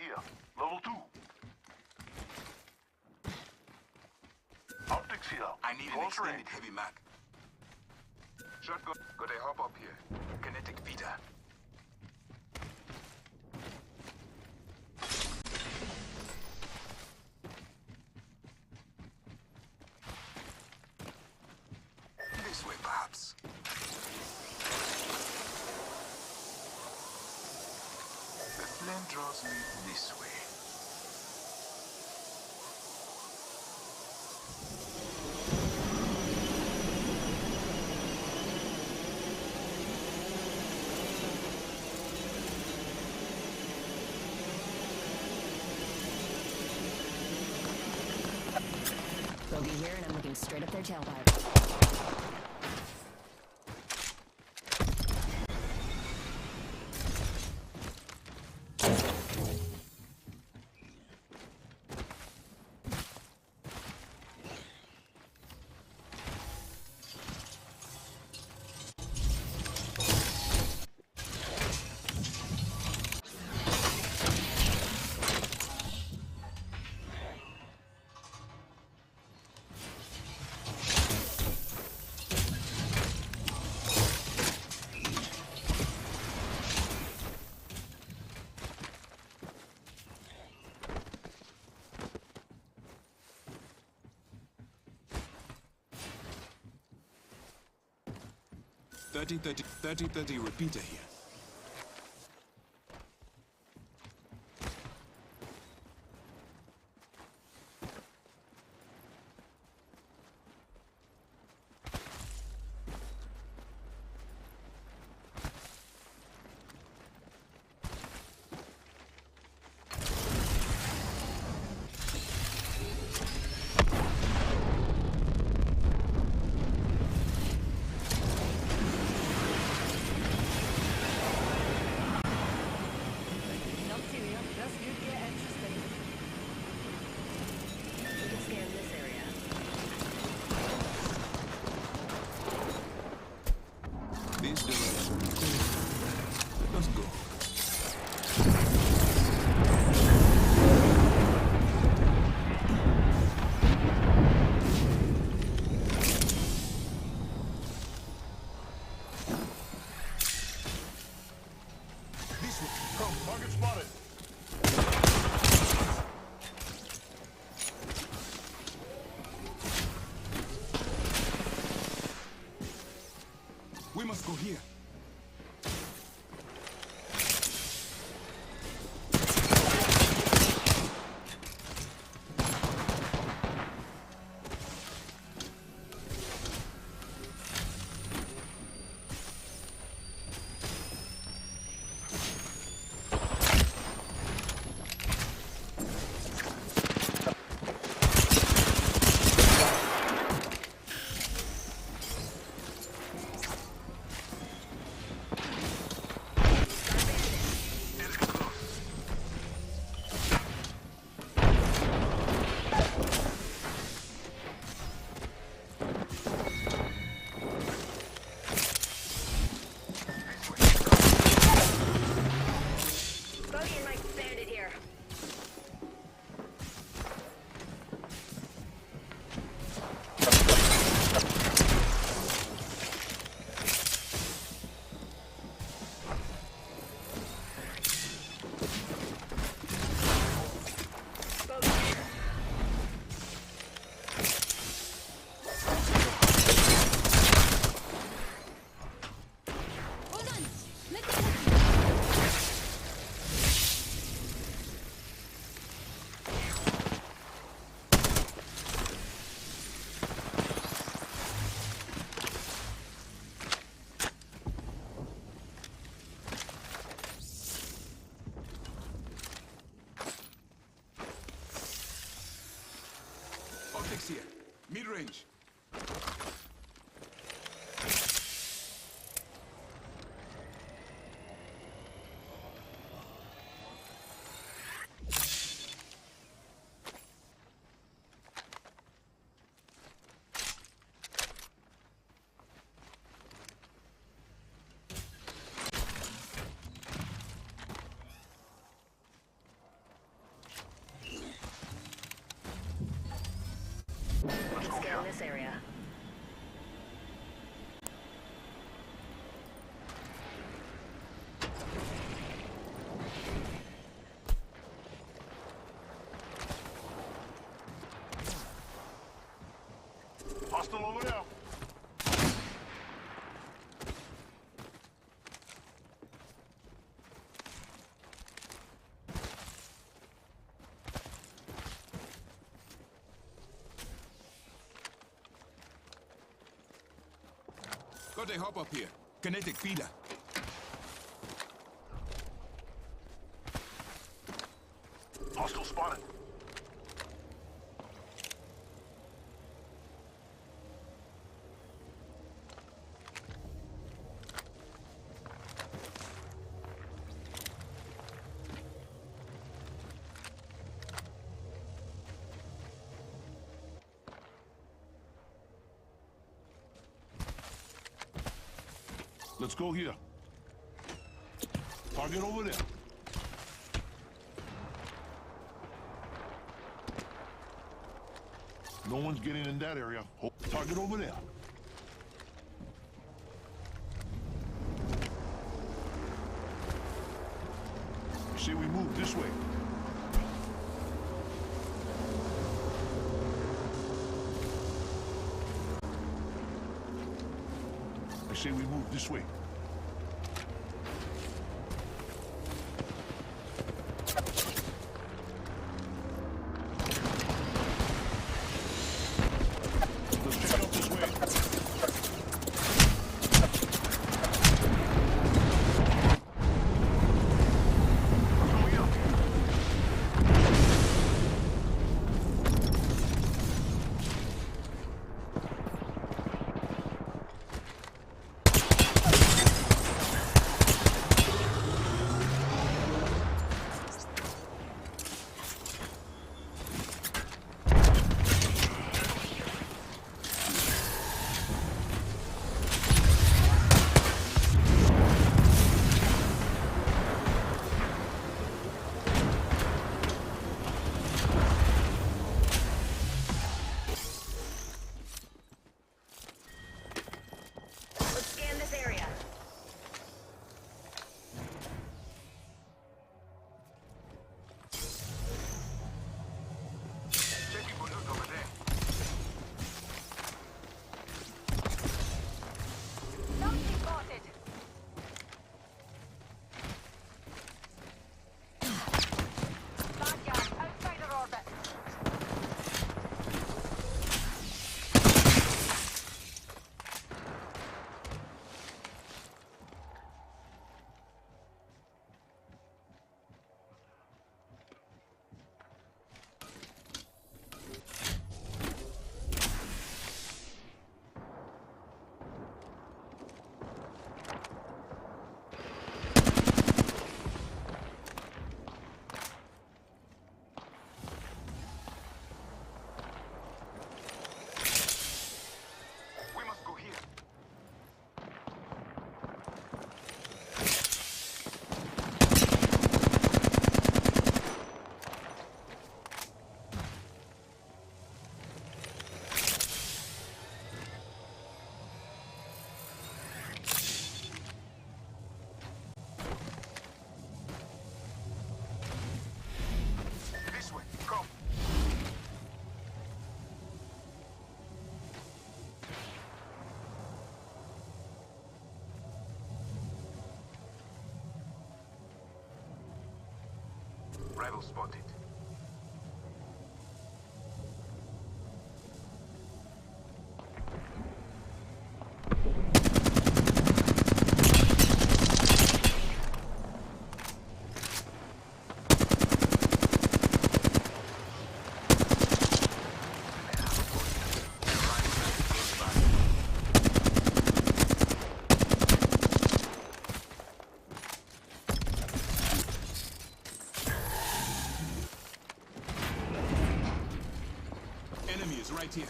here. Level 2. Optics here. I need an Close extended range. heavy mag. Shotgun. Got a hop up here. Kinetic feeder. This way, perhaps. The flame draws me this way. Bogey here, and I'm looking straight up their tailpipe. Thirty repeater here. This direction. Let's go. This way. Come, target spotted. We must go here. Optics here. Mid-range. Got a hop up here. Kinetic feeder. Hostile spotted. Let's go here. Target over there. No one's getting in that area. Target over there. Say we move this way. I say we move this way. Let's check it out this way. Let's scan this area. Checking for loot over there. Something spotted. Bad guy, outside our orbit. We must go here. This way. Come. Rival spotted. Enemy is right here.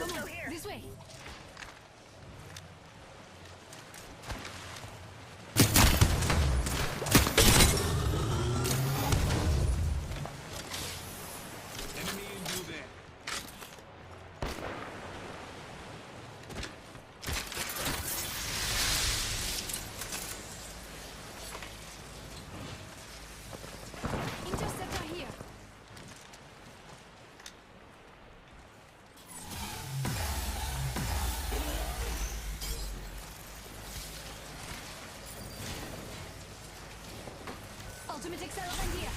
Come on, this way. Enemy in view there. Interceptor here. Ultimate accelerant here.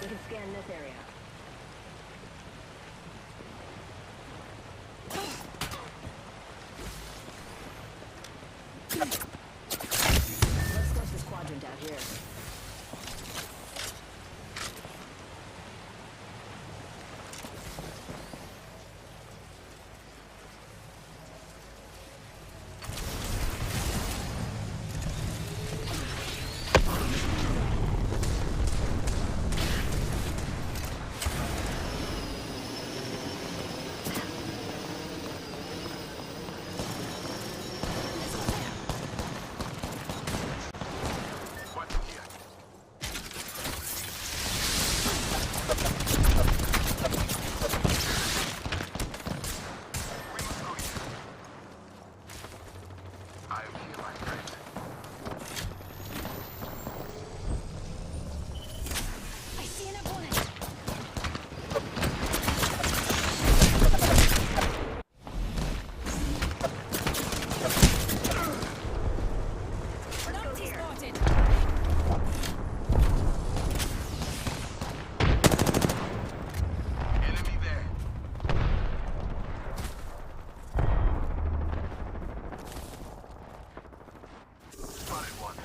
We can scan this area. Let's scope this quadrant out here. What's here? We must go here. I am here, my friend. I see an opponent. Naughty spotted. Enemy there. Spotted one.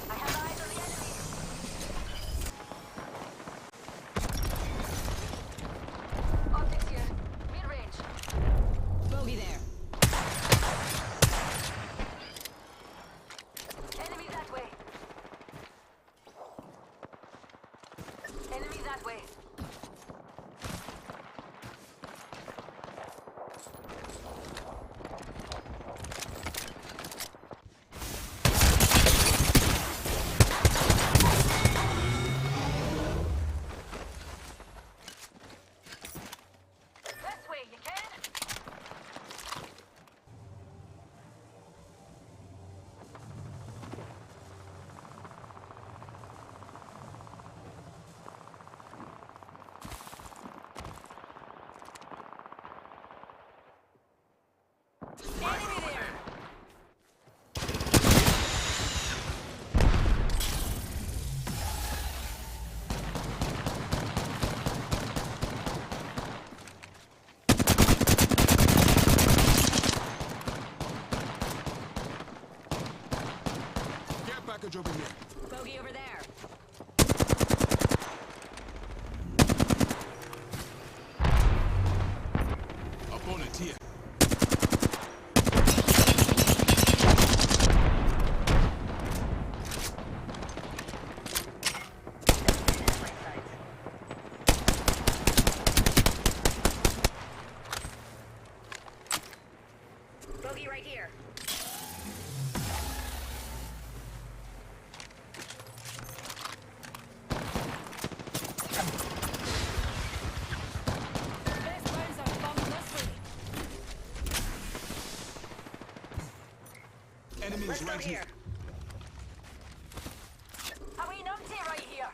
I have eyes on the enemy. Optics here. Mid-range. Bogey there. Enemy that way. Enemy that way. This way, you can. Enemy there. Care package over here. Bogey over there. Opponent here. Bogey right here. Best rounds are bombed this way. Enemy Let's is go right here. here. Are we numpty right here?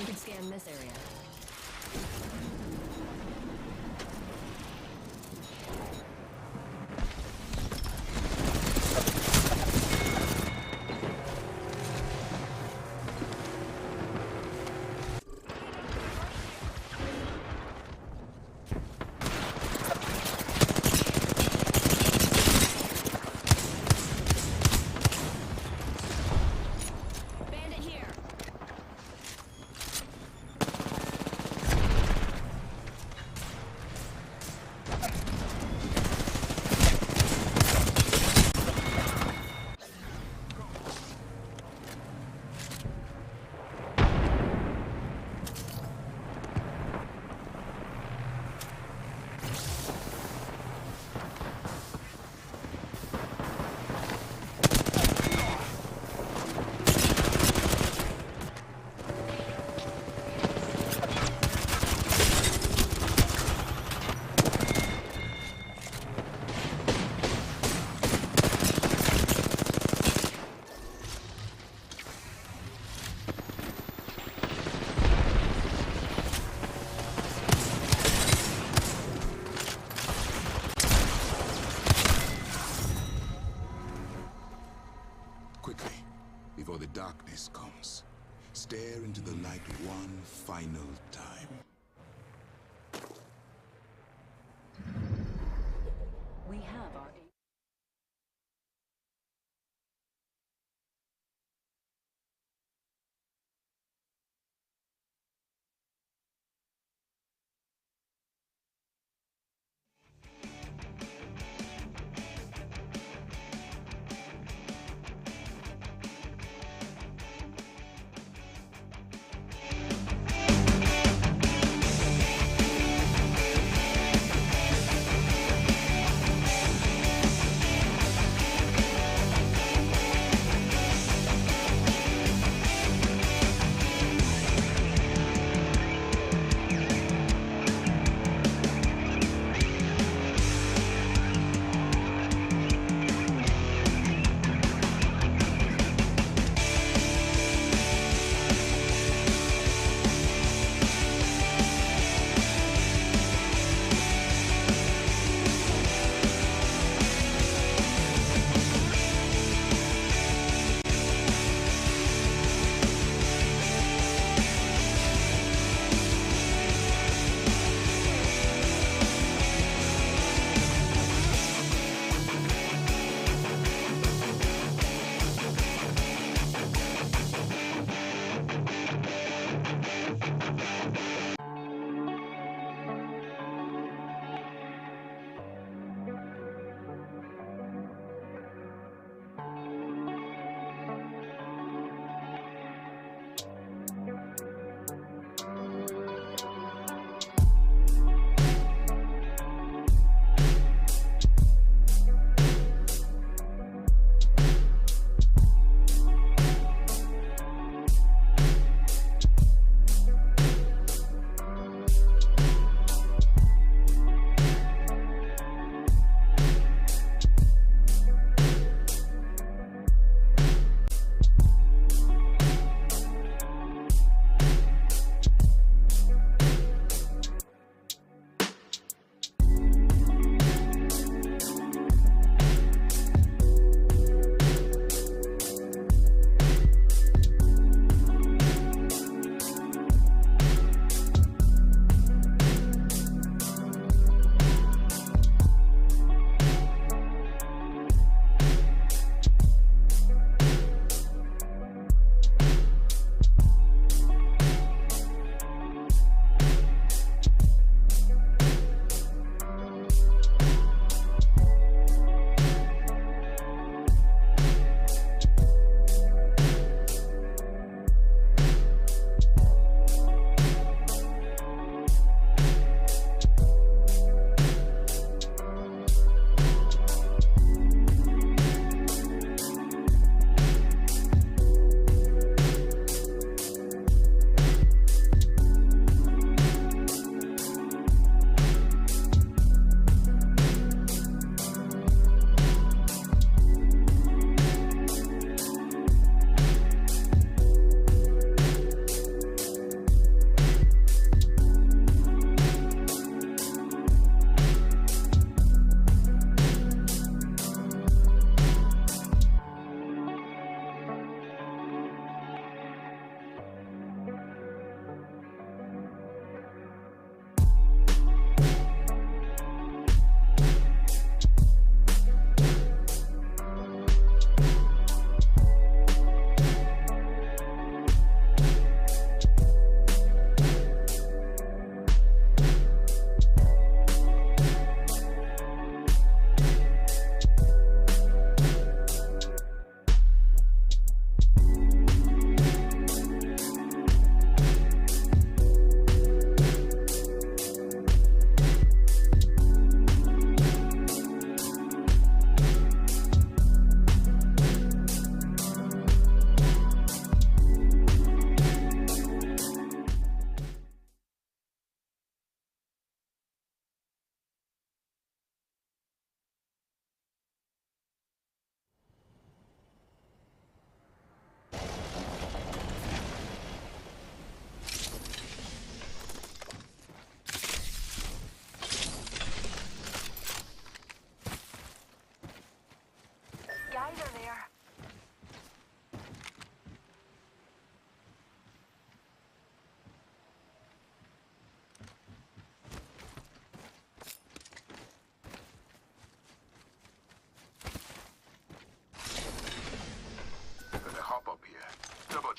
We can scan this area. Bandit here. Quickly, before the darkness comes, stare into the light one final time. We have our...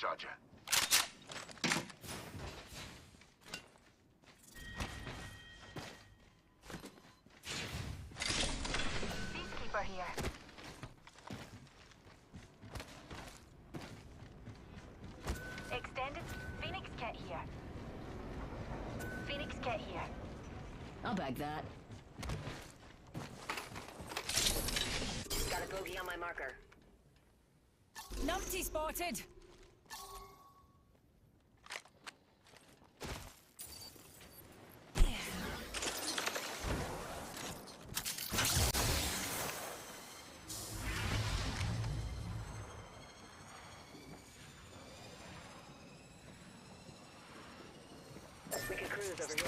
Charger. Peacekeeper here. Extended Phoenix kit here. Phoenix kit here. I'll bag that. Got a bogey on my marker. Numpty spotted. We could cruise over here.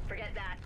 Forget that.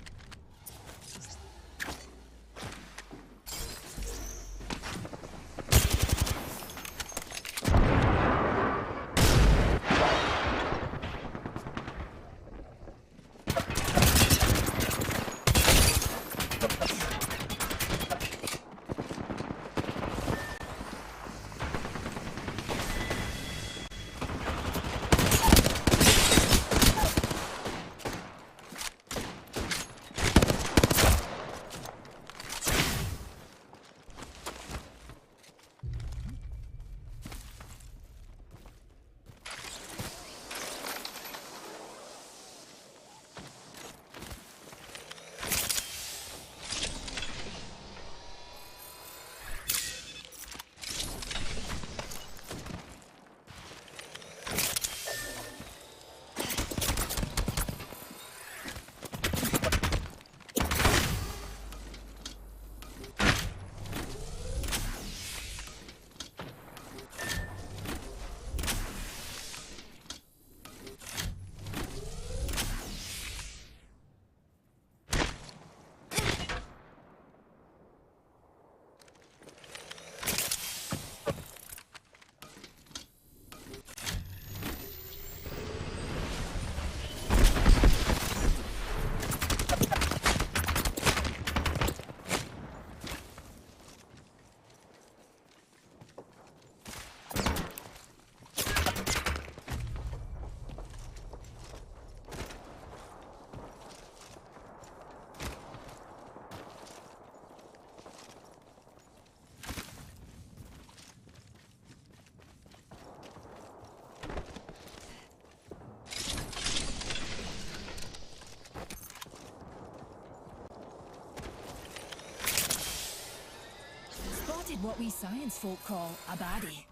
What we science folk call a baddie.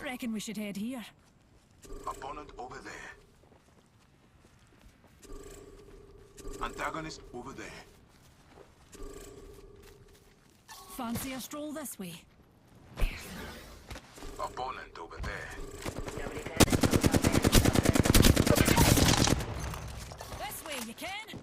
Reckon we should head here. Opponent over there. Antagonist over there. Fancy a stroll this way? Opponent over there. Nobody panic. This way, you can?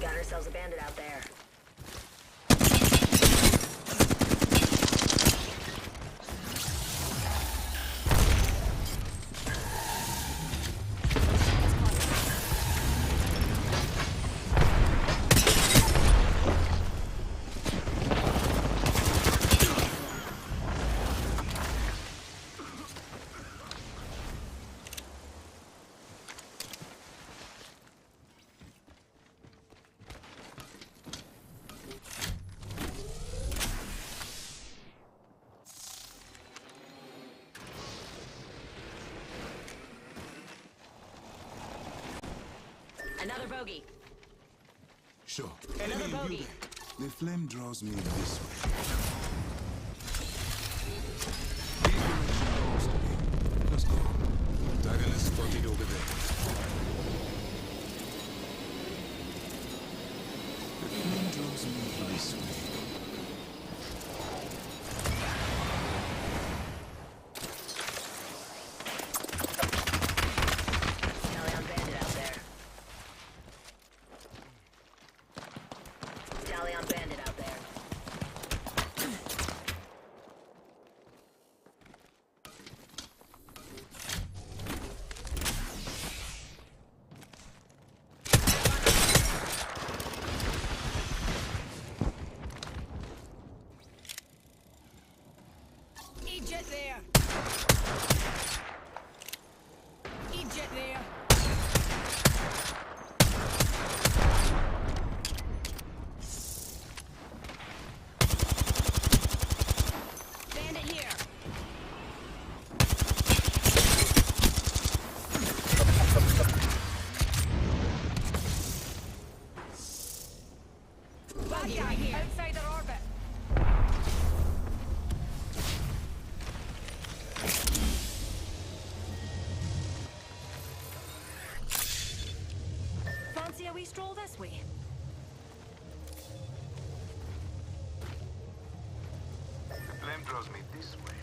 Got ourselves a bandit out there. Another bogey. Sure. Another Hey, bogey. you there. The flame draws me this way. These direction calls to me. Let's go. Antagonist spotted over there. The flame draws me this way. Talion bandit out there. Talion bandit out there. jet there. E-jet there. Bandit here. Bad guy outside their orbit. Fancy a wee stroll this way? The flame draws me this way.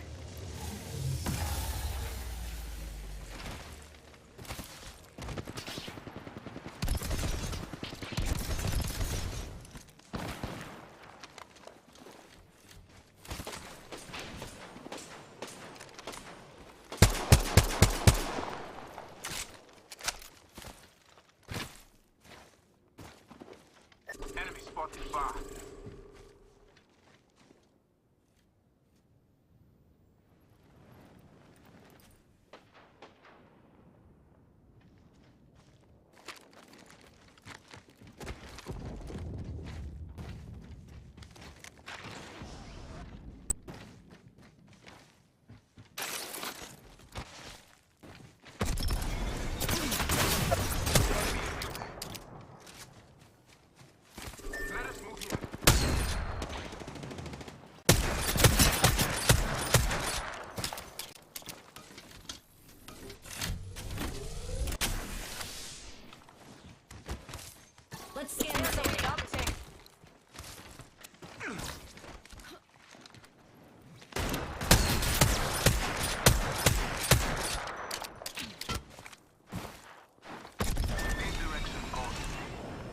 Enemy spotted far. Let us move here. Let's scan There's this a wee area. uptick. This direction calls.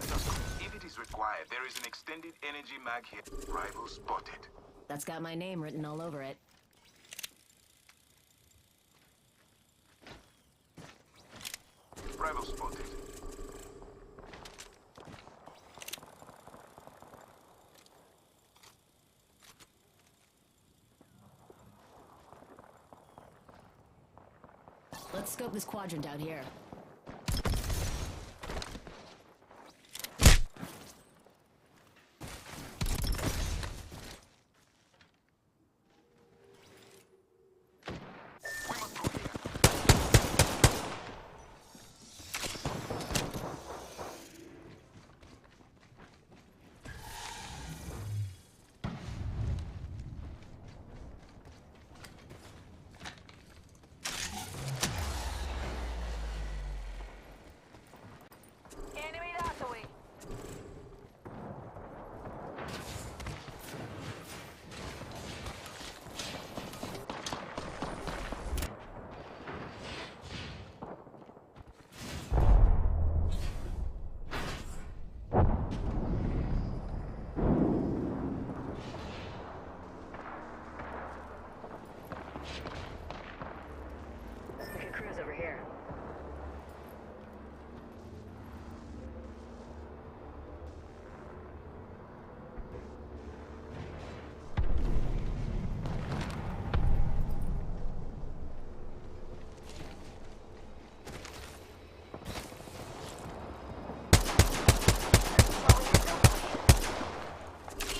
Just if it is required, there is an extended energy mag here. Rival spotted. That's got my name written all over it. Rival spotted. Let's scope this quadrant out here. We must go here. Enemy that away. We can cruise over here.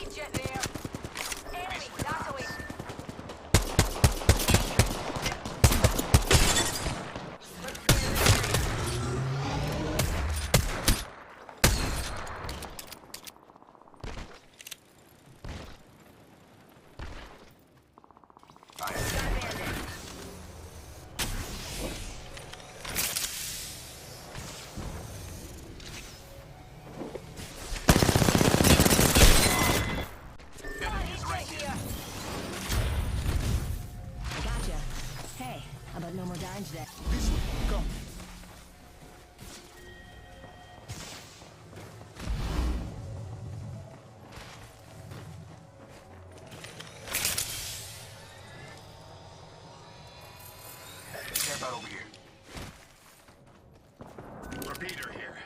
E-jet there. Enemy that away. E-jet here. I gotcha. Hey, how about no more dying today? This way. Come. Camp out over here. Repeater here.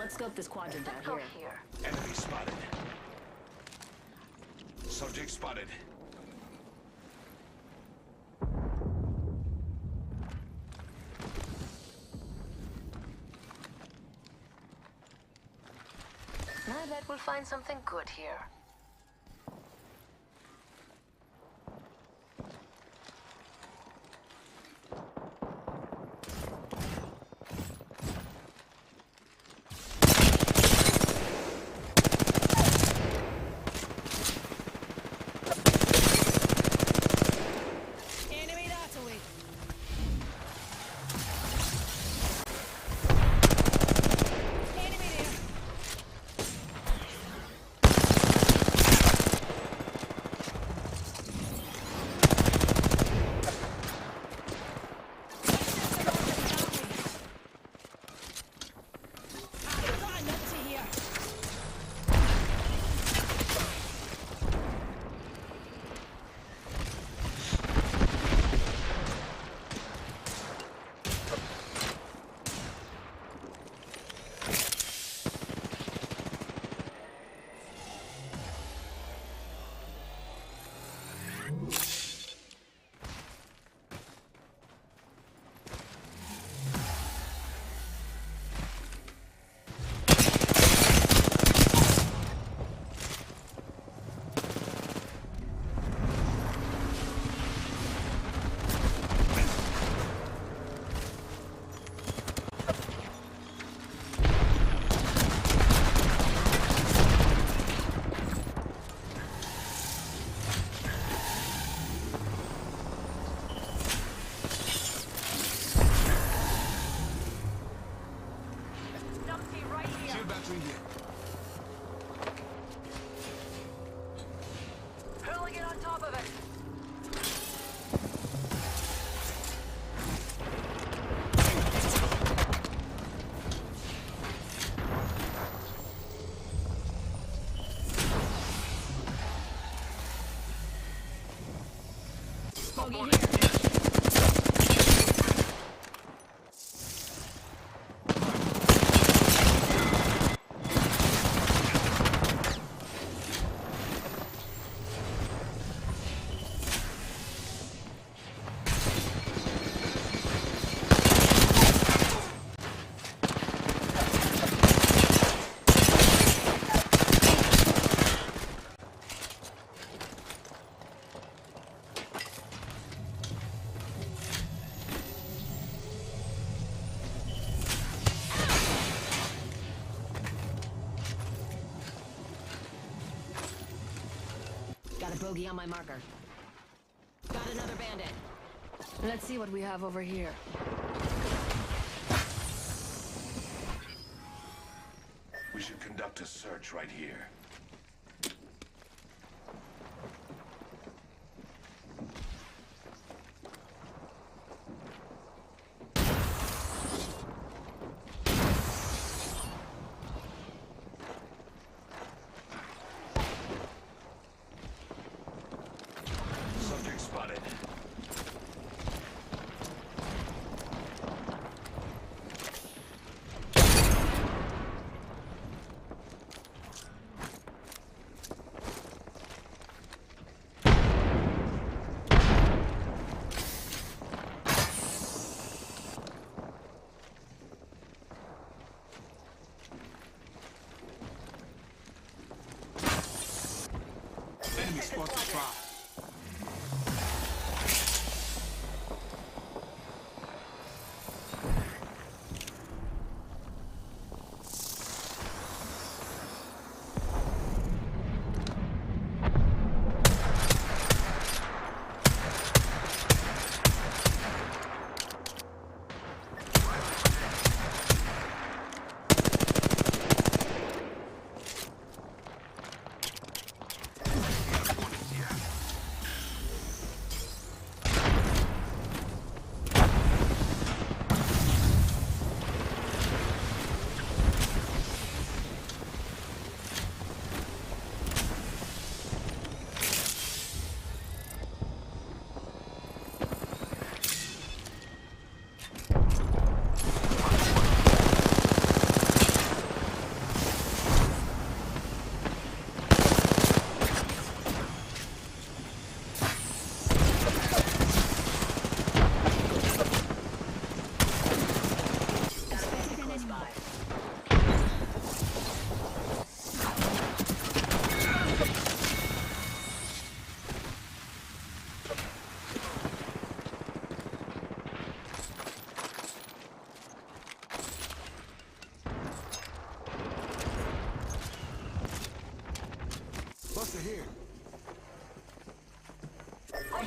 Let's scope this quadrant out Let's go here. here. Enemy spotted. Subject spotted. I bet we'll find something good here. Enemy that away. Enemy there. I've got a nut to here. Dumpty right here. Shield battery here. Hurling it on top of it. Bogey here. Got a bogey on my marker. Got another bandit. Let's see what we have over here. We should conduct a search right here. Subject spotted.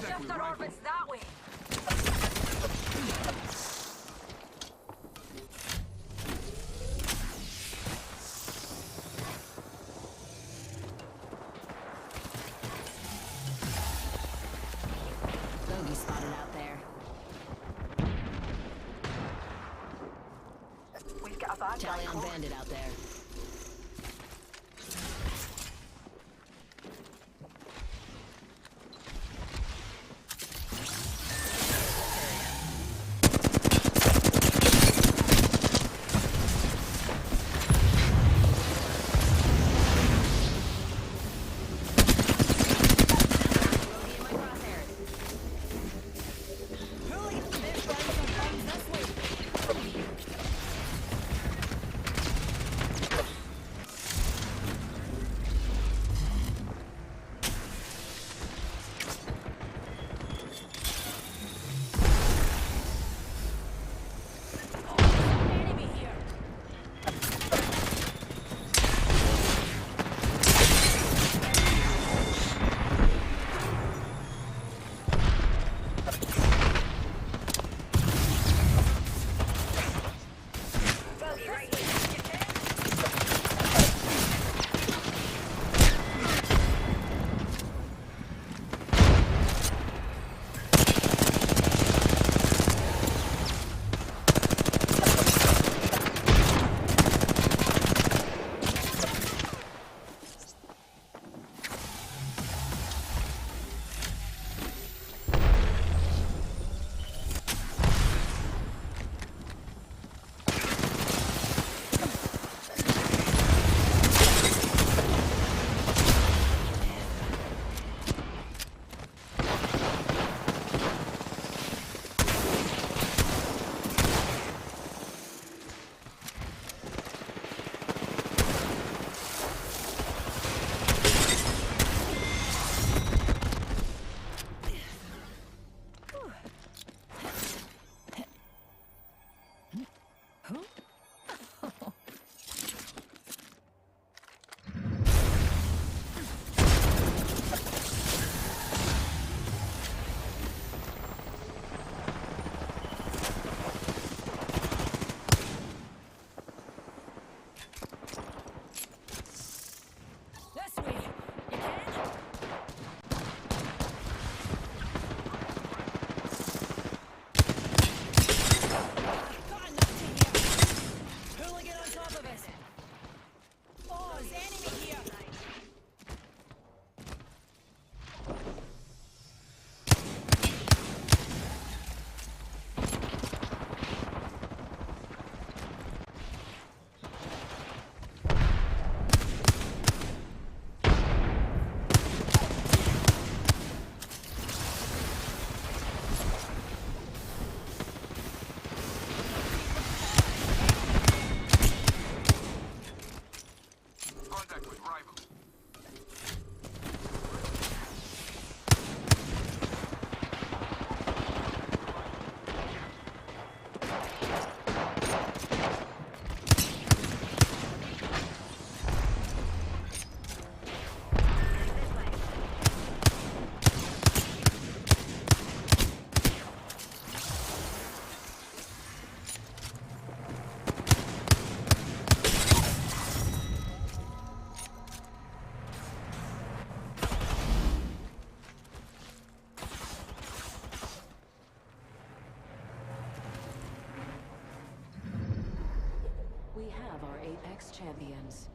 Contact with Shifter rifle. orbits that way. Bogey spotted out there. We've got a bad guy Tally on close. bandit out there. Bogey in my crosshairs. Hooligan, there's running some bombs this way. Enemy here. Bogey right here. This way. You can? Got enough to here. Hooligan on top of us. Oh, there's enemy here. Contact with rival. We have our Apex champions.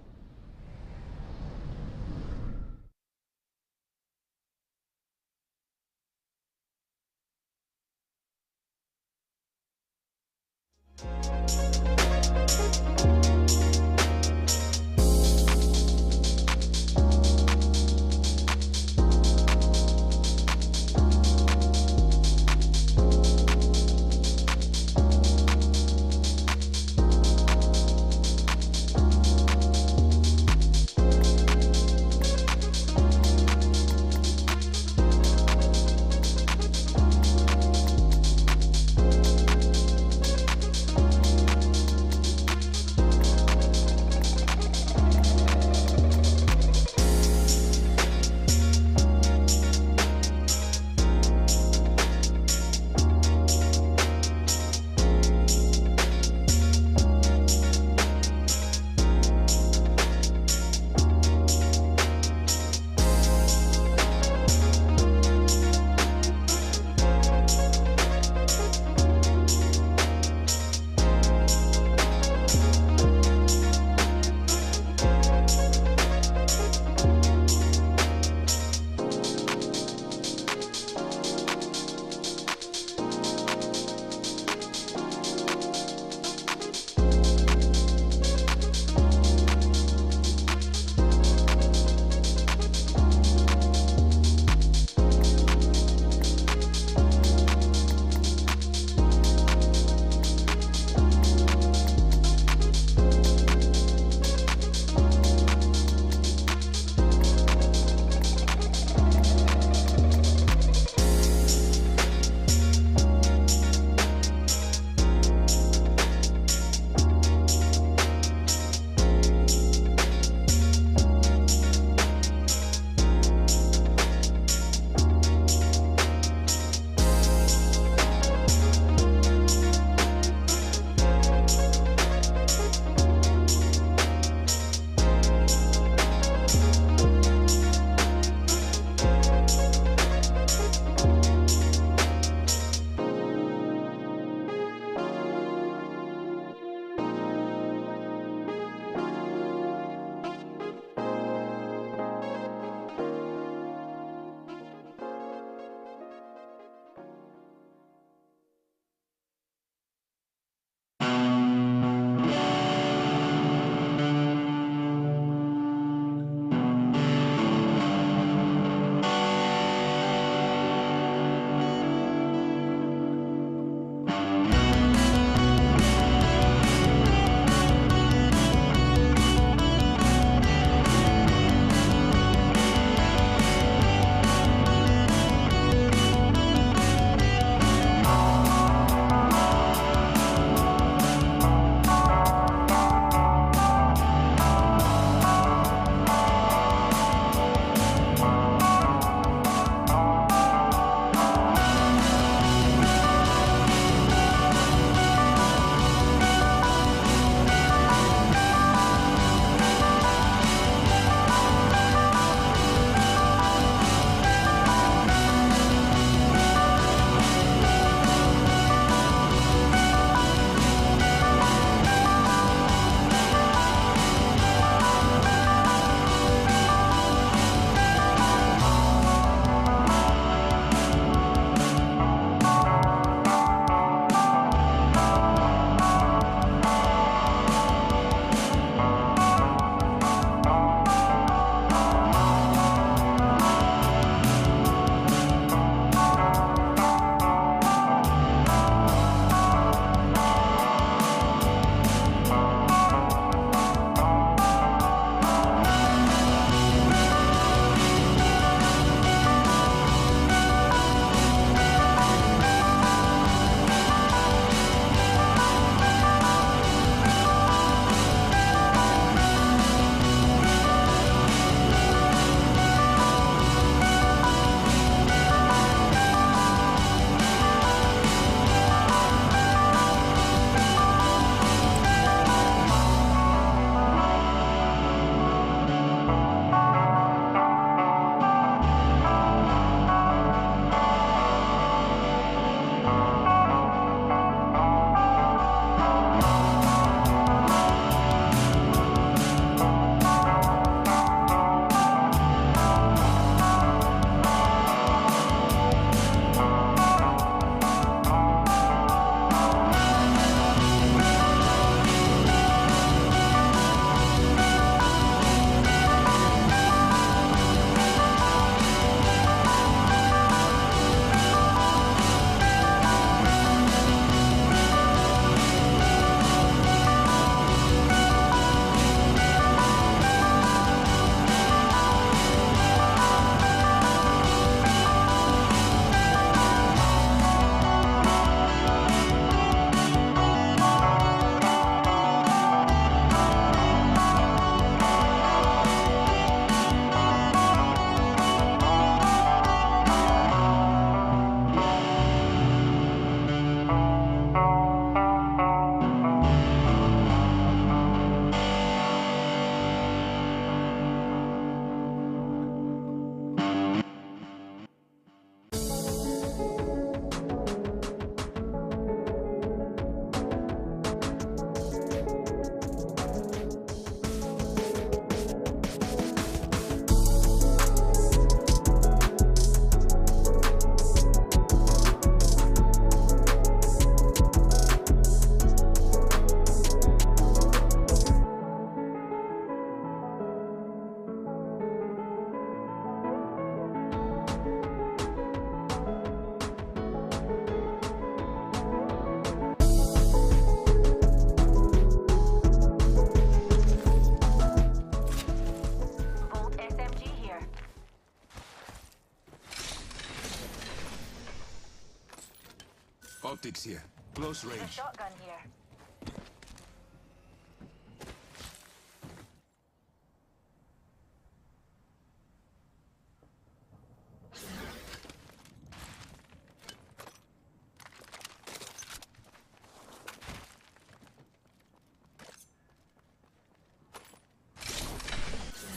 Optics here. Close A range. shotgun here.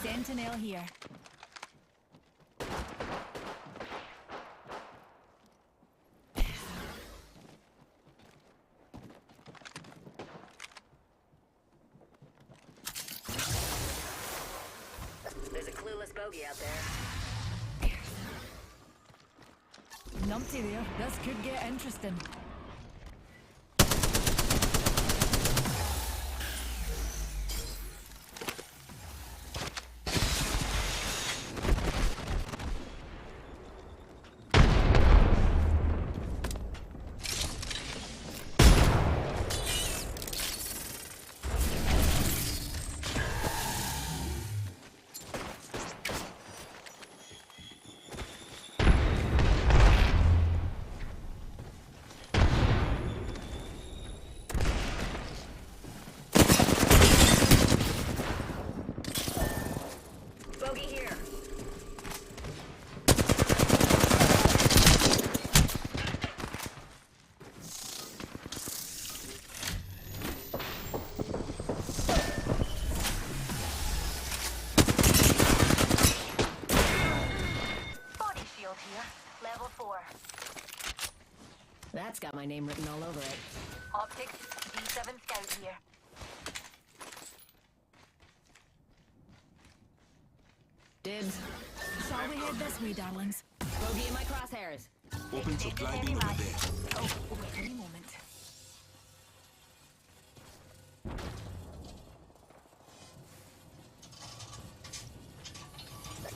Sentinel here. There's a clueless bogey out there. Numpty there. This could get interesting. Bogey here. Body shield here. Level 4. That's got my name written all over it. Optics. D7 scout here. Dibs. Shall we head this way, darlings? Bogey in my crosshairs. Open to climbing over there. Oh, wait any moment.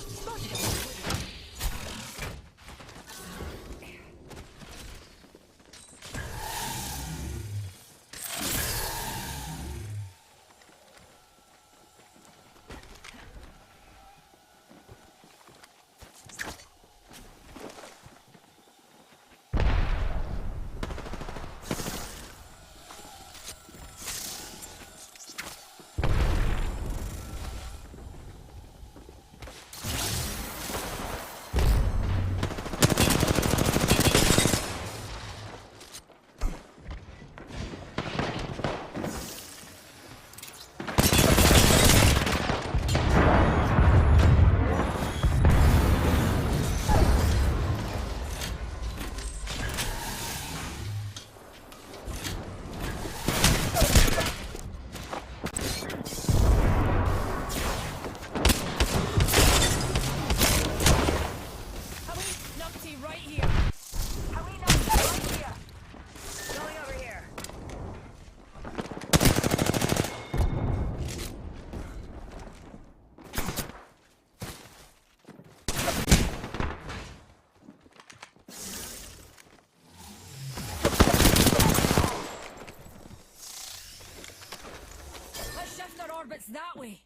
Spotted him. Numpty right here. Are we not right here? Going over here. Let's shift our orbits that way.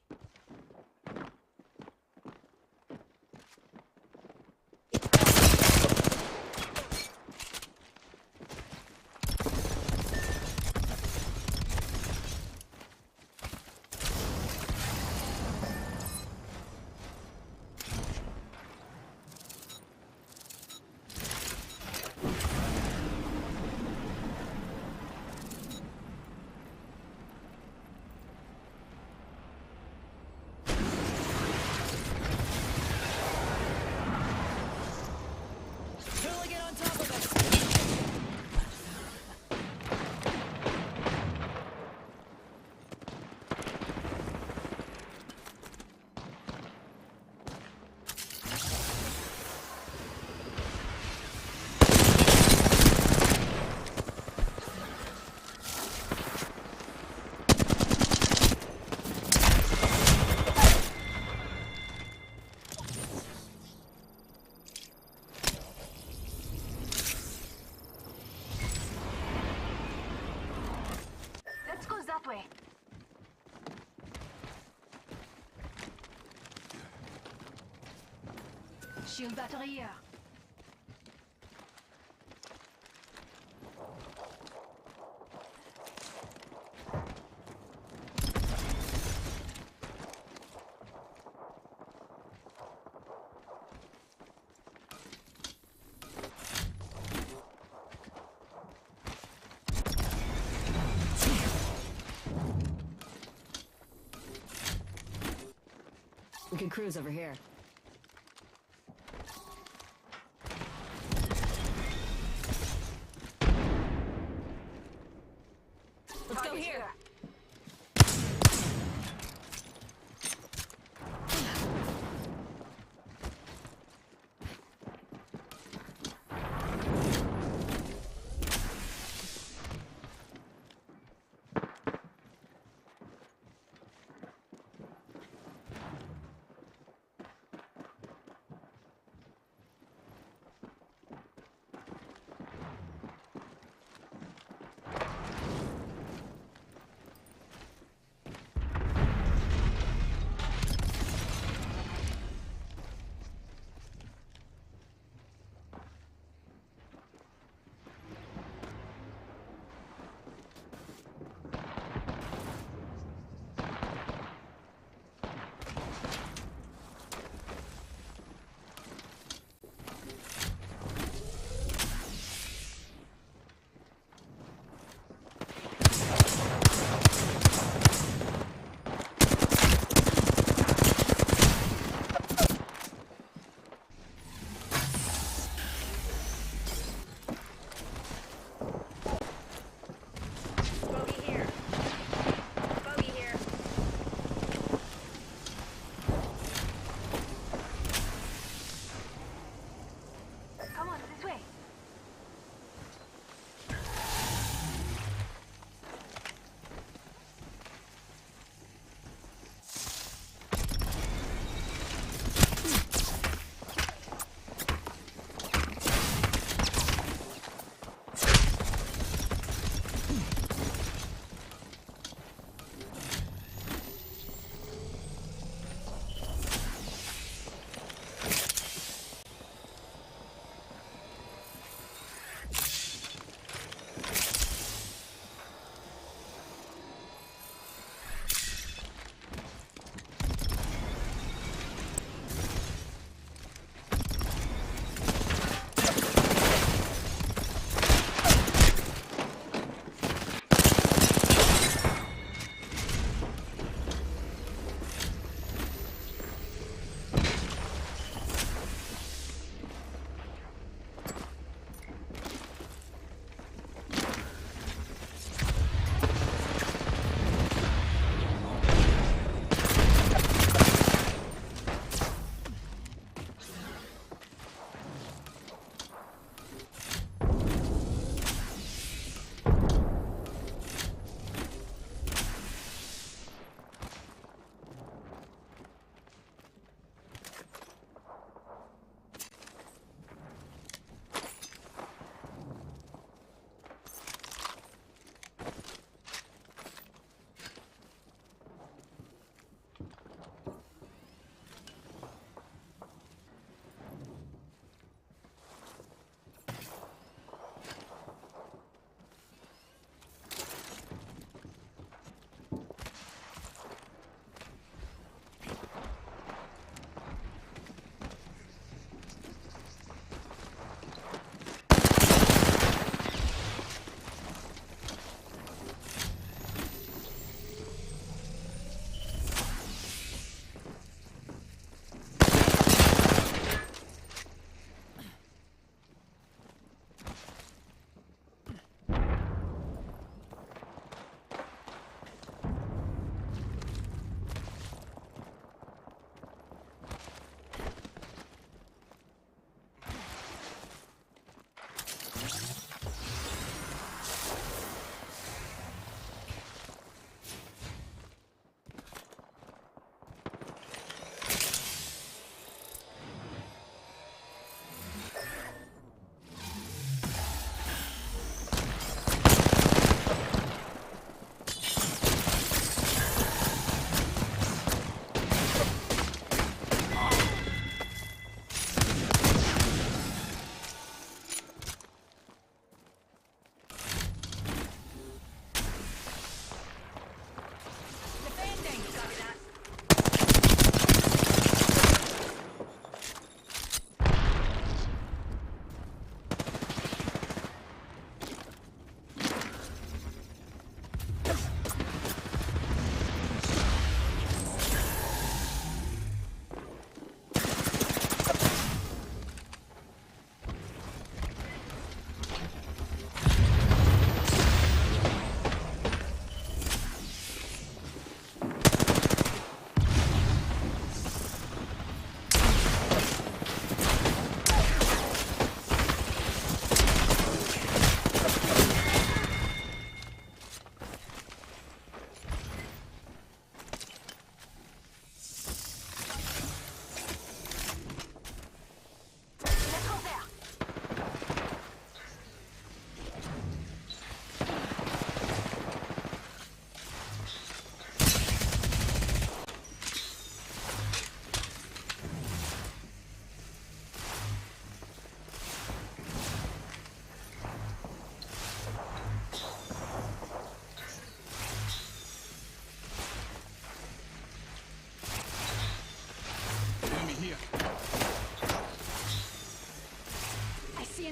Hooligan on top of us. Let's go that way. Shield battery here. could cruise over here. Let's go here.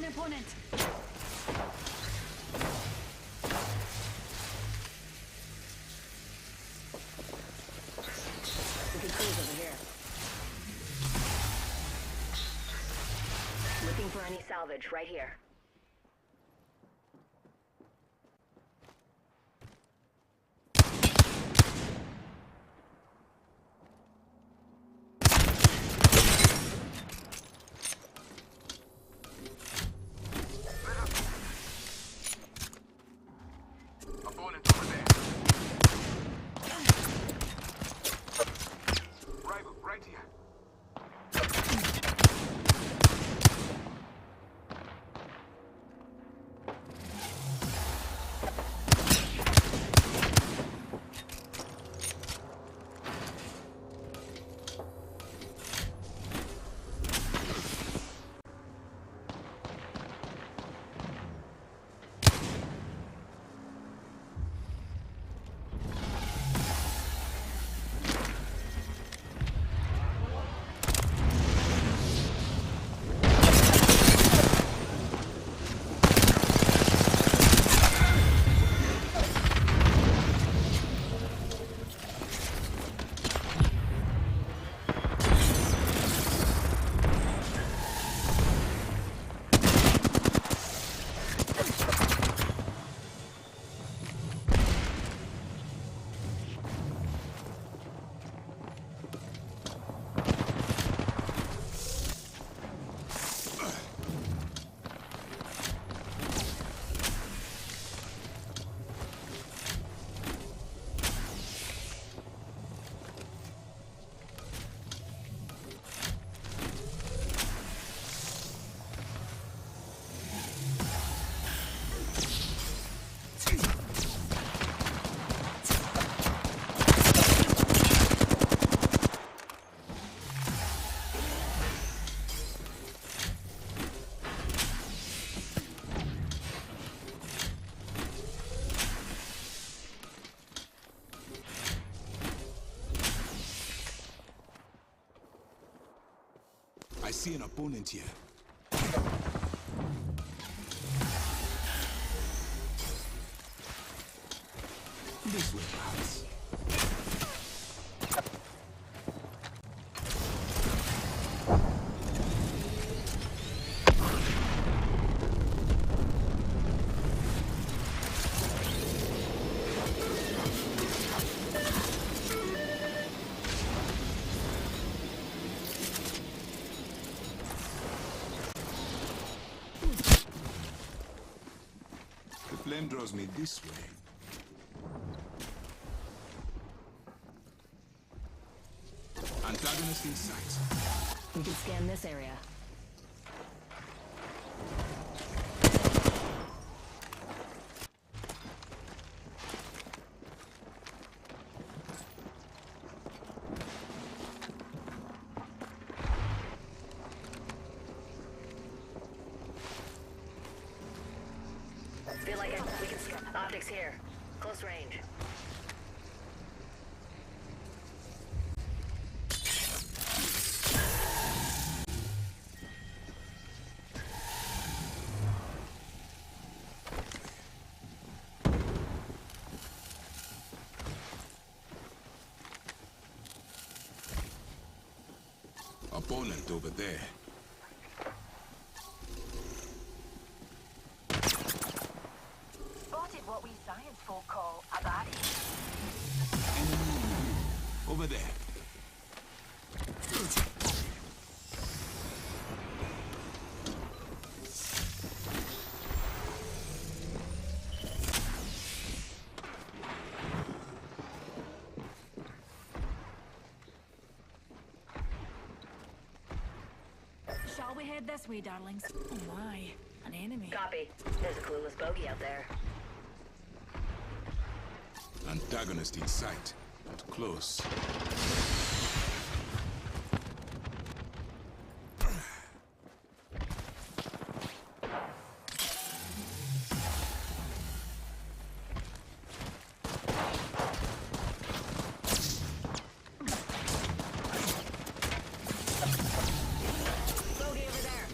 opponent. We can cruise over here. Looking for any salvage right here. Opponent over there. Rival, right here. I see an opponent here. This way, perhaps. The flame draws me this way. Antagonist in sight. We can scan this area. Feel like we can see optics here. Close range. Opponent over there. Spotted what we science folk call a baddie. Enemy over there. Shall we head this way, darlings? Oh my, an enemy. Copy. There's a clueless bogey out there. Antagonist in sight, but close. Bogey over there.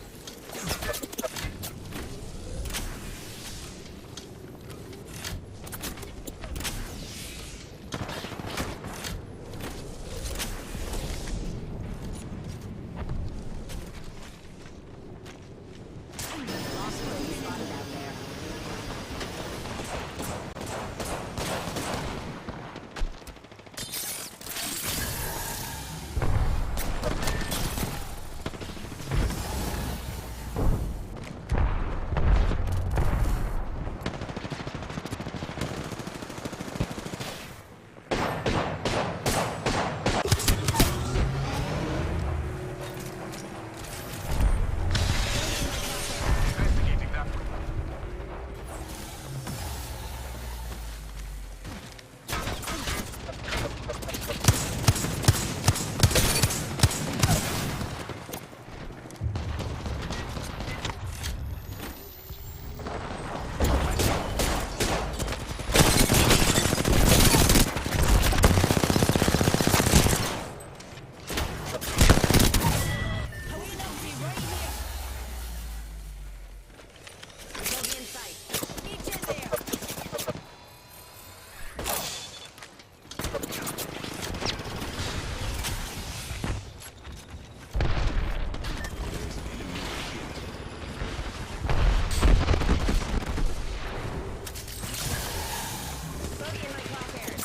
Bogey in my crosshairs.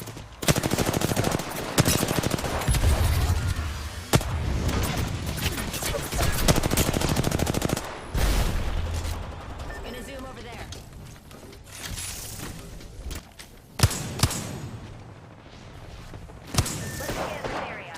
Gonna zoom over there. Let's scan this area.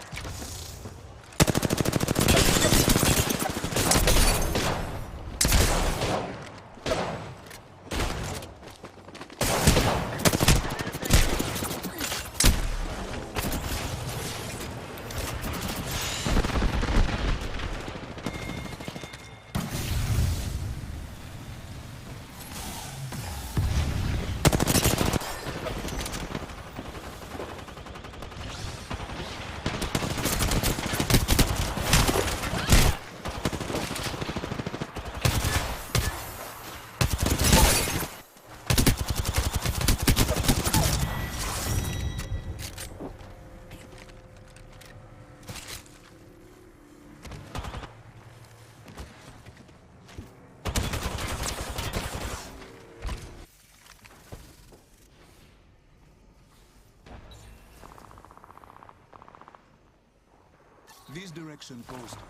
This direction goes to me.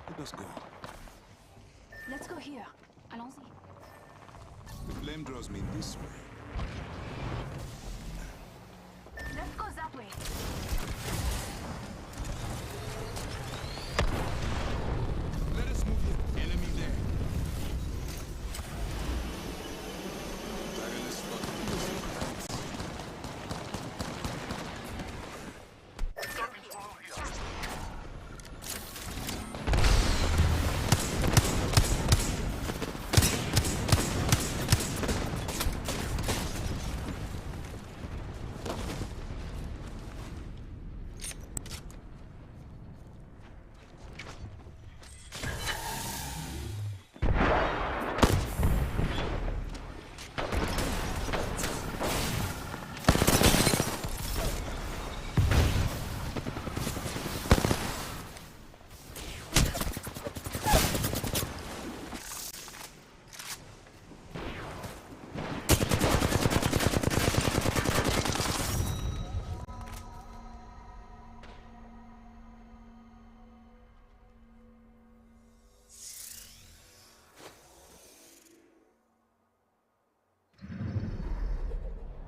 Let us go. Let's go here. Allons-y. The flame draws me this way. Let's go that way. Let us move here. Enemy there. Dragon is spotted in the secrets.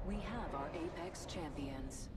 We have our Apex champions.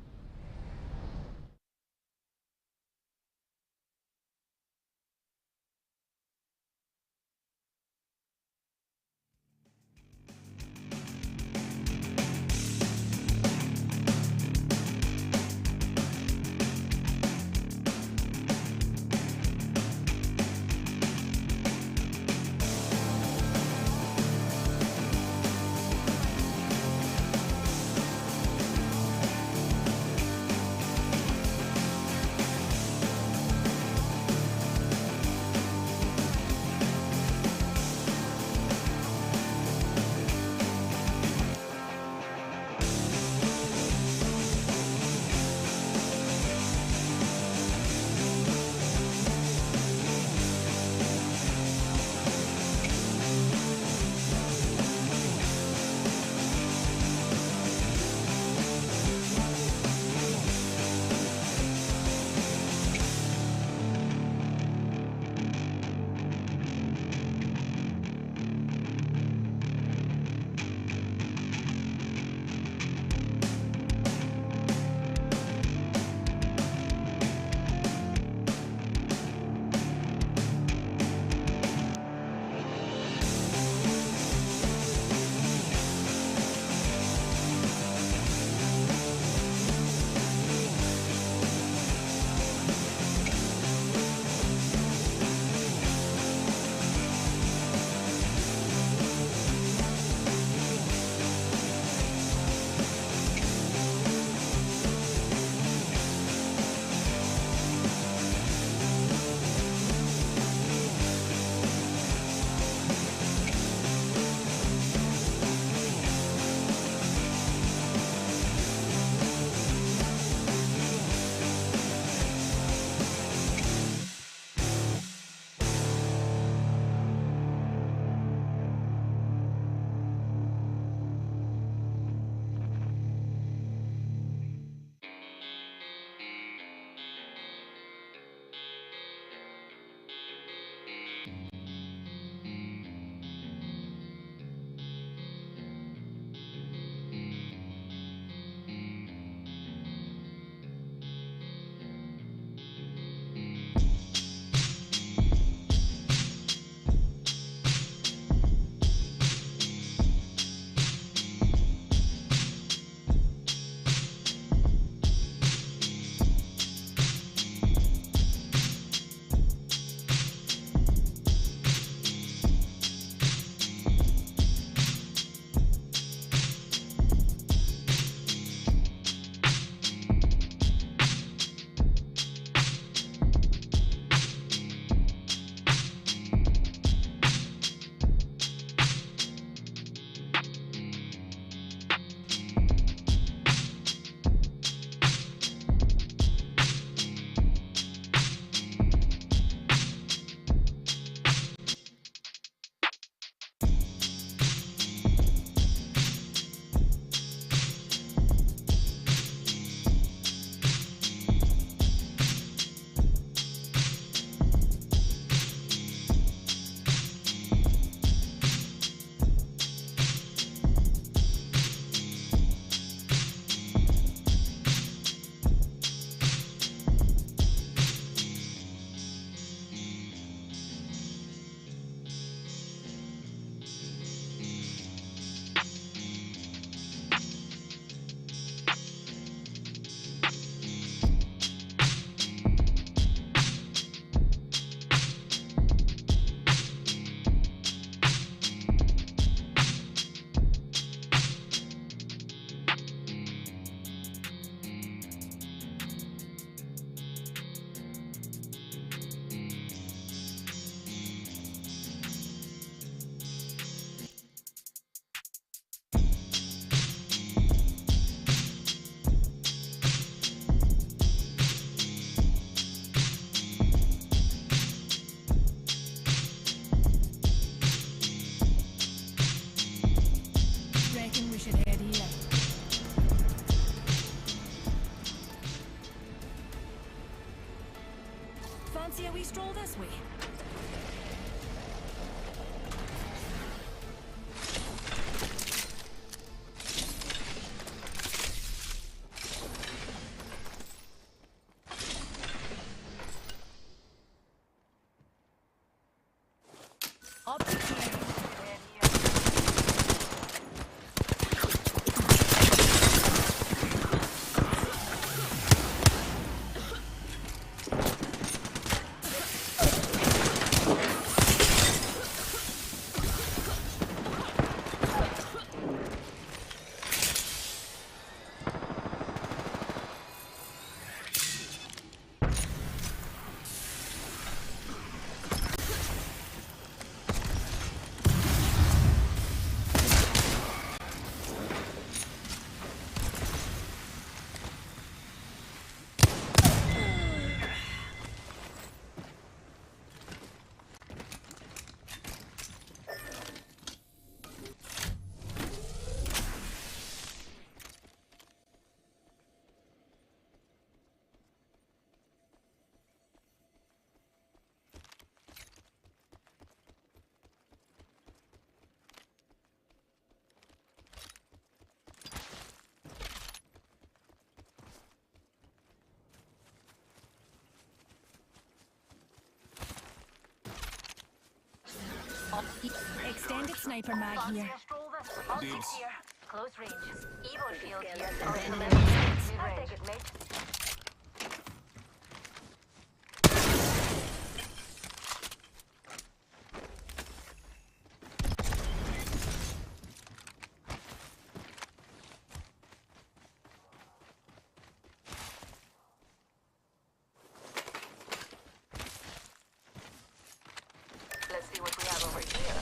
Fancy a wee stroll this way? Optics here. Extended sniper mag here. Optics here. Close range. Evo field here. Abandoned I'll take it, mate. Let's see what we have over here.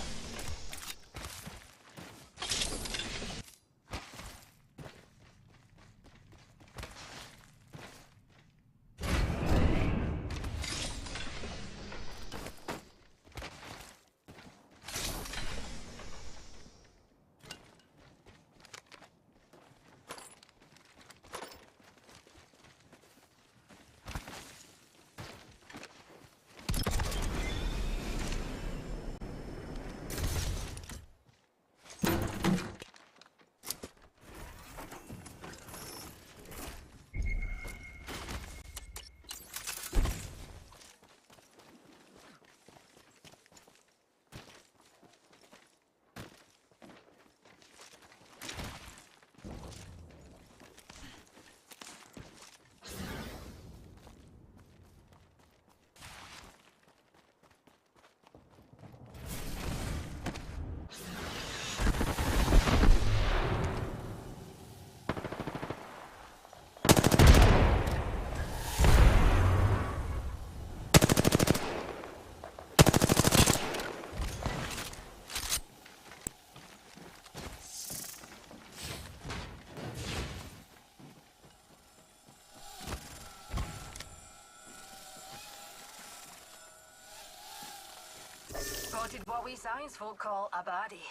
Spotted what we science folk call a baddie.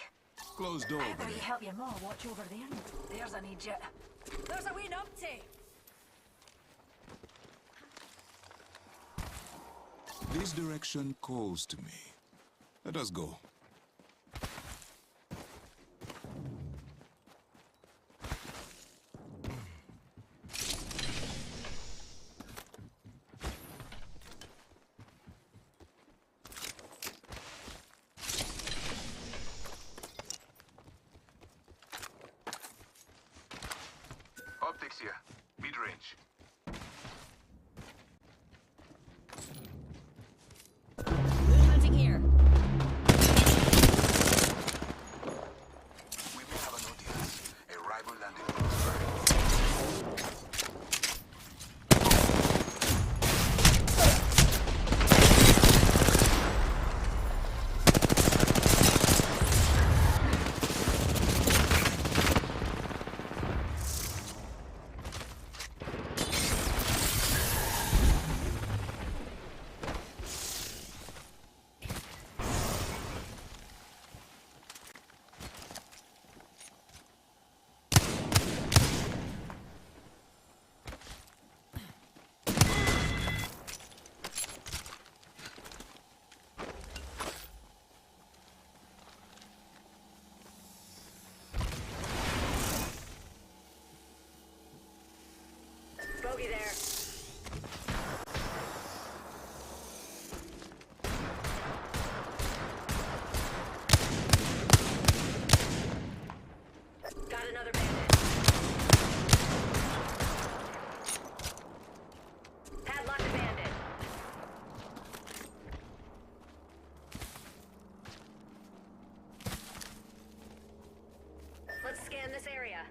Closed door, Will buddy. you help your mom watch over there? There's an Egypt. There's a wee numpty. This direction calls to me. Let us go. Optics here. Mid-range. Loot hunting here. We may have an audience. A rival landed close by. Bogey there. Got another bandit. Padlock the bandit. Let's scan this area.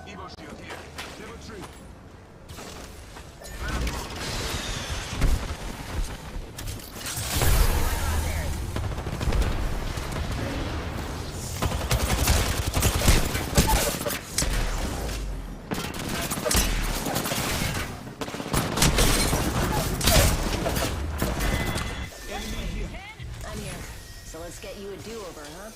Evo shield here. Level 3. I'm here. So let's get you a do-over, huh?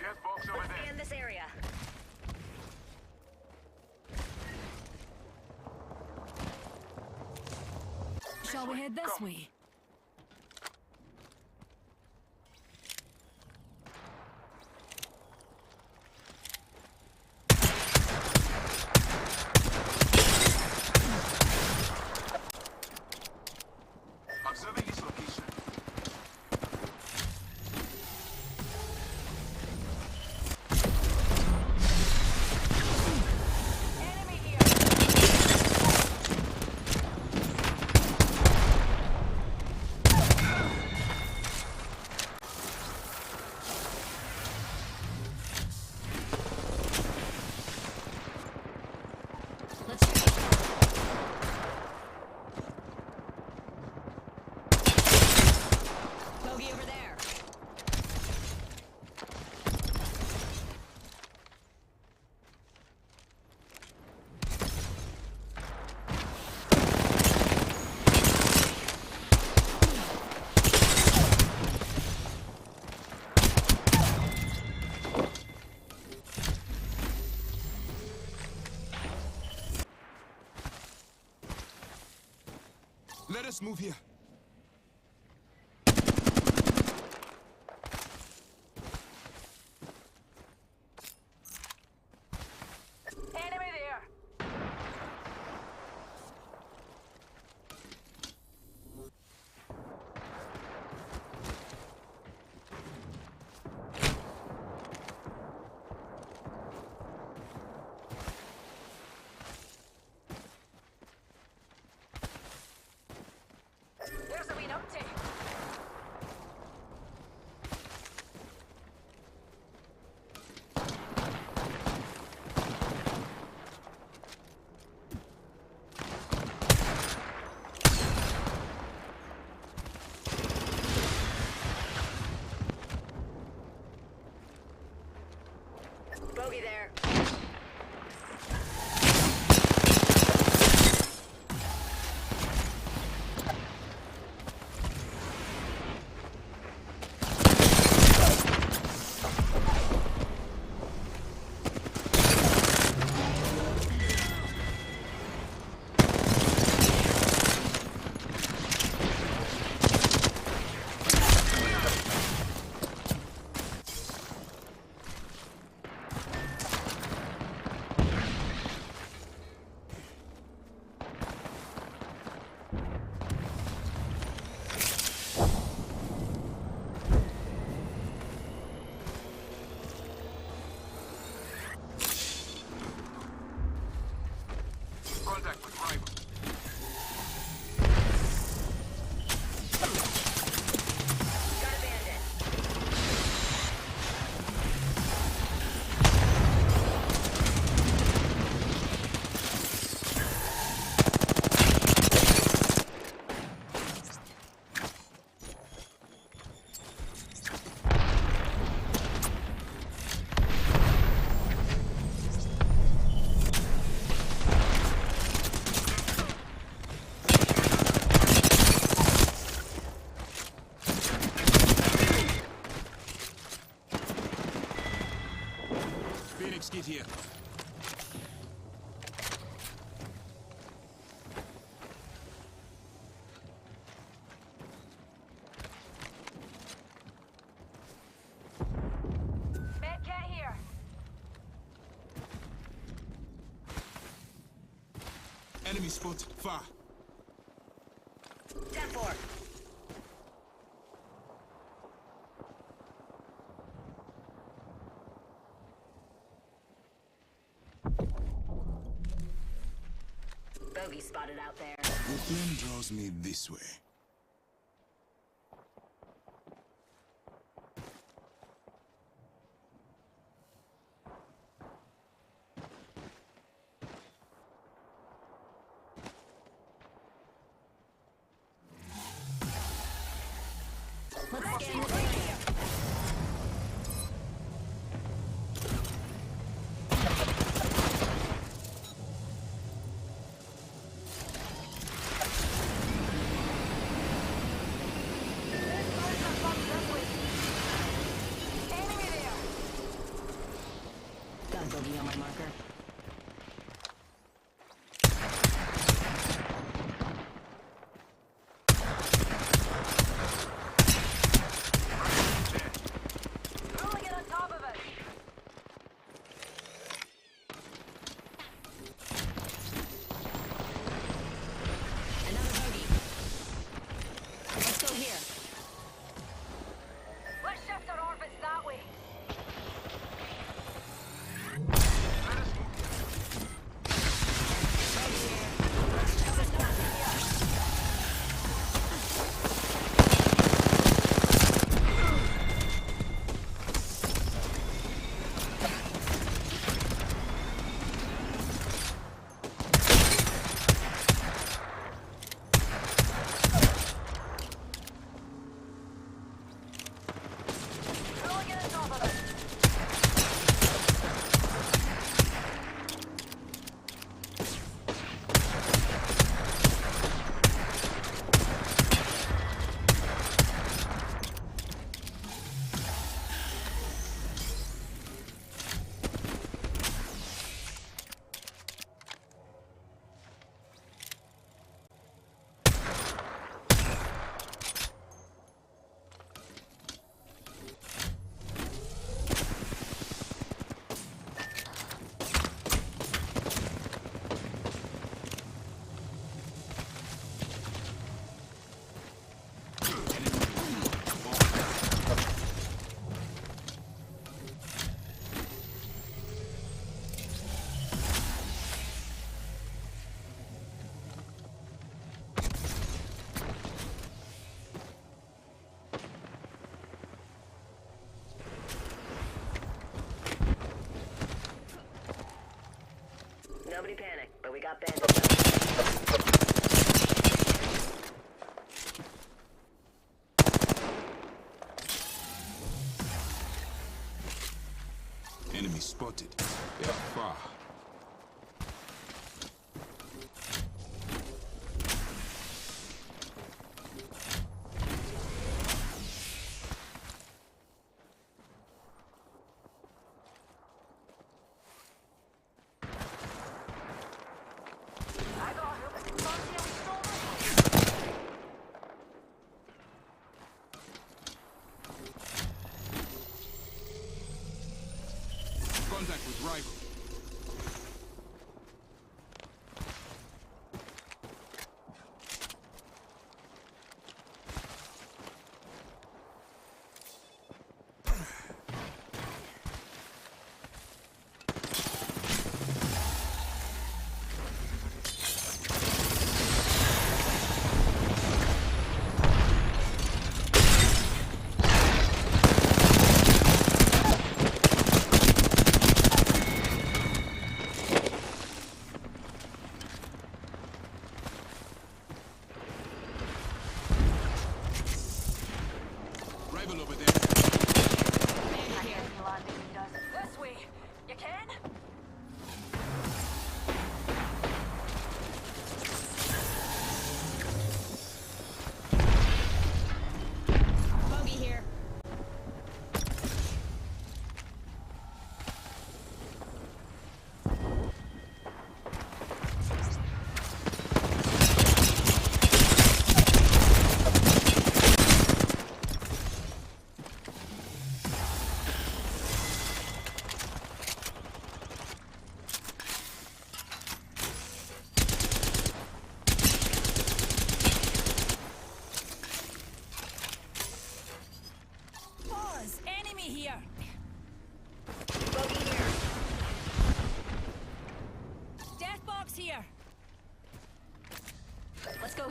Gas box over there. Scan this area. Shall we head this way? Observing this location. Enemy here. Let's check it out. Bogey over there. Let us move here. Enemy there. There's a wee numpty. Bogey there. Fix kit here. Medkit here. Enemy spot, far. 10-4. Bogey spotted out there. The flame draws me this way. Let's scan the area. Enemy there. Got a bogey on my marker. Rolling it on top of us. Another bogey. Let's go here. Let's shift our orbits that way. Rolling it on top of us. Nobody panic, but we got bandits. Enemy spotted. They are far. I got hope. Fancy a wee stroll? Contact with rival.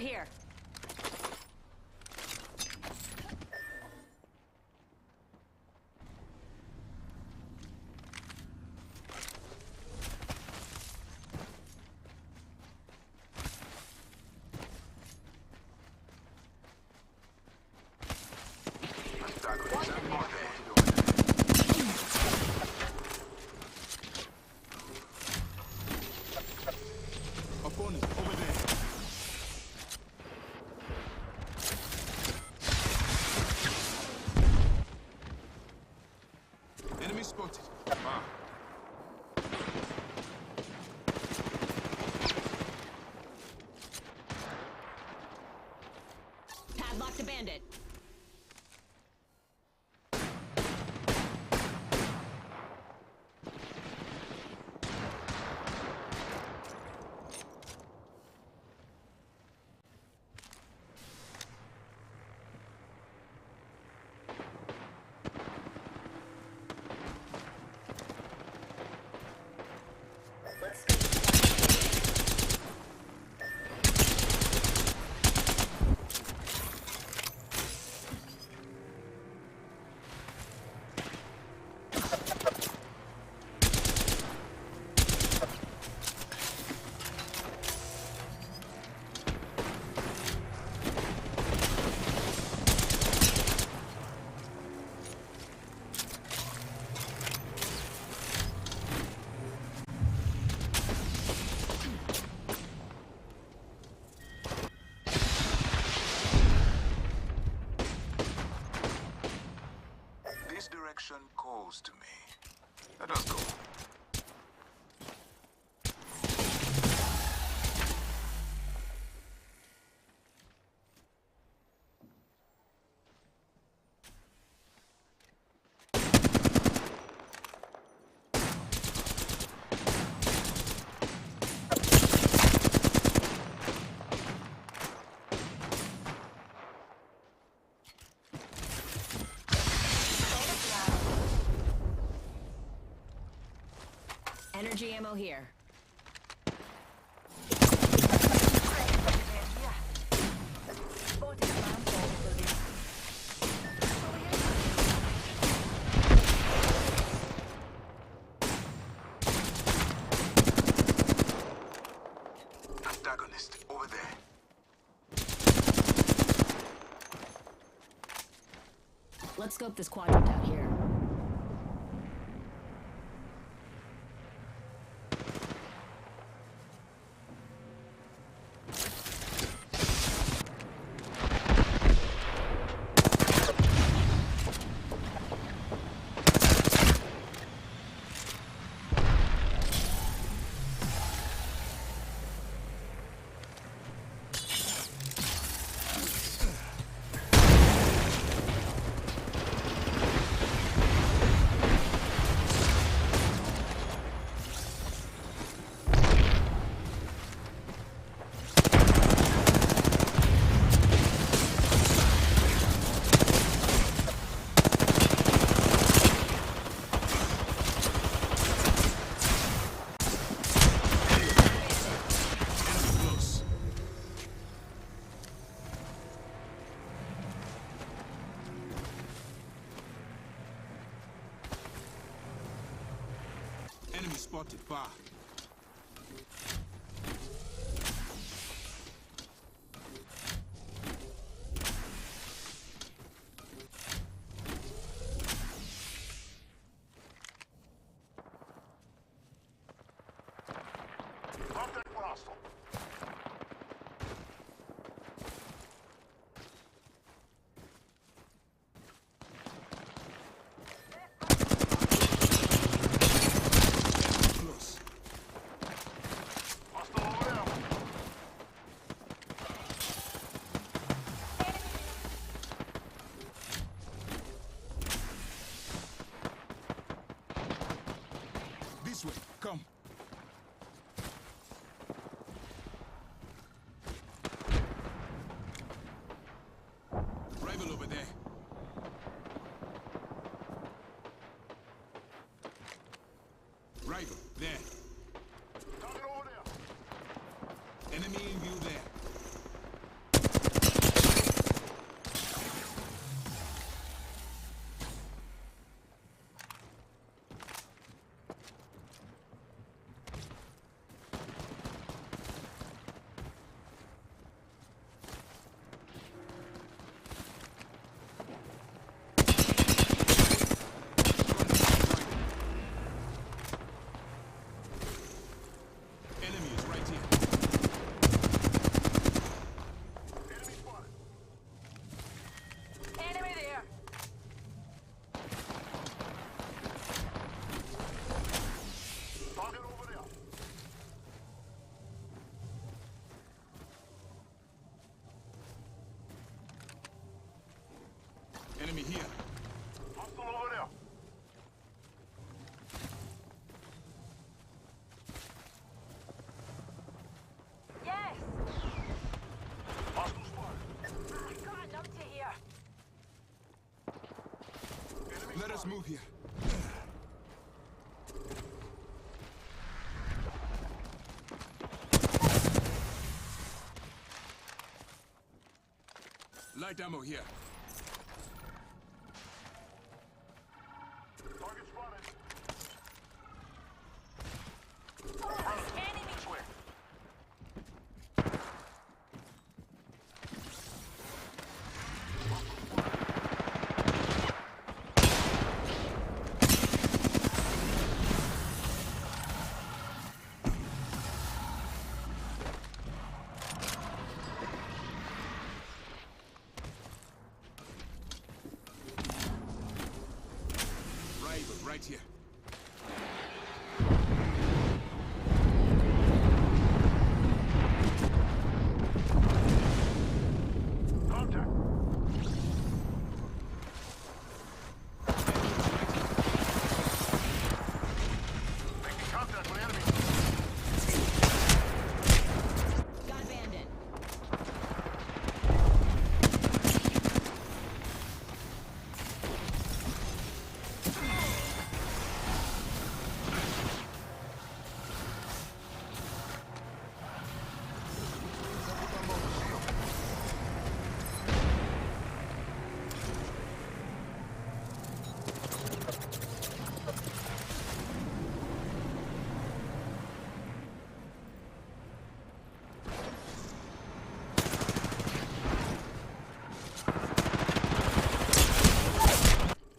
here. Opponent over there. Enemy spotted. Ah. Padlock the bandit. This direction calls to me. Let us go. Energy ammo here. Spotted a lamp over there. Antagonist over there. Let's scope this quadrant out here. Enemy spotted far. Contact with hostile. Close. Hostile over there. This way. Come. Rival over there. Rival, there. Target over there. Enemy in view there. Let's move here. Light ammo here. Target spotted. Enemy. Clear. Right here. Contact. Making contact with enemy. Got a bandit.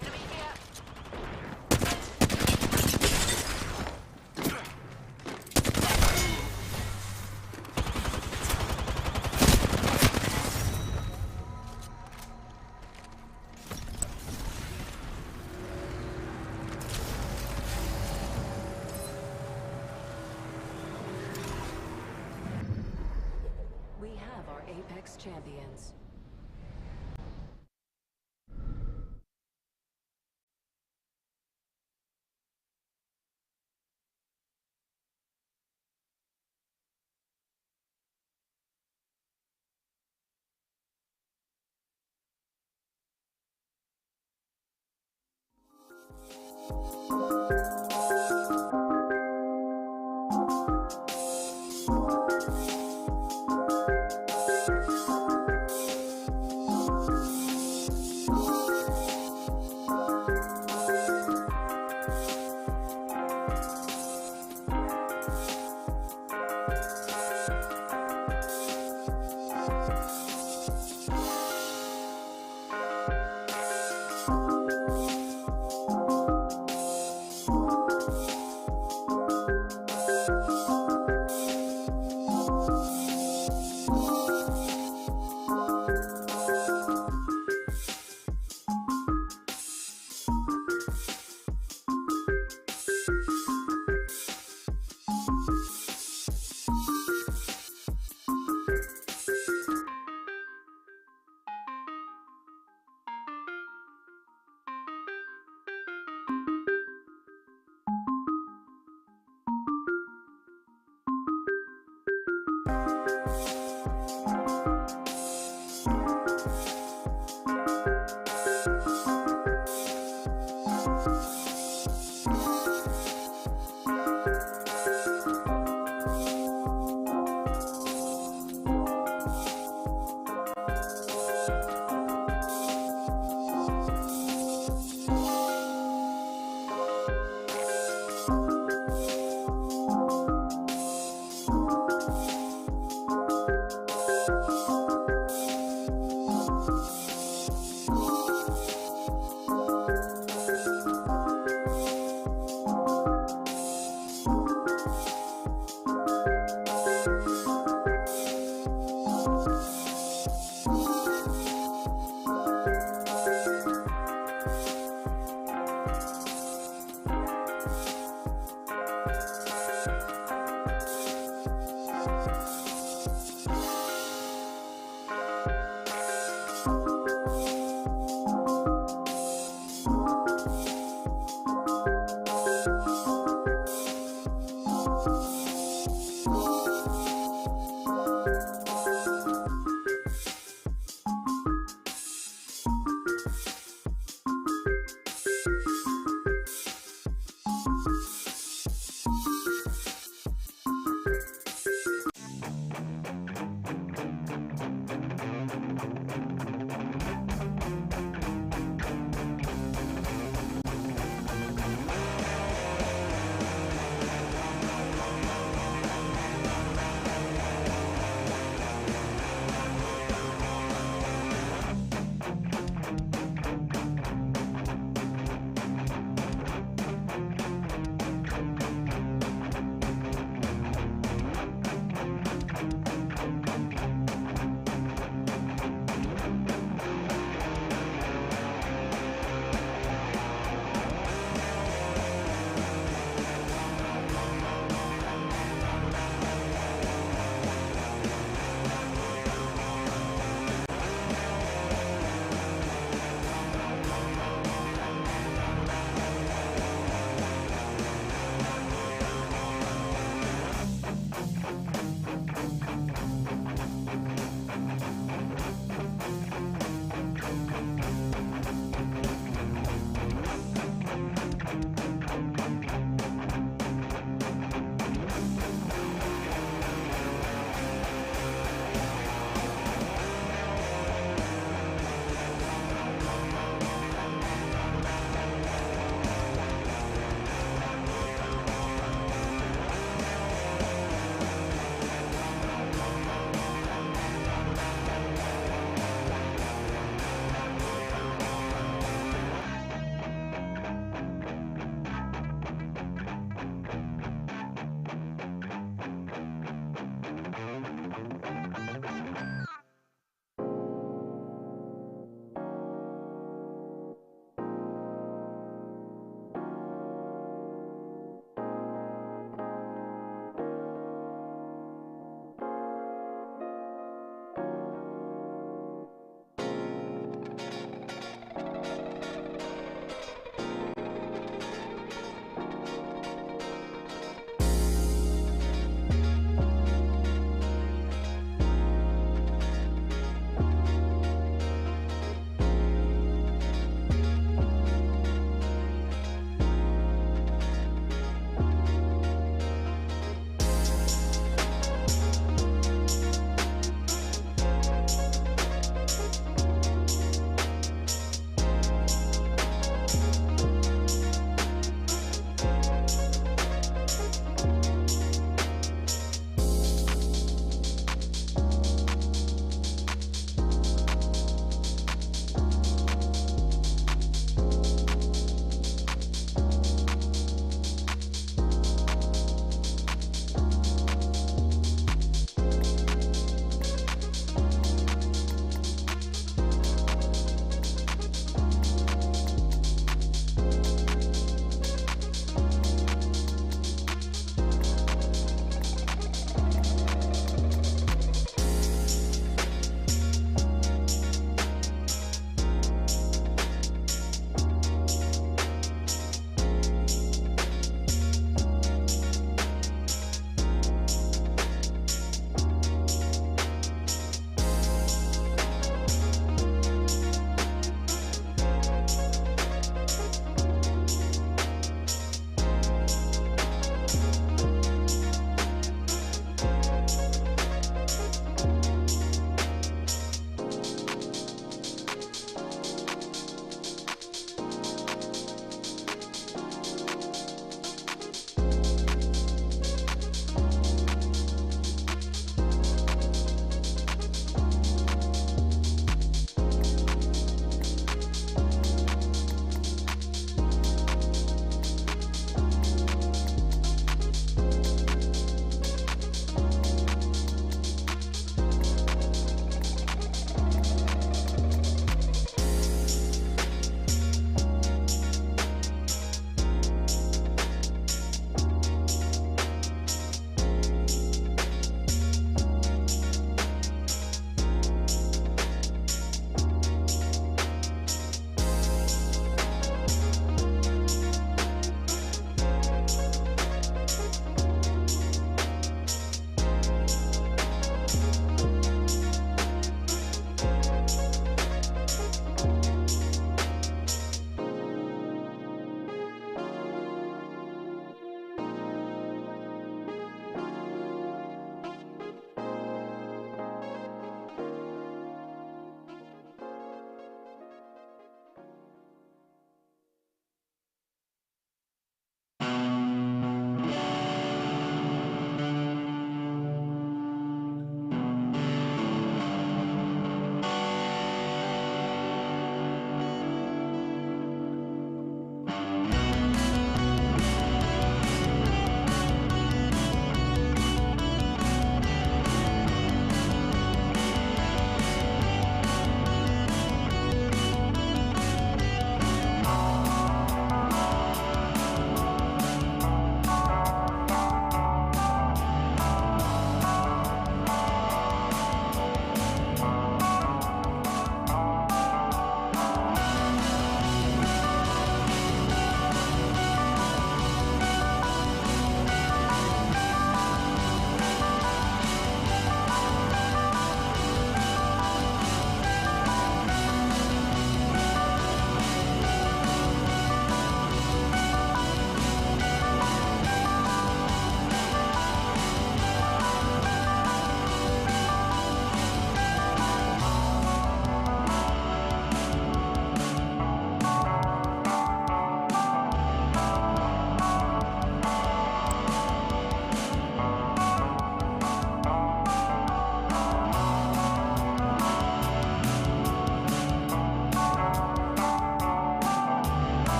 Enemy here. We have our Apex champions.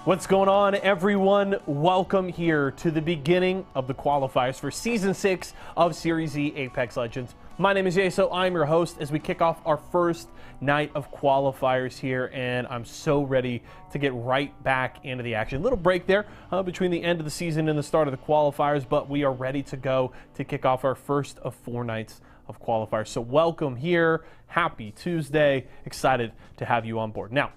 What's going on, everyone? Welcome here to the beginning of the qualifiers for Season 6 of Series E Apex Legends. My name is Yeso. I'm your host as we kick off our first night of qualifiers here, and I'm so ready to get right back into the action. A little break there between the end of the season and the start of the qualifiers, but we are ready to go to kick off our first of 4 nights of qualifiers. So welcome here. Happy Tuesday. Excited to have you on board. Now,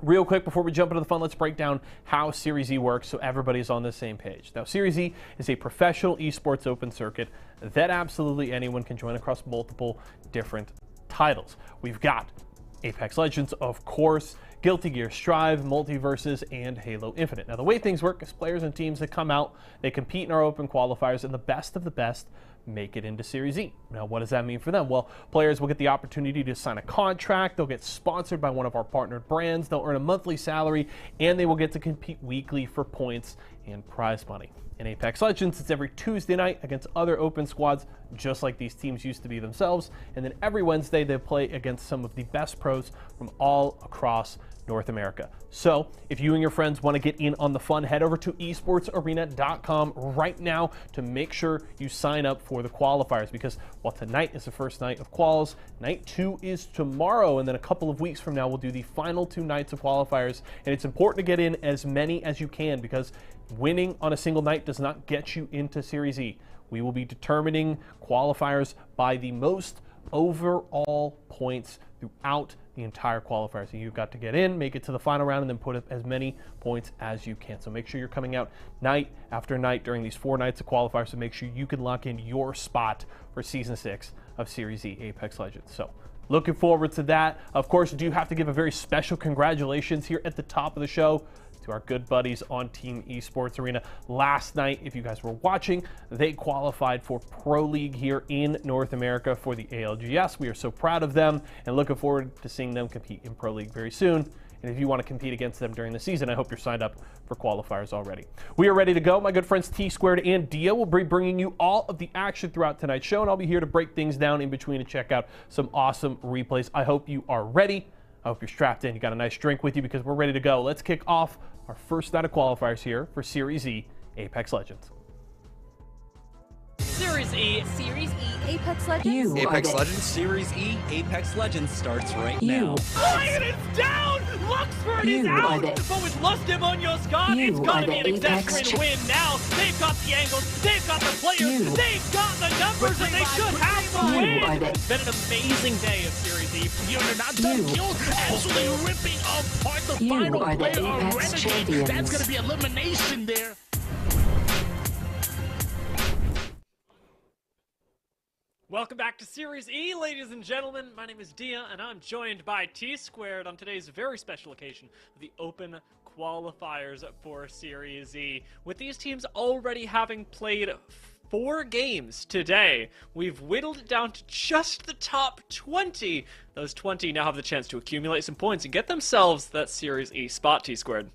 real quick, before we jump into the fun, let's break down how Series E works so everybody's on the same page. Now, Series E is a professional esports open circuit that absolutely anyone can join across multiple different titles. We've got Apex Legends, of course, Guilty Gear Strive, Multiverses, and Halo Infinite. Now, the way things work is players and teams that come out, they compete in our open qualifiers, and the best of the best make it into Series E. Now, what does that mean for them? Well, players will get the opportunity to sign a contract, they'll get sponsored by one of our partnered brands, they'll earn a monthly salary, and they will get to compete weekly for points and prize money. In Apex Legends, it's every Tuesday night against other open squads, just like these teams used to be themselves, and then every Wednesday they play against some of the best pros from all across North America. So if you and your friends want to get in on the fun, head over to esportsarena.com right now to make sure you sign up for the qualifiers, because while tonight is the first night of quals, night 2 is tomorrow, and then a couple of weeks from now we'll do the final 2 nights of qualifiers. And it's important to get in as many as you can, because winning on a single night does not get you into Series E. We will be determining qualifiers by the most overall points throughout the entire qualifier. So you've got to get in, make it to the final round, and then put up as many points as you can. So make sure you're coming out night after night during these 4 nights of qualifiers to make sure you can lock in your spot for Season 6 of Series E Apex Legends. So looking forward to that. Of course, I do have to give a very special congratulations here at the top of the show to our good buddies on Team Esports Arena. Last night, if you guys were watching, they qualified for Pro League here in North America for the ALGS. We are so proud of them and looking forward to seeing them compete in Pro League very soon. And if you want to compete against them during the season, I hope you're signed up for qualifiers already. We are ready to go. My good friends T Squared and Dia will be bringing you all of the action throughout tonight's show, and I'll be here to break things down in between and check out some awesome replays. I hope you are ready. I hope you're strapped in. You got a nice drink with you, because we're ready to go. Let's kick off our first night of qualifiers here for Series E Apex Legends. Series E. Series E Apex Legends. Apex Legends. Series E Apex Legends starts right now. Lion is down! Luxford is out! But with Lustimonios gone, it's gonna be an exasperating win now. They've got the angles, they've got the players, they've got the numbers, and they should have the win! It's been an amazing day of Series E. You're not done kills, actually ripping apart the final player of Renegade. That's gonna be elimination there. Welcome back to Series E, ladies and gentlemen. My name is Dia, and I'm joined by T Squared on today's very special occasion of the Open Qualifiers for Series E. With these teams already having played 4 games today, we've whittled it down to just the top 20. Those 20 now have the chance to accumulate some points and get themselves that Series E spot, T Squared.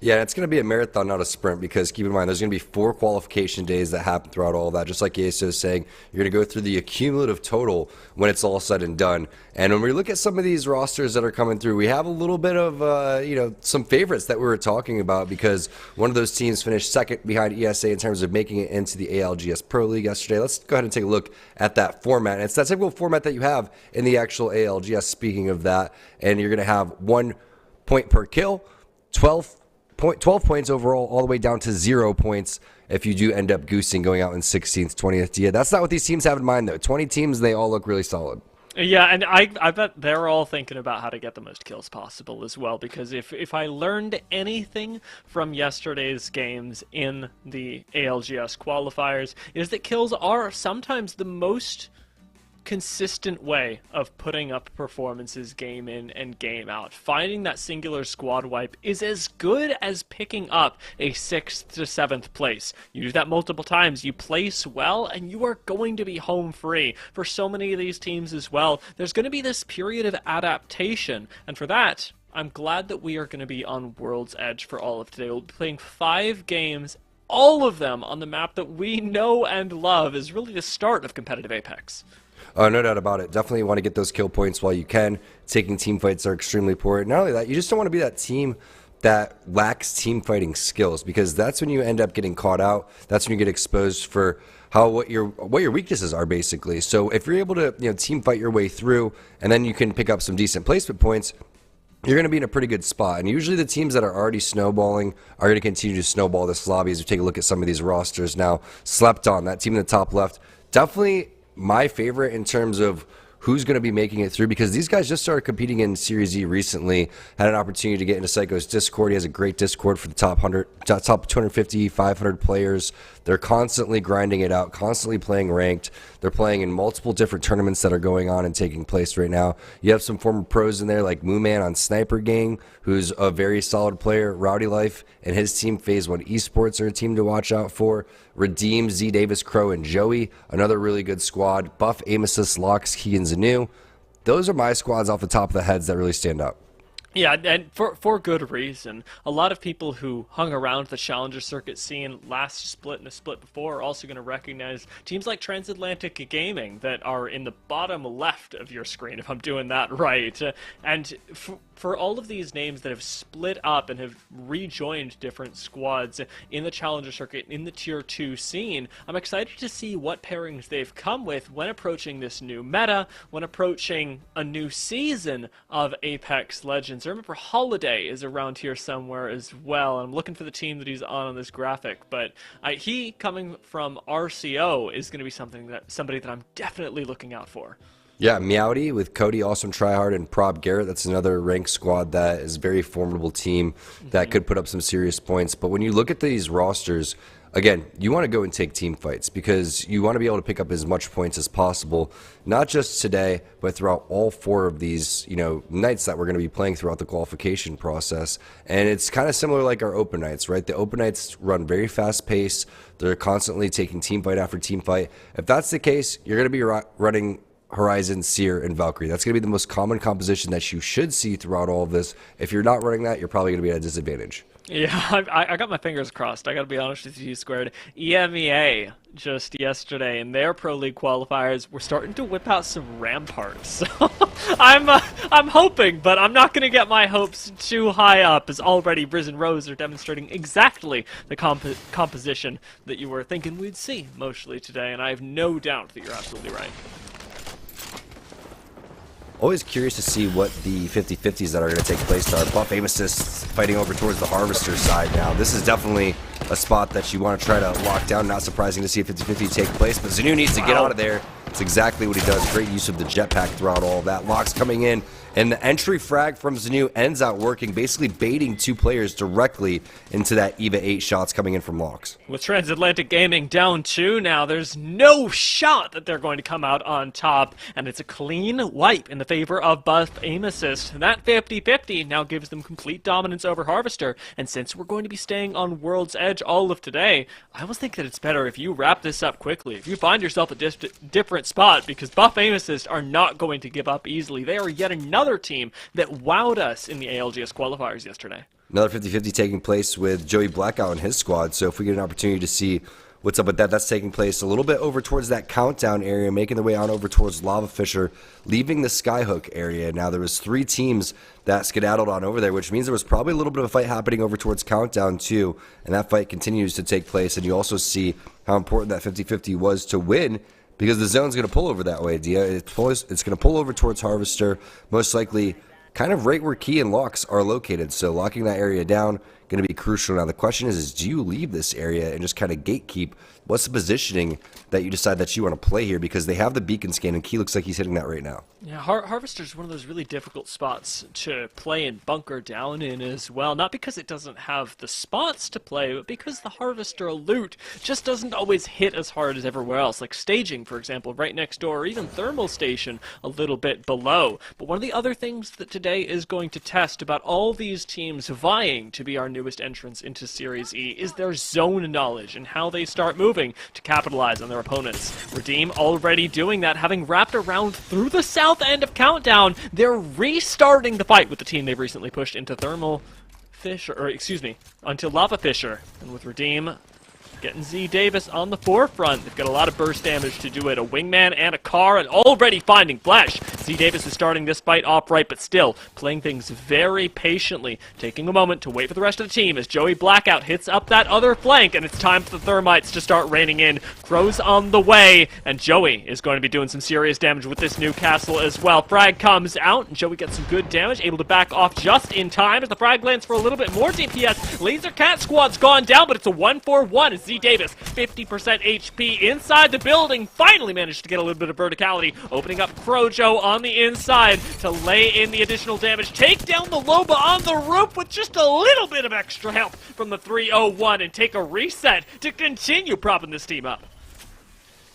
Yeah, it's going to be a marathon, not a sprint, because keep in mind, there's going to be 4 qualification days that happen throughout all of that. Just like Yeso is saying, you're going to go through the accumulative total when it's all said and done. And when we look at some of these rosters that are coming through, we have a little bit of, some favorites that we were talking about, because one of those teams finished second behind ESA in terms of making it into the ALGS Pro League yesterday. Let's go ahead and take a look at that format. And it's that typical format that you have in the actual ALGS, speaking of that. And you're going to have 1 point per kill, 12 points overall, all the way down to 0 points if you do end up goosing, going out in 16th, 20th. Yeah, that's not what these teams have in mind, though. 20 teams, they all look really solid. Yeah, and I bet they're all thinking about how to get the most kills possible as well, because if I learned anything from yesterday's games in the ALGS qualifiers, is that kills are sometimes the most consistent way of putting up performances game in and game out. Finding that singular squad wipe is as good as picking up a 6th to 7th place. You do that multiple times, you place well, and you are going to be home free. For so many of these teams as well, there's going to be this period of adaptation, and for that, I'm glad that we are going to be on World's Edge for all of today. We'll be playing 5 games, all of them on the map that we know and love, is really the start of competitive Apex. No doubt about it. Definitely want to get those kill points while you can. Taking team fights are extremely important. Not only that, you just don't want to be that team that lacks team fighting skills, because that's when you end up getting caught out. That's when you get exposed for what your weaknesses are, basically. So if you're able to team fight your way through, and then you can pick up some decent placement points, you're going to be in a pretty good spot. And usually the teams that are already snowballing are going to continue to snowball this lobby. As we take a look at some of these rosters now, slept on, that team in the top left, definitely my favorite in terms of who's going to be making it through, because these guys just started competing in Series E recently, had an opportunity to get into Psycho's Discord. He has a great Discord for the top 250, 500 players. They're constantly grinding it out, constantly playing ranked. They're playing in multiple different tournaments that are going on and taking place right now. You have some former pros in there like Mooman on Sniper Gang, who's a very solid player. Rowdy Life and his team, Phase 1 Esports, are a team to watch out for. Redeem, Z Davis, Crow, and Joey, another really good squad. Buff, Aim Assist, Locks, Key, and Zanu. Those are my squads off the top of the heads that really stand out. Yeah, and for good reason. A lot of people who hung around the Challenger Circuit scene last split and the split before are also going to recognize teams like Transatlantic Gaming that are in the bottom left of your screen, if I'm doing that right. And for all of these names that have split up and have rejoined different squads in the Challenger Circuit, in the Tier 2 scene, I'm excited to see what pairings they've come with when approaching this new meta, when approaching a new season of Apex Legends. I remember Holiday is around here somewhere as well. I'm looking for the team that he's on this graphic, but he, coming from RCO, is going to be somebody that I'm definitely looking out for. Yeah, Meowdy with Cody, Awesome Tryhard, and Prob Garrett. That's another ranked squad that is a very formidable team that could put up some serious points. But when you look at these rosters, again, you want to go and take team fights because you want to be able to pick up as much points as possible, not just today, but throughout all 4 of these, nights that we're going to be playing throughout the qualification process. And it's kind of similar like our open nights, right? The open nights run very fast pace. They're constantly taking team fight after team fight. If that's the case, you're going to be running Horizon, Seer, and Valkyrie. That's going to be the most common composition that you should see throughout all of this. If you're not running that, you're probably going to be at a disadvantage. Yeah, I got my fingers crossed. I got to be honest with you, Squared. EMEA just yesterday in their Pro League qualifiers were starting to whip out some ramparts. So I'm hoping, but I'm not going to get my hopes too high up, as already Briz and Rose are demonstrating exactly the composition that you were thinking we'd see mostly today, and I have no doubt that you're absolutely right. Always curious to see what the 50-50s that are going to take place are. Buff Aim Assists fighting over towards the Harvester side now. This is definitely a spot that you want to try to lock down. Not surprising to see a 50-50 take place, but Zanu needs to get out of there. It's exactly what he does. Great use of the jetpack throughout all of that. Locks coming in, and the entry frag from Zanu ends out working, basically baiting 2 players directly into that EVA 8 shots coming in from Locks. With Transatlantic Gaming down 2 now, there's no shot that they're going to come out on top, and it's a clean wipe in the favor of Buff Aim Assist. That 50-50 now gives them complete dominance over Harvester, and since we're going to be staying on World's Edge all of today, I always think that it's better if you wrap this up quickly. If you find yourself a different spot, because Buff Aim Assist are not going to give up easily. They are yet another team that wowed us in the ALGS qualifiers yesterday. Another 50-50 taking place with Joey Blackout and his squad, so if we get an opportunity to see what's up with that, that's taking place a little bit over towards that countdown area, making their way on over towards Lava Fisher, leaving the Skyhook area. Now, there was 3 teams that skedaddled on over there, which means there was probably a little bit of a fight happening over towards Countdown too, and that fight continues to take place, and you also see how important that 50-50 was to win, because the zone's going to pull over that way, Dia. It's going to pull over towards Harvester, most likely kind of right where Key and Locks are located. So locking that area down, going to be crucial. Now the question is do you leave this area and just kind of gatekeep? What's the positioning that you decide that you want to play here? Because they have the beacon scan, and Key looks like he's hitting that right now. Yeah, Harvester's one of those really difficult spots to play and bunker down in as well. Not because it doesn't have the spots to play, but because the Harvester loot just doesn't always hit as hard as everywhere else. Like Staging, for example, right next door, or even Thermal Station a little bit below. But one of the other things that today is going to test about all these teams vying to be our newest entrants into Series E is their zone knowledge and how they start moving to capitalize on their opponents. Redeem already doing that, having wrapped around through the south end of Countdown. They're restarting the fight with the team they've recently pushed into Thermal Fisher, or excuse me, onto Lava Fisher. And with Redeem getting Z Davis on the forefront, they've got a lot of burst damage to do it. A wingman and a car, and already finding Flash. Z Davis is starting this fight off right, but still playing things very patiently, taking a moment to wait for the rest of the team as Joey Blackout hits up that other flank, and it's time for the thermites to start raining in. Crow's on the way, and Joey is going to be doing some serious damage with this new castle as well. Frag comes out, and Joey gets some good damage, able to back off just in time as the frag lands for a little bit more DPS. Laser Cat Squad's gone down, but it's a 1-4-1 as Z Davis, 50% HP inside the building, finally managed to get a little bit of verticality, opening up Crojo on the inside to lay in the additional damage, take down the Loba on the roof with just a little bit of extra help from the 301, and take a reset to continue propping this team up.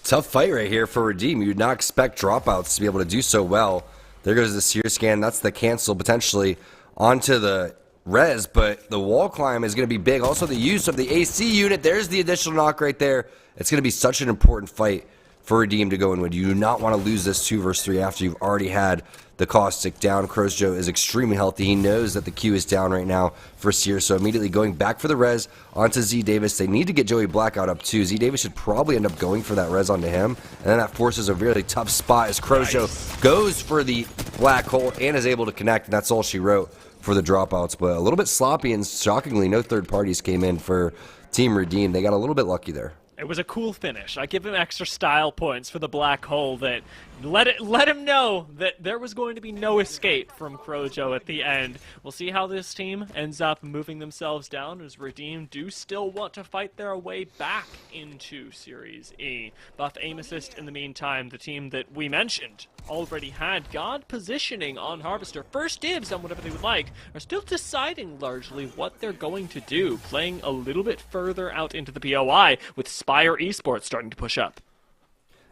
Tough fight right here for Redeem. You'd not expect dropouts to be able to do so well. There goes the sear scan. That's the cancel potentially onto the res, but the wall climb is going to be big. Also, the use of the AC unit. There's the additional knock right there. It's going to be such an important fight for Redeem to go and win. You do not want to lose this 2 versus 3 after you've already had the caustic down. Crowsjo is extremely healthy. He knows that the Q is down right now for Sear, so immediately going back for the res onto Z Davis. They need to get Joey Blackout up too. Z Davis should probably end up going for that res onto him, and then that forces a really tough spot as Crowsjo goes for the black hole and is able to connect, and that's all she wrote for the dropouts. But a little bit sloppy, and shockingly no third parties came in for Team Redeem. They got a little bit lucky there. It was a cool finish. I give him extra style points for the black hole that let him know that there was going to be no escape from Crojo at the end. We'll see how this team ends up moving themselves down as Redeem do still want to fight their way back into Series E. Buff Aim Assist in the meantime, the team that we mentioned already had God positioning on Harvester. First dibs on whatever they would like, are still deciding largely what they're going to do, playing a little bit further out into the POI with Spire Esports starting to push up.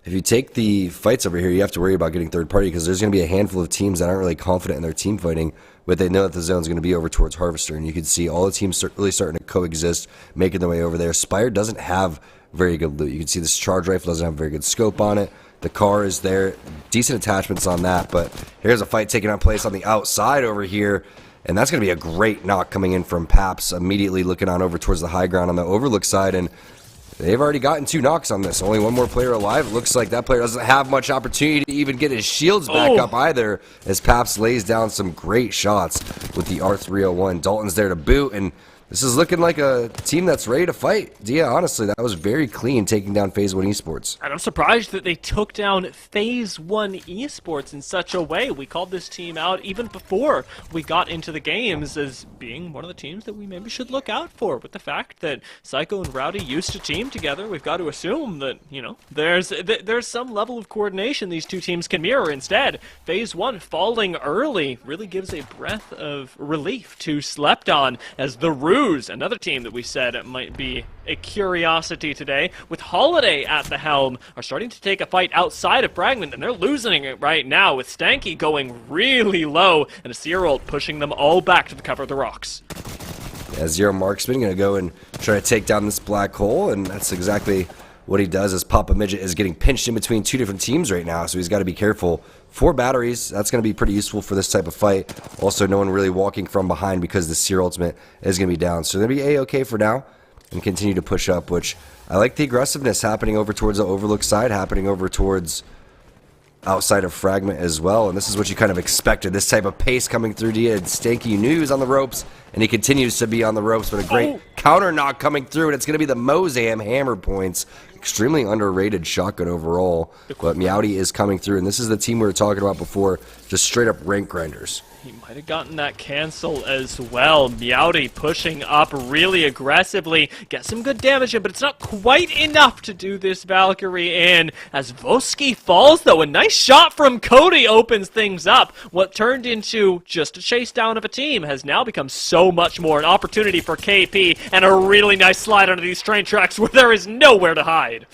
If you take the fights over here, you have to worry about getting third party because there's going to be a handful of teams that aren't really confident in their team fighting, but they know that the zone's going to be over towards Harvester, and you can see all the teams really starting to coexist, making their way over there. Spire doesn't have very good loot. You can see this charge rifle doesn't have very good scope on it. The car is there, decent attachments on that, but here's a fight taking place on the outside over here, and that's going to be a great knock coming in from Paps, immediately looking on over towards the high ground on the overlook side, and they've already gotten 2 knocks on this. Only one more player alive. It looks like that player doesn't have much opportunity to even get his shields back up either, as Paps lays down some great shots with the R301. Dalton's there to boot, and this is looking like a team that's ready to fight. Yeah, honestly, that was very clean taking down Phase 1 Esports. And I'm surprised that they took down Phase 1 Esports in such a way. We called this team out even before we got into the games as being one of the teams that we maybe should look out for. With the fact that Psycho and Rowdy used to team together, we've got to assume that, you know, there's some level of coordination these two teams can mirror. Instead, Phase 1 falling early really gives a breath of relief to Slept On, as the Ruse, another team that we said might be a curiosity today, with Holiday at the helm, are starting to take a fight outside of Fragment, and they're losing it right now, with Stanky going really low, and a Seer ult pushing them all back to the cover of the rocks. Yeah, Zero Marksman going to go and try to take down this black hole, and that's exactly what he does, as Papa Midget is getting pinched in between 2 different teams right now, so he's got to be careful. 4 batteries, that's going to be pretty useful for this type of fight. Also, no one really walking from behind because the Seer ultimate is going to be down. So they're going to be A-okay for now and continue to push up, which I like the aggressiveness happening over towards the overlook side, happening over towards outside of Fragment as well, and this is what you kind of expected, this type of pace coming through to you. And Stanky knew he was on the ropes, and he continues to be on the ropes, but a great counter knock coming through, and it's going to be the Mozam hammer points. Extremely underrated shotgun overall, but Meowdy is coming through, and this is the team we were talking about before, just straight up rank grinders. He might have gotten that cancel as well. Meowdy pushing up really aggressively. Gets some good damage in, but it's not quite enough to do this Valkyrie in. As Voski falls, though, a nice shot from Cody opens things up. What turned into just a chase down of a team has now become so much more an opportunity for KP, and a really nice slide onto these train tracks where there is nowhere to hide.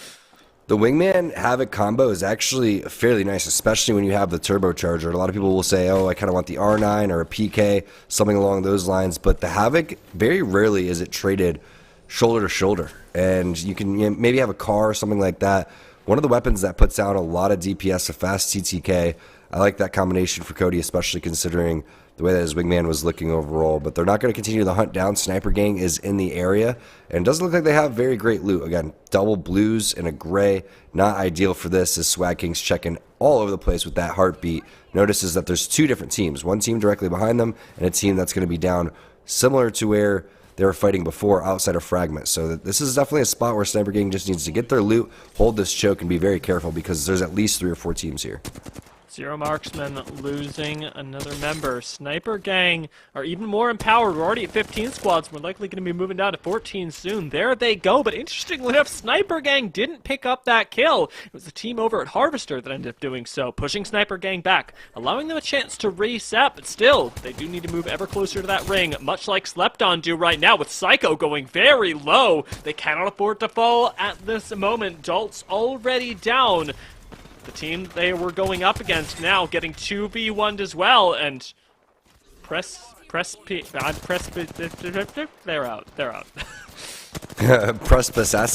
The Wingman Havoc combo is actually fairly nice, especially when you have the turbocharger. A lot of people will say, oh, I kind of want the R9 or a PK, something along those lines, but the Havoc, very rarely is it traded shoulder to shoulder, and you can maybe have a car or something like that. One of the weapons that puts out a lot of DPS, a fast TTK. I like that combination for Cody, especially considering the way that his wingman was looking overall. But they're not going to continue the hunt down. Sniper Gang is in the area, and it doesn't look like they have very great loot. Again, double blues and a gray, not ideal for this, as Swag King's checking all over the place with that heartbeat. Notices that there's two different teams, one team directly behind them and a team that's going to be down similar to where they were fighting before outside of Fragment. So this is definitely a spot where Sniper Gang just needs to get their loot, hold this choke, and be very careful because there's at least 3 or 4 teams here. Zero Marksman losing another member. Sniper Gang are even more empowered. We're already at 15 squads. We're likely going to be moving down to 14 soon. There they go. But interestingly enough, Sniper Gang didn't pick up that kill. It was the team over at Harvester that ended up doing so, pushing Sniper Gang back, allowing them a chance to reset. But still, they do need to move ever closer to that ring, much like Slepton do right now, with Psycho going very low. They cannot afford to fall at this moment. Dalt's already down. The team they were going up against now getting 2v1'd as well, and they're out. Precipice I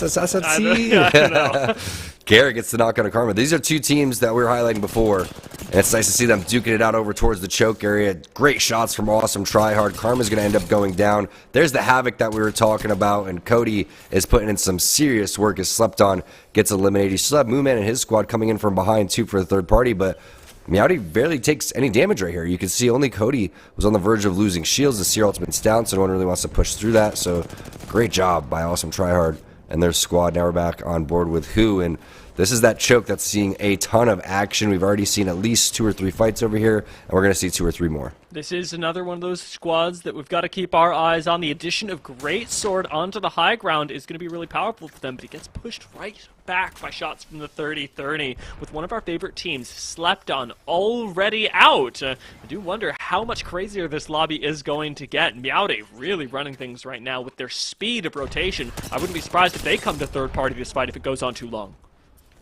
don't know. Garrett gets the knock on a Karma. These are two teams that we were highlighting before, and it's nice to see them duking it out over towards the choke area. Great shots from Awesome Tryhard. Karma's going to end up going down. There's the Havoc that we were talking about, and Cody is putting in some serious work as Slepton gets eliminated. You still have Mooman and his squad coming in from behind, too, for the third party, but Meowdy barely takes any damage right here. You can see only Cody was on the verge of losing shields. The Seer ultimate's down, so no one really wants to push through that. So great job by Awesome Tryhard and their squad. Now we're back on board with Who, and this is that choke that's seeing a ton of action. We've already seen at least 2 or 3 fights over here, and we're going to see 2 or 3 more. This is another one of those squads that we've got to keep our eyes on. The addition of Greatsword onto the high ground is going to be really powerful for them, but he gets pushed right back by shots from the 30-30 with one of our favorite teams, Slepton, already out. I do wonder how much crazier this lobby is going to get. Meowdy really running things right now with their speed of rotation. I wouldn't be surprised if they come to third party this fight if it goes on too long.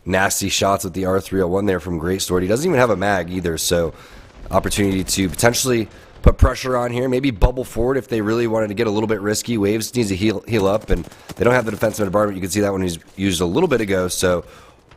Nasty shots with the R301 there from Greatsword. He doesn't even have a mag either, so opportunity to potentially put pressure on here, maybe bubble forward if they really wanted to get a little bit risky. Waves needs to heal up, and they don't have the defensive environment. You can see that when he's used a little bit ago, so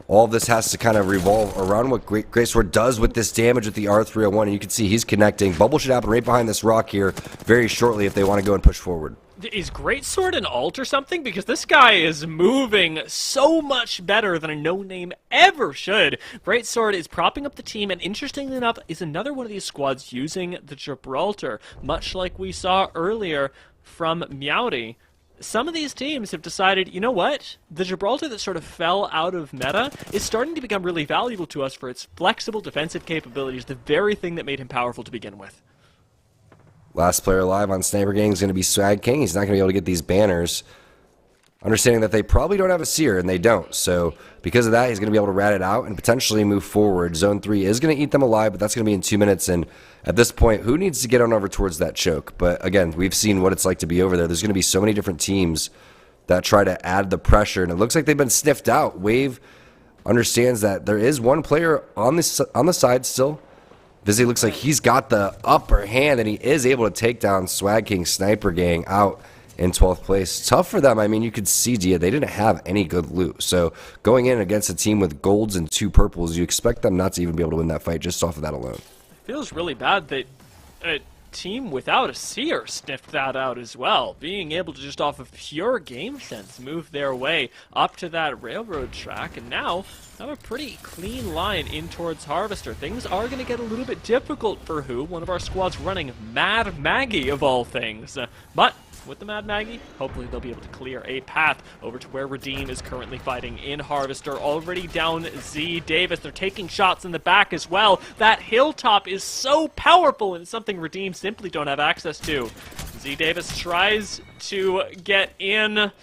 all of this has to kind of revolve around what Greatsword does with this damage with the R301, and you can see he's connecting. Bubble should happen right behind this rock here very shortly if they want to go and push forward. Is Greatsword an alt or something? Because this guy is moving so much better than a no-name ever should. Greatsword is propping up the team, and interestingly enough, is another one of these squads using the Gibraltar, much like we saw earlier from Meowdy. Some of these teams have decided, you know what? The Gibraltar that sort of fell out of meta is starting to become really valuable to us for its flexible defensive capabilities, the very thing that made him powerful to begin with. Last player alive on Sniper Gang is going to be Swag King. He's not going to be able to get these banners. Understanding that they probably don't have a Seer, and they don't. So because of that, he's going to be able to rat it out and potentially move forward. Zone 3 is going to eat them alive, but that's going to be in 2 minutes. And at this point, who needs to get on over towards that choke? But again, we've seen what it's like to be over there. There's going to be so many different teams that try to add the pressure, and it looks like they've been sniffed out. Wave understands that there is one player on the side still. Vizzy looks like he's got the upper hand, and he is able to take down Swag King Sniper Gang out in 12th place. Tough for them. I mean, you could see, Dia, they didn't have any good loot. So going in against a team with golds and 2 purples, you expect them not to even be able to win that fight just off of that alone. It feels really bad that a team without a Seer sniffed that out as well. Being able to just off of pure game sense move their way up to that railroad track, and now have a pretty clean line in towards Harvester. Things are going to get a little bit difficult for Who, one of our squads running Mad Maggie of all things. But with the Mad Maggie, hopefully they'll be able to clear a path over to where Redeem is currently fighting in Harvester. Already down Z Davis. They're taking shots in the back as well. That hilltop is so powerful and something Redeem simply don't have access to. Z Davis tries to get in.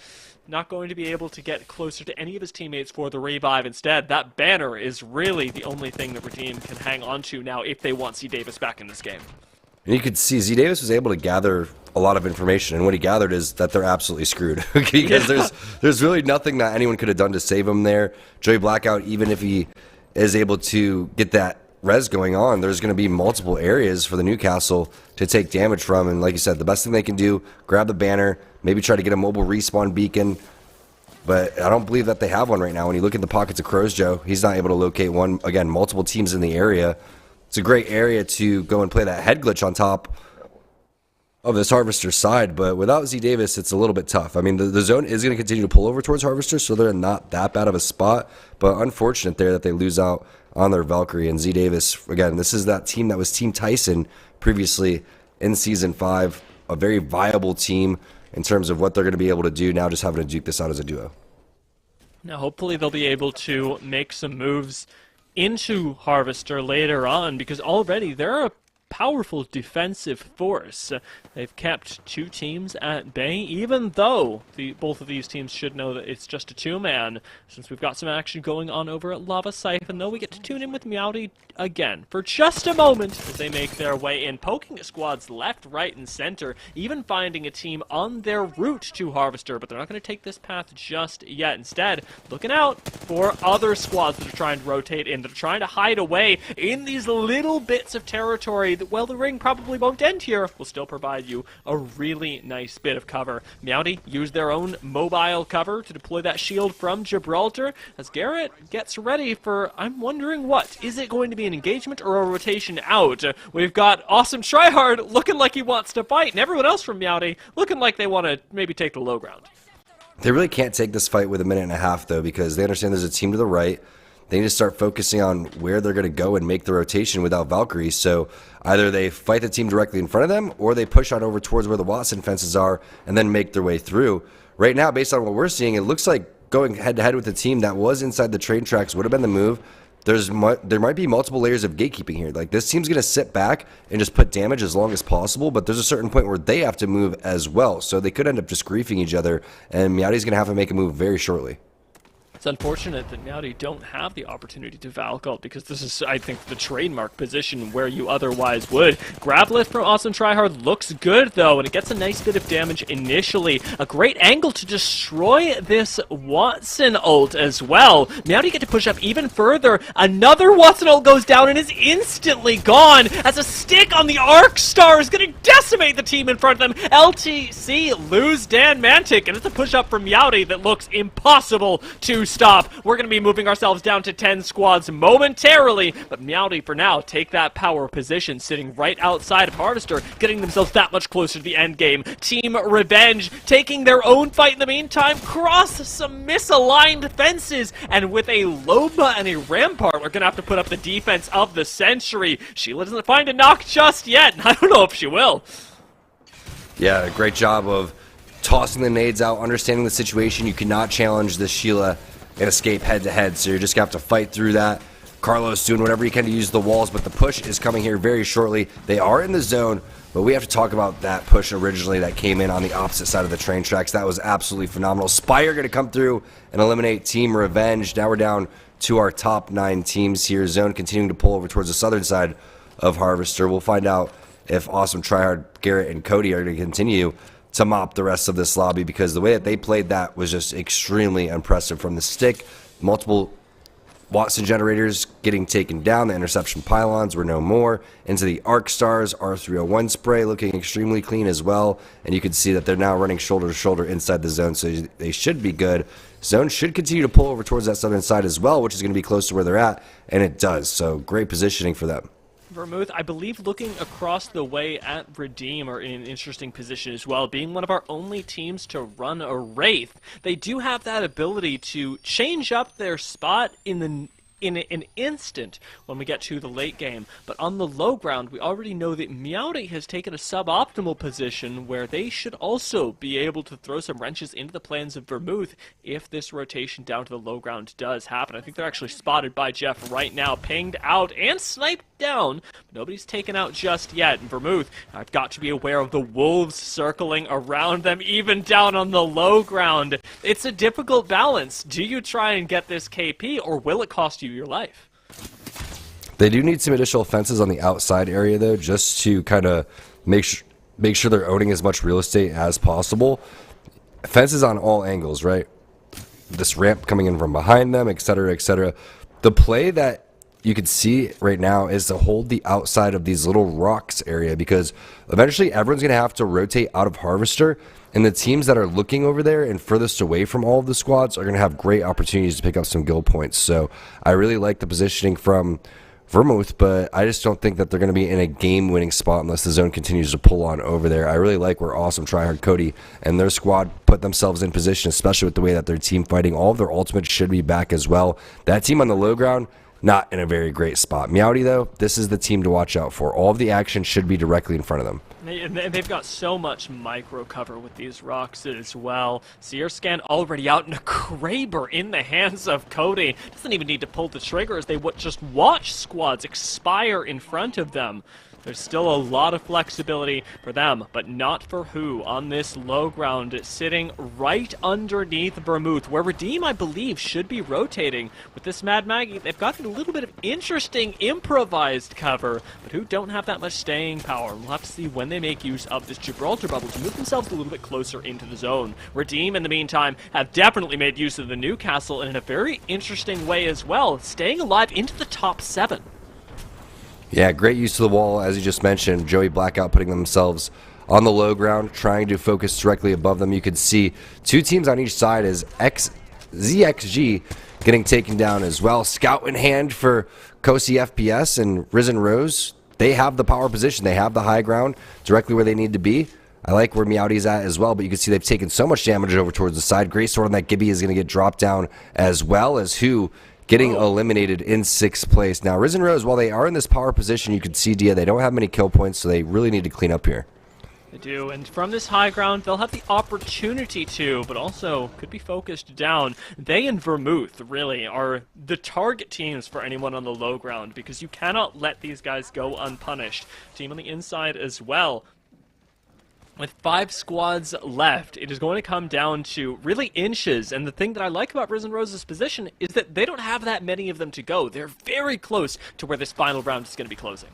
Not going to be able to get closer to any of his teammates for the revive. Instead, that banner is really the only thing that Redeem can hang on to now if they want Z Davis back in this game. And you could see Z Davis was able to gather a lot of information, and what he gathered is that they're absolutely screwed because there's really nothing that anyone could have done to save him there. Joey Blackout, even if he is able to get that res going on, there's going to be multiple areas for the Newcastle to take damage from, and like you said, the best thing they can do, grab the banner, maybe try to get a mobile respawn beacon, but I don't believe that they have one right now. When you look at the pockets of Crows Joe, he's not able to locate one. Again, multiple teams in the area. it's a great area to go and play that head glitch on top of this Harvester side, but without Z Davis, it's a little bit tough. I mean, the zone is going to continue to pull over towards Harvester, so they're not that bad of a spot, but unfortunate there that they lose out on their Valkyrie. And Z Davis, again, this is that team that was Team Tyson previously in Season 5, a very viable team in terms of what they're going to be able to do now, just having to duke this out as a duo. Now, hopefully they'll be able to make some moves into Harvester later on, because already they're a powerful defensive force. They've kept two teams at bay, even though both of these teams should know that it's just a two-man, since we've got some action going on over at Lava Siphon, though we get to tune in with Meowdy again for just a moment as they make their way in, poking at squads left, right, and center, even finding a team on their route to Harvester, but they're not going to take this path just yet. Instead, looking out for other squads that are trying to rotate in, that are trying to hide away in these little bits of territory that, well, the ring probably won't end here, will still provide you a really nice bit of cover. Meowdy used their own mobile cover to deploy that shield from Gibraltar as Garrett gets ready for, I'm wondering what, is it going to be an engagement or a rotation out? We've got Awesome Tryhard looking like he wants to fight, and everyone else from Meowdy looking like they want to maybe take the low ground. They really can't take this fight with a minute and a half, though, because they understand there's a team to the right. They need to start focusing on where they're going to go and make the rotation without Valkyrie. So either they fight the team directly in front of them, or they push on over towards where the Watson fences are and then make their way through. Right now, based on what we're seeing, it looks like going head-to-head with the team that was inside the train tracks would have been the move. There might be multiple layers of gatekeeping here. Like, this team's going to sit back and just put damage as long as possible, but there's a certain point where they have to move as well. So they could end up just griefing each other, and Meowdy's going to have to make a move very shortly. It's unfortunate that Meowdy don't have the opportunity to Valcult, because this is, I think, the trademark position where you otherwise would. Grab lift from Awesome Tryhard looks good, though, and it gets a nice bit of damage initially. A great angle to destroy this Watson ult as well. Meowdy get to push up even further. Another Watson ult goes down and is instantly gone as a stick on the Arc Star is going to decimate the team in front of them. LTC lose Dan Mantic, and it's a push up from Meowdy that looks impossible to stop. We're going to be moving ourselves down to 10 squads momentarily, but Meowdy for now take that power position sitting right outside of Harvester, getting themselves that much closer to the end game. Team Revenge taking their own fight in the meantime, cross some misaligned fences, and with a Loba and a Rampart, we're going to have to put up the defense of the century. Sheila doesn't find a knock just yet, and I don't know if she will. Yeah, great job of tossing the nades out, understanding the situation. You cannot challenge this Sheila and escape head-to-head, so you're just going to have to fight through that. Carlos doing whatever he can to use the walls, but the push is coming here very shortly. They are in the zone, but we have to talk about that push originally that came in on the opposite side of the train tracks. That was absolutely phenomenal. Spire going to come through and eliminate Team Revenge. Now we're down to our top 9 teams here. Zone continuing to pull over towards the southern side of Harvester. We'll find out if Awesome Tryhard, Garrett, and Cody are going to continue to mop the rest of this lobby, because the way that they played that was just extremely impressive. From the stick, multiple Watson generators getting taken down, the interception pylons were no more, into the arc stars, R301 spray looking extremely clean as well, and you can see that they're now running shoulder to shoulder inside the zone, so they should be good. Zone should continue to pull over towards that southern side as well, which is going to be close to where they're at, and it does, so great positioning for them. Vermouth, I believe, looking across the way at Redeem are in an interesting position as well, being one of our only teams to run a Wraith. They do have that ability to change up their spot in an instant when we get to the late game, but on the low ground we already know that Meowdy has taken a suboptimal position where they should also be able to throw some wrenches into the plans of Vermouth if this rotation down to the low ground does happen. I think they're actually spotted by Jeff right now, pinged out and sniped down, but nobody's taken out just yet. And Vermouth, I've got to be aware of the wolves circling around them, even down on the low ground. It's a difficult balance. Do you try and get this KP, or will it cost you your life? They do need some additional fences on the outside area, though, just to kind of make sure they're owning as much real estate as possible. Fences on all angles, right? This ramp coming in from behind them, etc., etc. The play that you can see right now is to hold the outside of these little rocks area, because eventually everyone's going to have to rotate out of Harvester, and the teams that are looking over there and furthest away from all of the squads are going to have great opportunities to pick up some guild points. So I really like the positioning from Vermouth, but I just don't think that they're going to be in a game-winning spot unless the zone continues to pull on over there. I really like where Awesome Tryhard Cody and their squad put themselves in position, especially with the way that their team fighting. All of their ultimates should be back as well. That team on the low ground, not in a very great spot. Meowdy, though, this is the team to watch out for. All of the action should be directly in front of them. They've got so much micro cover with these rocks as well. Seer scan already out, and a Kraber in the hands of Cody. Doesn't even need to pull the trigger as they just watch squads expire in front of them. There's still a lot of flexibility for them, but not for who on this low ground, sitting right underneath Vermouth, where Redeem, I believe, should be rotating. With this Mad Maggie, they've got a little bit of interesting improvised cover, but who don't have that much staying power. We'll have to see when they make use of this Gibraltar bubble to move themselves a little bit closer into the zone. Redeem, in the meantime, have definitely made use of the Newcastle in a very interesting way as well, staying alive into the top 7. Yeah, great use of the wall, as you just mentioned. Joey Blackout putting themselves on the low ground, trying to focus directly above them. You can see two teams on each side as ZXG getting taken down as well. Scout in hand for Kosi FPS and Risen Rose. They have the power position. They have the high ground directly where they need to be. I like where Meowdy's at as well, but you can see they've taken so much damage over towards the side. Great sword on that Gibby is going to get dropped down, as well as who getting eliminated in 6th place. Now, Risen Rose, while they are in this power position, you can see, Dia, they don't have many kill points, so they really need to clean up here. They do, and from this high ground, they'll have the opportunity to, but also could be focused down. They and Vermouth, really, are the target teams for anyone on the low ground, because you cannot let these guys go unpunished. Team on the inside as well. With 5 squads left, it is going to come down to really inches, and the thing that I like about Risen Rose's position is that they don't have that many of them to go. They're very close to where this final round is going to be closing.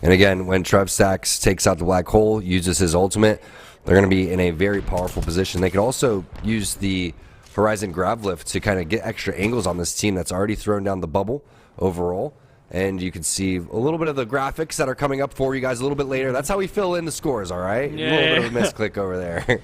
And again, when Trev Stacks takes out the black hole, uses his ultimate, they're going to be in a very powerful position. They could also use the Horizon Grav Lift to kind of get extra angles on this team that's already thrown down the bubble overall. And you can see a little bit of the graphics that are coming up for you guys a little bit later. That's how we fill in the scores, all right? Yeah. A little bit of a misclick over there.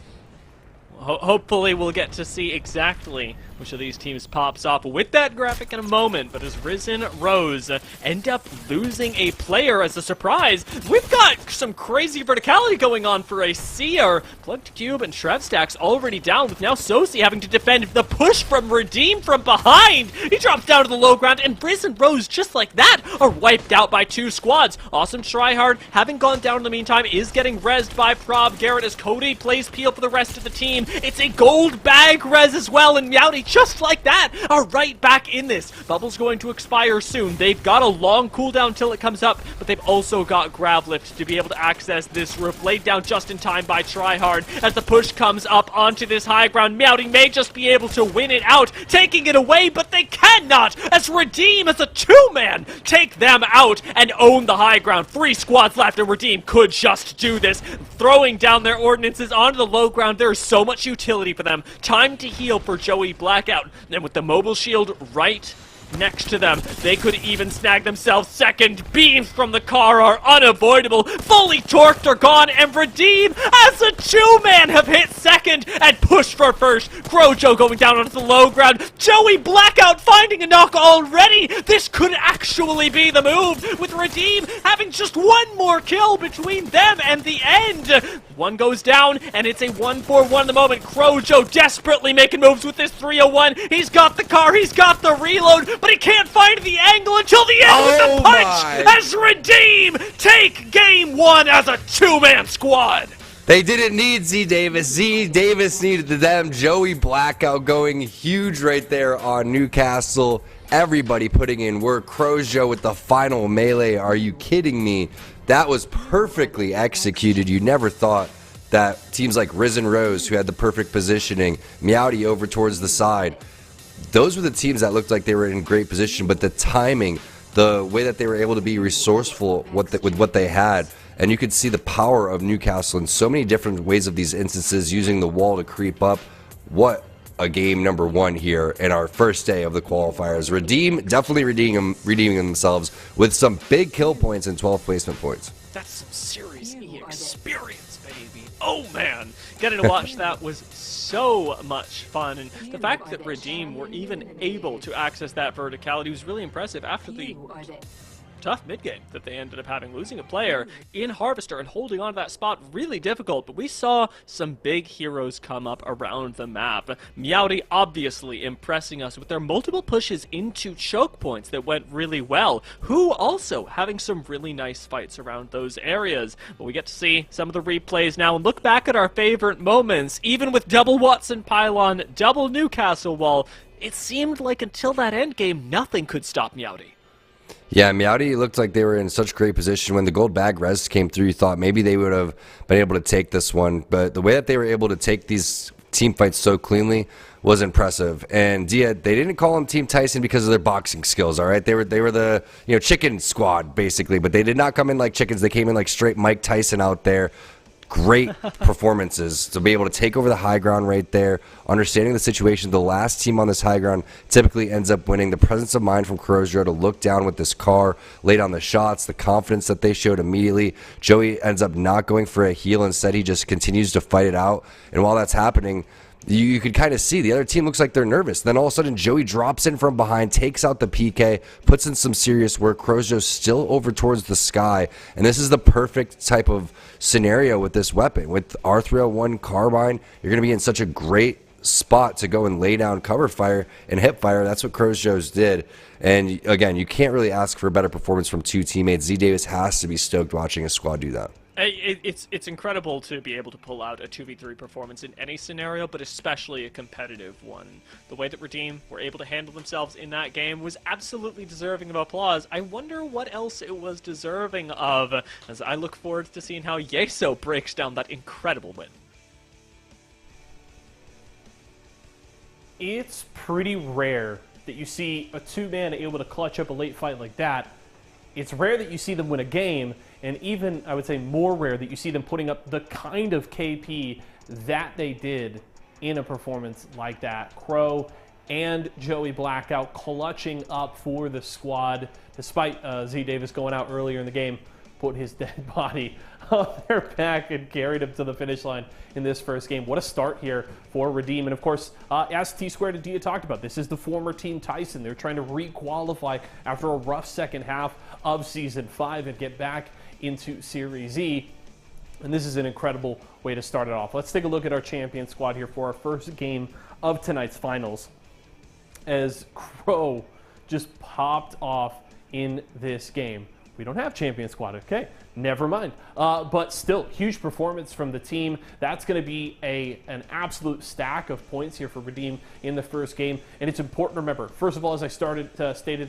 Hopefully we'll get to see exactly which of these teams pops off with that graphic in a moment, but as Risen Rose end up losing a player as a surprise, we've got some crazy verticality going on for a Seer. Plugged Cube and Trev Stacks already down, with now Sosi having to defend the push from Redeem from behind. He drops down to the low ground, and Risen Rose, just like that, are wiped out by 2 squads. Awesome Tryhard, having gone down in the meantime, is getting rezzed by Prob Garrett as Cody plays peel for the rest of the team. It's a gold bag res as well, and Meowdy, just like that, are right back in this. Bubble's going to expire soon. They've got a long cooldown till it comes up, but they've also got Grav Lift to be able to access this roof, laid down just in time by Tryhard. As the push comes up onto this high ground, Meowdy may just be able to win it out, taking it away, but they cannot, as Redeem as a 2-man take them out and own the high ground. 3 squads left, and Redeem could just do this, throwing down their ordinances onto the low ground. There is so much utility for them. Time to heal for Joey Blackout. And with the mobile shield right next to them, they could even snag themselves second. Beams from the car are unavoidable. Fully torqued are gone, and Redeem as a 2-man have hit second and pushed for first. Crojo going down onto the low ground. Joey Blackout finding a knock already. This could actually be the move, with Redeem having just 1 more kill between them and the end. 1 goes down, and it's a 1-4-1 at the moment. Crojo desperately making moves with this 301. He's got the car, he's got the reload, but he can't find the angle until the end with the punch as Redeem take game 1 as a 2-man squad. They didn't need Z Davis. Z Davis needed them. Joey Blackout going huge right there on Newcastle. Everybody putting in work. Crojo with the final melee. Are you kidding me? That was perfectly executed. You never thought that teams like Risen Rose, who had the perfect positioning, Meowdy over towards the side, those were the teams that looked like they were in great position, but the timing, the way that they were able to be resourceful with what they had, and you could see the power of Newcastle in so many different ways of these instances, using the wall to creep up. What a game number 1 here in our first day of the qualifiers. Redeem definitely redeeming themselves with some big kill points and 12 placement points. That's some Series E experience, baby. Oh man, Getting to watch that was so much fun, and the fact that Redeem were even able to access that verticality was really impressive after the tough mid-game that they ended up having, losing a player in Harvester and holding on to that spot really difficult, but we saw some big heroes come up around the map. Meowdy obviously impressing us with their multiple pushes into choke points that went really well, who also having some really nice fights around those areas. But we get to see some of the replays now and look back at our favorite moments. Even with double Watson pylon, double Newcastle wall, it seemed like until that endgame nothing could stop Meowdy. Yeah, Meowdy looked like they were in such great position. When the gold bag res came through, you thought maybe they would have been able to take this one. But the way that they were able to take these team fights so cleanly was impressive. And Dia, they didn't call them Team Tyson because of their boxing skills, all right? They were the chicken squad, basically. But they did not come in like chickens. They came in like straight Mike Tyson out there. Great performances to be able to take over the high ground right there, understanding the situation. The last team on this high ground typically ends up winning. The presence of mind from Crozio to look down with this car, lay down the shots, the confidence that they showed immediately. Joey ends up not going for a heal. Instead, he just continues to fight it out. And while that's happening, you could kind of see the other team looks like they're nervous. Then all of a sudden, Joey drops in from behind, takes out the PK, puts in some serious work. Crozio's still over towards the sky. And this is the perfect type of scenario with this weapon. With R301 Carbine, you're going to be in such a great spot to go and lay down cover fire and hip fire. That's what Crozio's did. And again, you can't really ask for a better performance from two teammates. Z Davis has to be stoked watching his squad do that. It's incredible to be able to pull out a 2v3 performance in any scenario, but especially a competitive one. The way that Redeem were able to handle themselves in that game was absolutely deserving of applause. I wonder what else it was deserving of, as I look forward to seeing how Yeso breaks down that incredible win. It's pretty rare that you see a two-man able to clutch up a late fight like that. It's rare that you see them win a game, and even, I would say, more rare that you see them putting up the kind of KP that they did in a performance like that. Crow and Joey Blackout clutching up for the squad, despite Z Davis going out earlier in the game, put his dead body on their back and carried him to the finish line in this first game. What a start here for Redeem. And of course, as T-Squared and Dia talked about, this is the former Team Tyson. They're trying to re-qualify after a rough second half of Season 5 and get back into Series E. And this is an incredible way to start it off. Let's take a look at our champion squad here for our first game of tonight's finals, as Crow just popped off in this game. We don't have champion squad, okay? Never mind. But still, huge performance from the team. That's going to be an absolute stack of points here for Redeem in the first game. And it's important to remember, first of all, as I stated at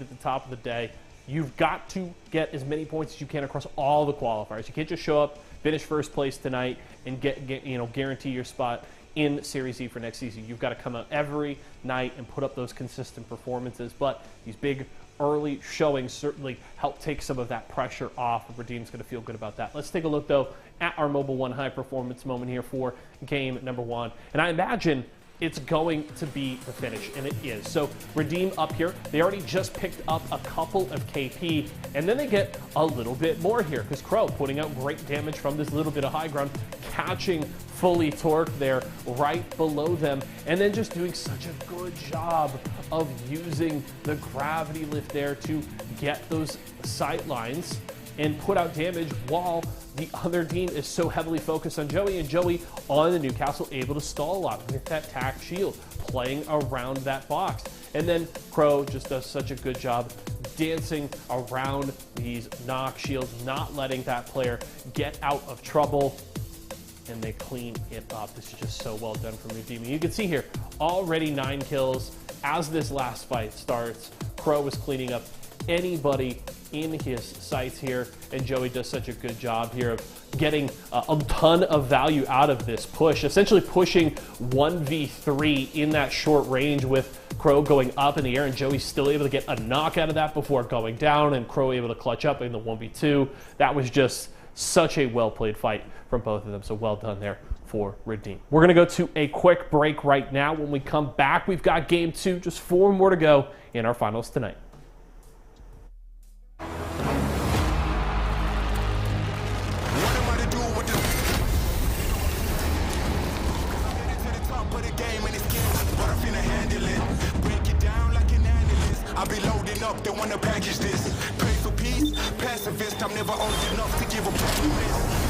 the top of the day, you've got to get as many points as you can across all the qualifiers. You can't just show up, finish first place tonight, and guarantee your spot in Series E for next season. You've got to come out every night and put up those consistent performances. But these big early showings certainly help take some of that pressure off. Redeem's going to feel good about that. Let's take a look, though, at our Mobile One high performance moment here for game number 1. And I imagine it's going to be the finish, and it is. So Redeem up here, they already just picked up a couple of KP, and then they get a little bit more here, because Crow putting out great damage from this little bit of high ground, catching fully torqued there right below them, and then just doing such a good job of using the gravity lift there to get those sight lines and put out damage while the other team is so heavily focused on Joey, and Joey on the Newcastle able to stall a lot with that tack shield, playing around that box. And then Crow just does such a good job dancing around these knock shields, not letting that player get out of trouble, and they clean it up. This is just so well done from Redeem. You can see here, already 9 kills as this last fight starts. Crow is cleaning up anybody in his sights here, and Joey does such a good job here of getting a ton of value out of this push, essentially pushing 1v3 in that short range with Crow going up in the air, and Joey's still able to get a knock out of that before going down, and Crow able to clutch up in the 1v2. That was just such a well-played fight from both of them, so well done there for Redeem. We're going to go to a quick break right now. When we come back, we've got game 2, just 4 more to go in our finals tonight. up, they wanna package this. Pray for peace, pacifist, I'm never old enough to give a promise.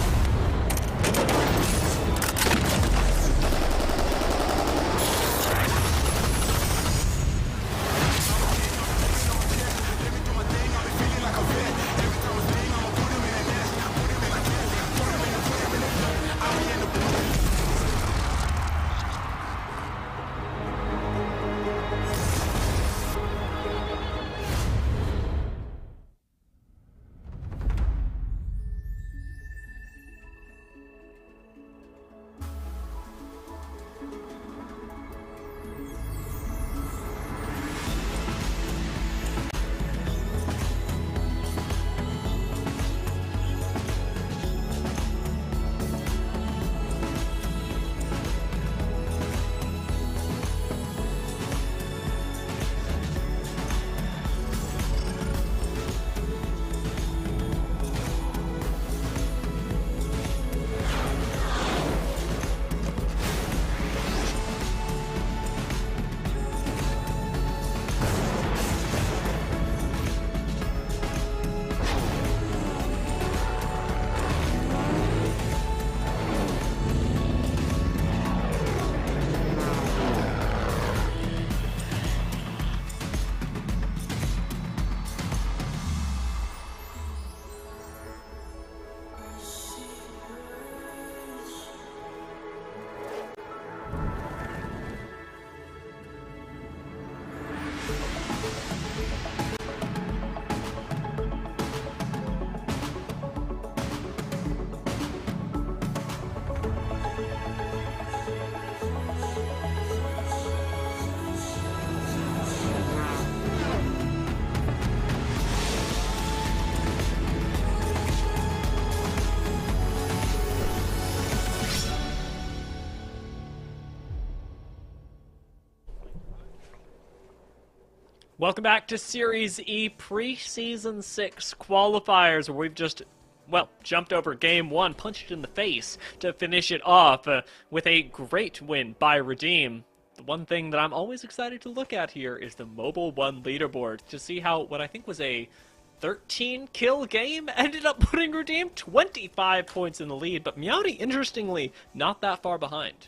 Welcome back to Series E Preseason 6 Qualifiers, where we've just, well, jumped over Game 1, punched it in the face to finish it off with a great win by Redeem. The one thing that I'm always excited to look at here is the Mobile 1 leaderboard, to see how what I think was a 13-kill game ended up putting Redeem 25 points in the lead, but Meowdy, interestingly, not that far behind.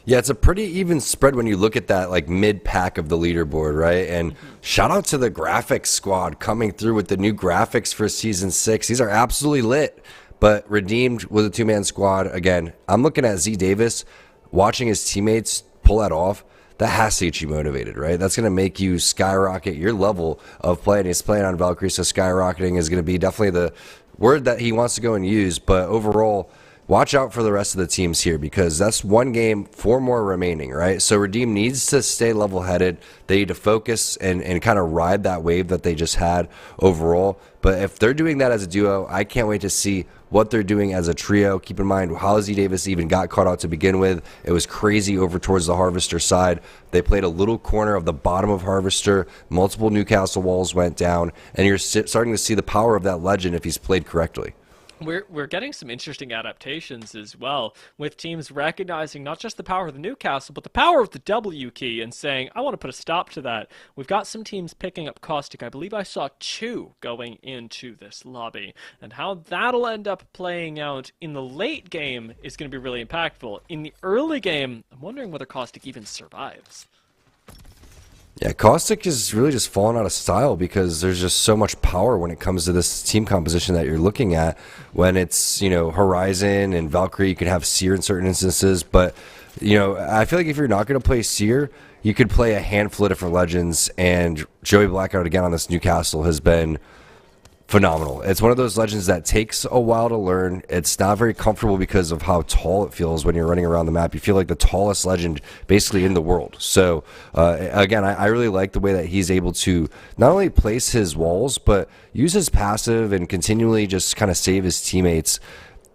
Yeah, it's a pretty even spread when you look at that like mid-pack of the leaderboard, right? And shout out to the graphics squad coming through with the new graphics for Season 6. These are absolutely lit, but Redeemed was a two-man squad. Again, I'm looking at Z Davis, watching his teammates pull that off. That has to get you motivated, right? That's going to make you skyrocket your level of play. And he's playing on Valkyrie, so skyrocketing is going to be definitely the word that he wants to go and use. But overall, watch out for the rest of the teams here, because that's one game, 4 more remaining, right? So Redeem needs to stay level-headed. They need to focus and kind of ride that wave that they just had overall. But if they're doing that as a duo, I can't wait to see what they're doing as a trio. Keep in mind how Z Davis even got caught out to begin with. It was crazy over towards the Harvester side. They played a little corner of the bottom of Harvester. Multiple Newcastle walls went down, and you're starting to see the power of that legend if he's played correctly. We're getting some interesting adaptations as well, with teams recognizing not just the power of the Newcastle, but the power of the W key and saying, I want to put a stop to that. We've got some teams picking up Caustic. I believe I saw 2 going into this lobby. And how that'll end up playing out in the late game is going to be really impactful. In the early game, I'm wondering whether Caustic even survives. Yeah, Caustic is really just falling out of style because there's just so much power when it comes to this team composition that you're looking at. When it's, Horizon and Valkyrie, you could have Seer in certain instances. But, I feel like if you're not going to play Seer, you could play a handful of different legends. And Joey Blackout, again, on this Newcastle has been phenomenal. It's one of those legends that takes a while to learn. It's not very comfortable because of how tall it feels when you're running around the map. You feel like the tallest legend basically in the world. So again, I really like the way that he's able to not only place his walls, but use his passive and continually just kind of save his teammates.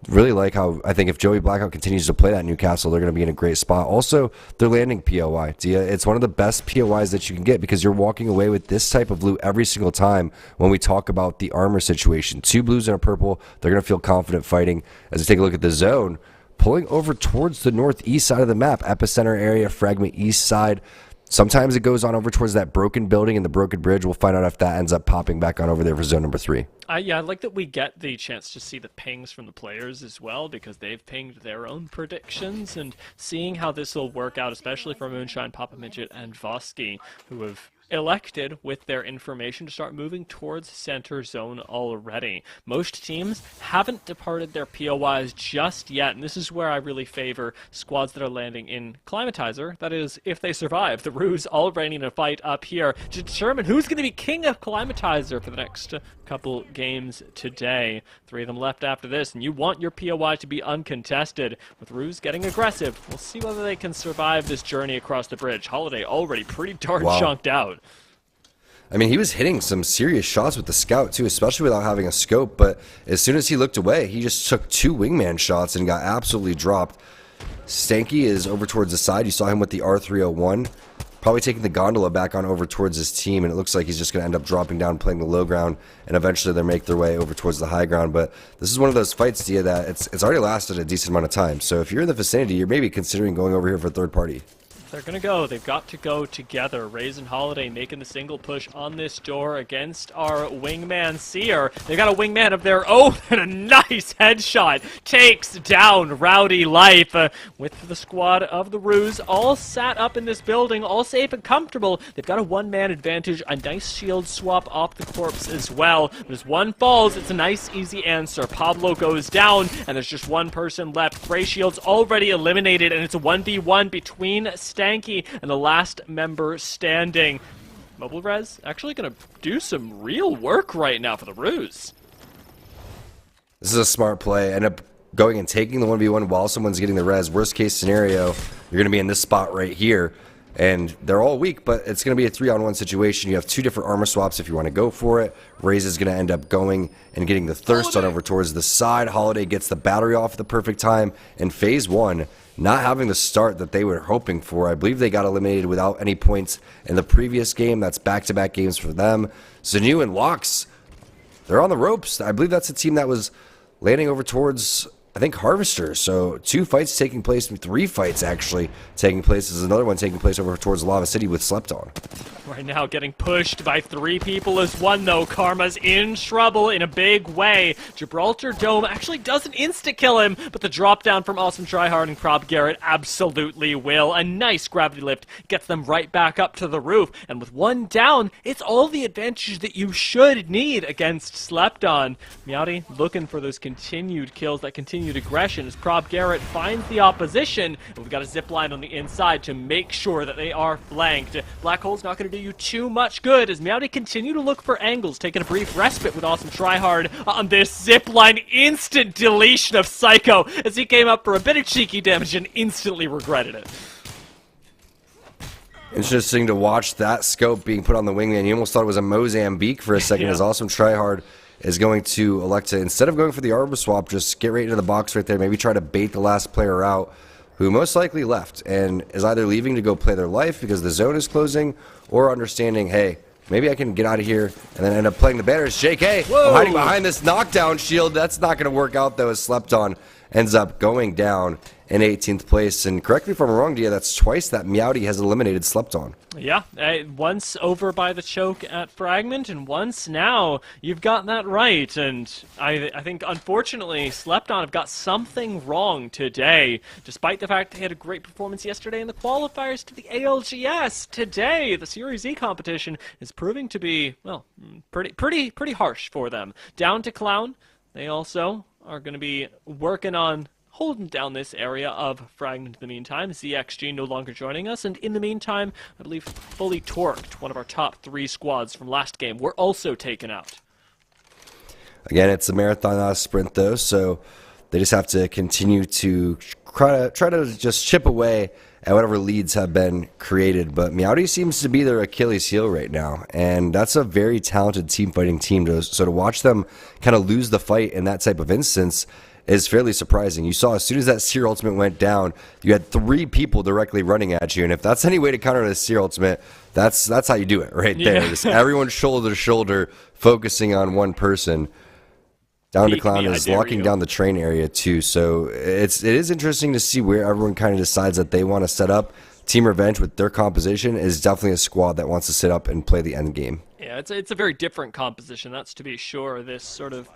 Really like how I think if Joey Blackout continues to play that Newcastle, they're going to be in a great spot. Also, they're landing POI. It's one of the best POIs that you can get because you're walking away with this type of loot every single time when we talk about the armor situation. 2 blues and a purple. They're going to feel confident fighting. As we take a look at the zone, pulling over towards the northeast side of the map, epicenter area, fragment east side. Sometimes it goes on over towards that broken building and the broken bridge. We'll find out if that ends up popping back on over there for zone number 3. Yeah, I like that we get the chance to see the pings from the players as well, because they've pinged their own predictions, and seeing how this will work out, especially for Moonshine, Papa Midget, and Vosky, who have elected with their information to start moving towards center zone already. Most teams haven't departed their POIs just yet, and this is where I really favor squads that are landing in Climatizer. That is, if they survive. The Ruse already in a fight up here to determine who's going to be king of Climatizer for the next couple games today. 3 of them left after this, and you want your POI to be uncontested. With Ruse getting aggressive, we'll see whether they can survive this journey across the bridge. Holiday already pretty darn chunked out. I mean, he was hitting some serious shots with the scout, too, especially without having a scope. But as soon as he looked away, he just took 2 wingman shots and got absolutely dropped. Stanky is over towards the side. You saw him with the R301, probably taking the gondola back on over towards his team. And it looks like he's just going to end up dropping down, playing the low ground, and eventually they'll make their way over towards the high ground. But this is one of those fights, Dia, that it's already lasted a decent amount of time. So if you're in the vicinity, you're maybe considering going over here for third party. They're going to go. They've got to go together. Raze and Holiday making the single push on this door against our wingman Seer. They've got a wingman of their own, and a nice headshot takes down Rowdy Life with the squad of the Ruse all sat up in this building, all safe and comfortable. They've got a one-man advantage, a nice shield swap off the corpse as well. But as one falls, it's a nice, easy answer. Pablo goes down, and there's just one person left. Gray Shield's already eliminated, and it's a 1v1 between Stanky and the last member standing. Mobile Res actually going to do some real work right now for the Ruse. This is a smart play. End up going and taking the 1v1 while someone's getting the res. Worst case scenario, you're going to be in this spot right here. And they're all weak, but it's going to be a 3-on-1 situation. You have 2 different armor swaps if you want to go for it. Raze is going to end up going and getting the thirst on over towards the side. Holiday gets the battery off at the perfect time. And phase 1, not having the start that they were hoping for. I believe they got eliminated without any points in the previous game. That's back-to-back games for them. Zanu and Lux, they're on the ropes. I believe that's a team that was landing over towards, I think, Harvester. So 2 fights taking place, 3 fights actually taking place. There's another one taking place over towards Lava City with Slept On. Right now getting pushed by 3 people as one, though. Karma's in trouble in a big way. Gibraltar Dome actually doesn't insta-kill him, but the drop down from Awesome Tryhard and Krob Garrett absolutely will. A nice gravity lift gets them right back up to the roof, and with 1 down, it's all the advantage that you should need against Slept On. Meowdy looking for those continued kills, that continued aggression as Krob Garrett finds the opposition, and we've got a zip line on the inside to make sure that they are flanked. Black Hole's not going to do you too much good as Meowdy continue to look for angles, taking a brief respite with Awesome Tryhard on this zipline. Instant deletion of Psycho as he came up for a bit of cheeky damage and instantly regretted it. Interesting to watch that scope being put on the wingman. You almost thought it was a Mozambique for a second as Awesome Tryhard is going to elect to, instead of going for the arbor swap, just get right into the box right there, maybe try to bait the last player out, who most likely left and is either leaving to go play their life because the zone is closing, or understanding, hey, maybe I can get out of here, and then end up playing the banners. JK, I'm hiding behind this knockdown shield. That's not going to work out, though, as Slept On ends up going down in 18th place. And correct me if I'm wrong, Dia, that's twice that Meowdy has eliminated Slept On. Yeah, once over by the choke at Fragment, and once now. You've got that right, and I think, unfortunately, Slept On have got something wrong today. Despite the fact they had a great performance yesterday in the qualifiers to the ALGS, today the Series E competition is proving to be, well, pretty harsh for them. Down to Clown, they also are going to be working on holding down this area of Fragment in the meantime. ZXG no longer joining us, and in the meantime, I believe Fully Torqued, one of our top 3 squads from last game, were also taken out. Again, it's a marathon, not a sprint, though, so they just have to continue to try to just chip away at whatever leads have been created. But Meowdy seems to be their Achilles heel right now, and that's a very talented team fighting team. So to watch them kind of lose the fight in that type of instance is fairly surprising. You saw as soon as that Seer ultimate went down, you had 3 people directly running at you, and if that's any way to counter the Seer ultimate, that's how you do it right there. Yeah. Just everyone shoulder to shoulder, focusing on one person. Down to Clown is locking down the train area too, so it is interesting to see where everyone kind of decides that they want to set up. Team Revenge with their composition is definitely a squad that wants to sit up and play the end game. Yeah, it's a very different composition, that's to be sure. This sort of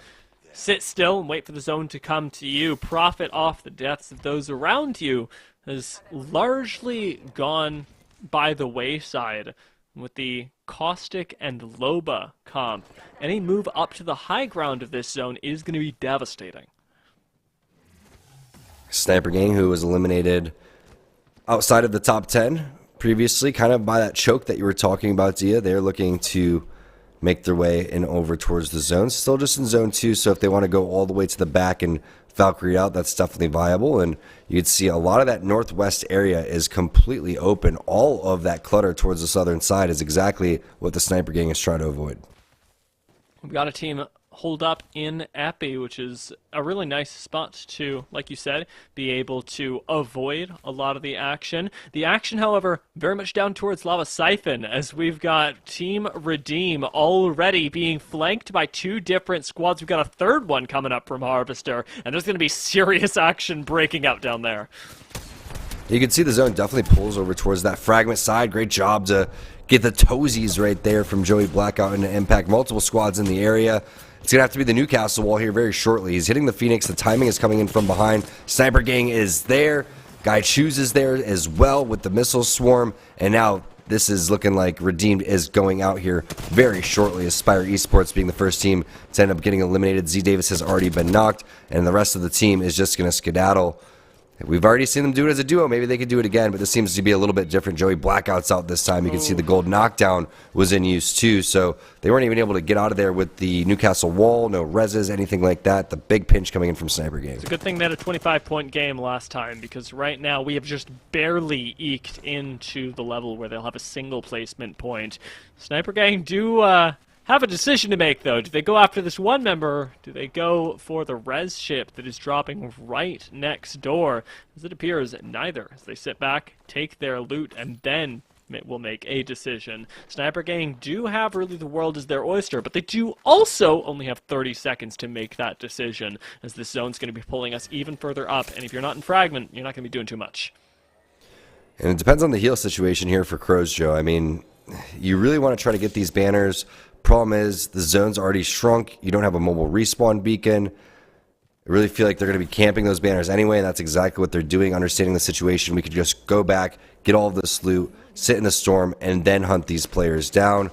sit still and wait for the zone to come to you, profit off the deaths of those around you, has largely gone by the wayside with the Caustic and Loba comp. Any move up to the high ground of this zone is going to be devastating. Sniper Gang, who was eliminated outside of the top 10 previously, kind of by that choke that you were talking about, Dia. They're looking to make their way in over towards the zone. Still just in zone 2, so if they want to go all the way to the back and Valkyrie out, that's definitely viable. And you can see a lot of that northwest area is completely open. All of that clutter towards the southern side is exactly what the Sniper Gang is trying to avoid. We've got a team hold up in Epi, which is a really nice spot to, like you said, be able to avoid a lot of the action. The action, however, very much down towards Lava Siphon, as we've got Team Redeem already being flanked by 2 different squads. We've got a third one coming up from Harvester, and there's going to be serious action breaking out down there. You can see the zone definitely pulls over towards that fragment side. Great job to get the toesies right there from Joey Blackout into impact. Multiple squads in the area. It's going to have to be the Newcastle wall here very shortly. He's hitting the Phoenix. The timing is coming in from behind. Sniper Gang is there. Guy Choose is there as well with the missile swarm. And now this is looking like Redeemed is going out here very shortly. Aspire Esports being the first team to end up getting eliminated. Z Davis has already been knocked. And the rest of the team is just going to skedaddle. We've already seen them do it as a duo. Maybe they could do it again, but this seems to be a little bit different. Joey Blackout's out this time. You can see the gold knockdown was in use too, so they weren't even able to get out of there with the Newcastle wall, no reses, anything like that. The big pinch coming in from Sniper Gang. It's a good thing they had a 25-point game last time, because right now we have just barely eked into the level where they'll have a single placement point. Sniper Gang do have a decision to make, though. Do they go after this one member? Do they go for the res ship that is dropping right next door? As it appears, neither. As they sit back, take their loot, and then will make a decision. Sniper Gang do have really the world as their oyster, but they do also only have 30 seconds to make that decision, as this zone's going to be pulling us even further up, and if you're not in Fragment, you're not going to be doing too much. And it depends on the heal situation here for Crows, Joe. I mean, you really want to try to get these banners. Problem is, the zone's already shrunk. You don't have a mobile respawn beacon. I really feel like they're going to be camping those banners anyway, and that's exactly what they're doing. Understanding the situation, we could just go back, get all of this loot, sit in the storm, and then hunt these players down.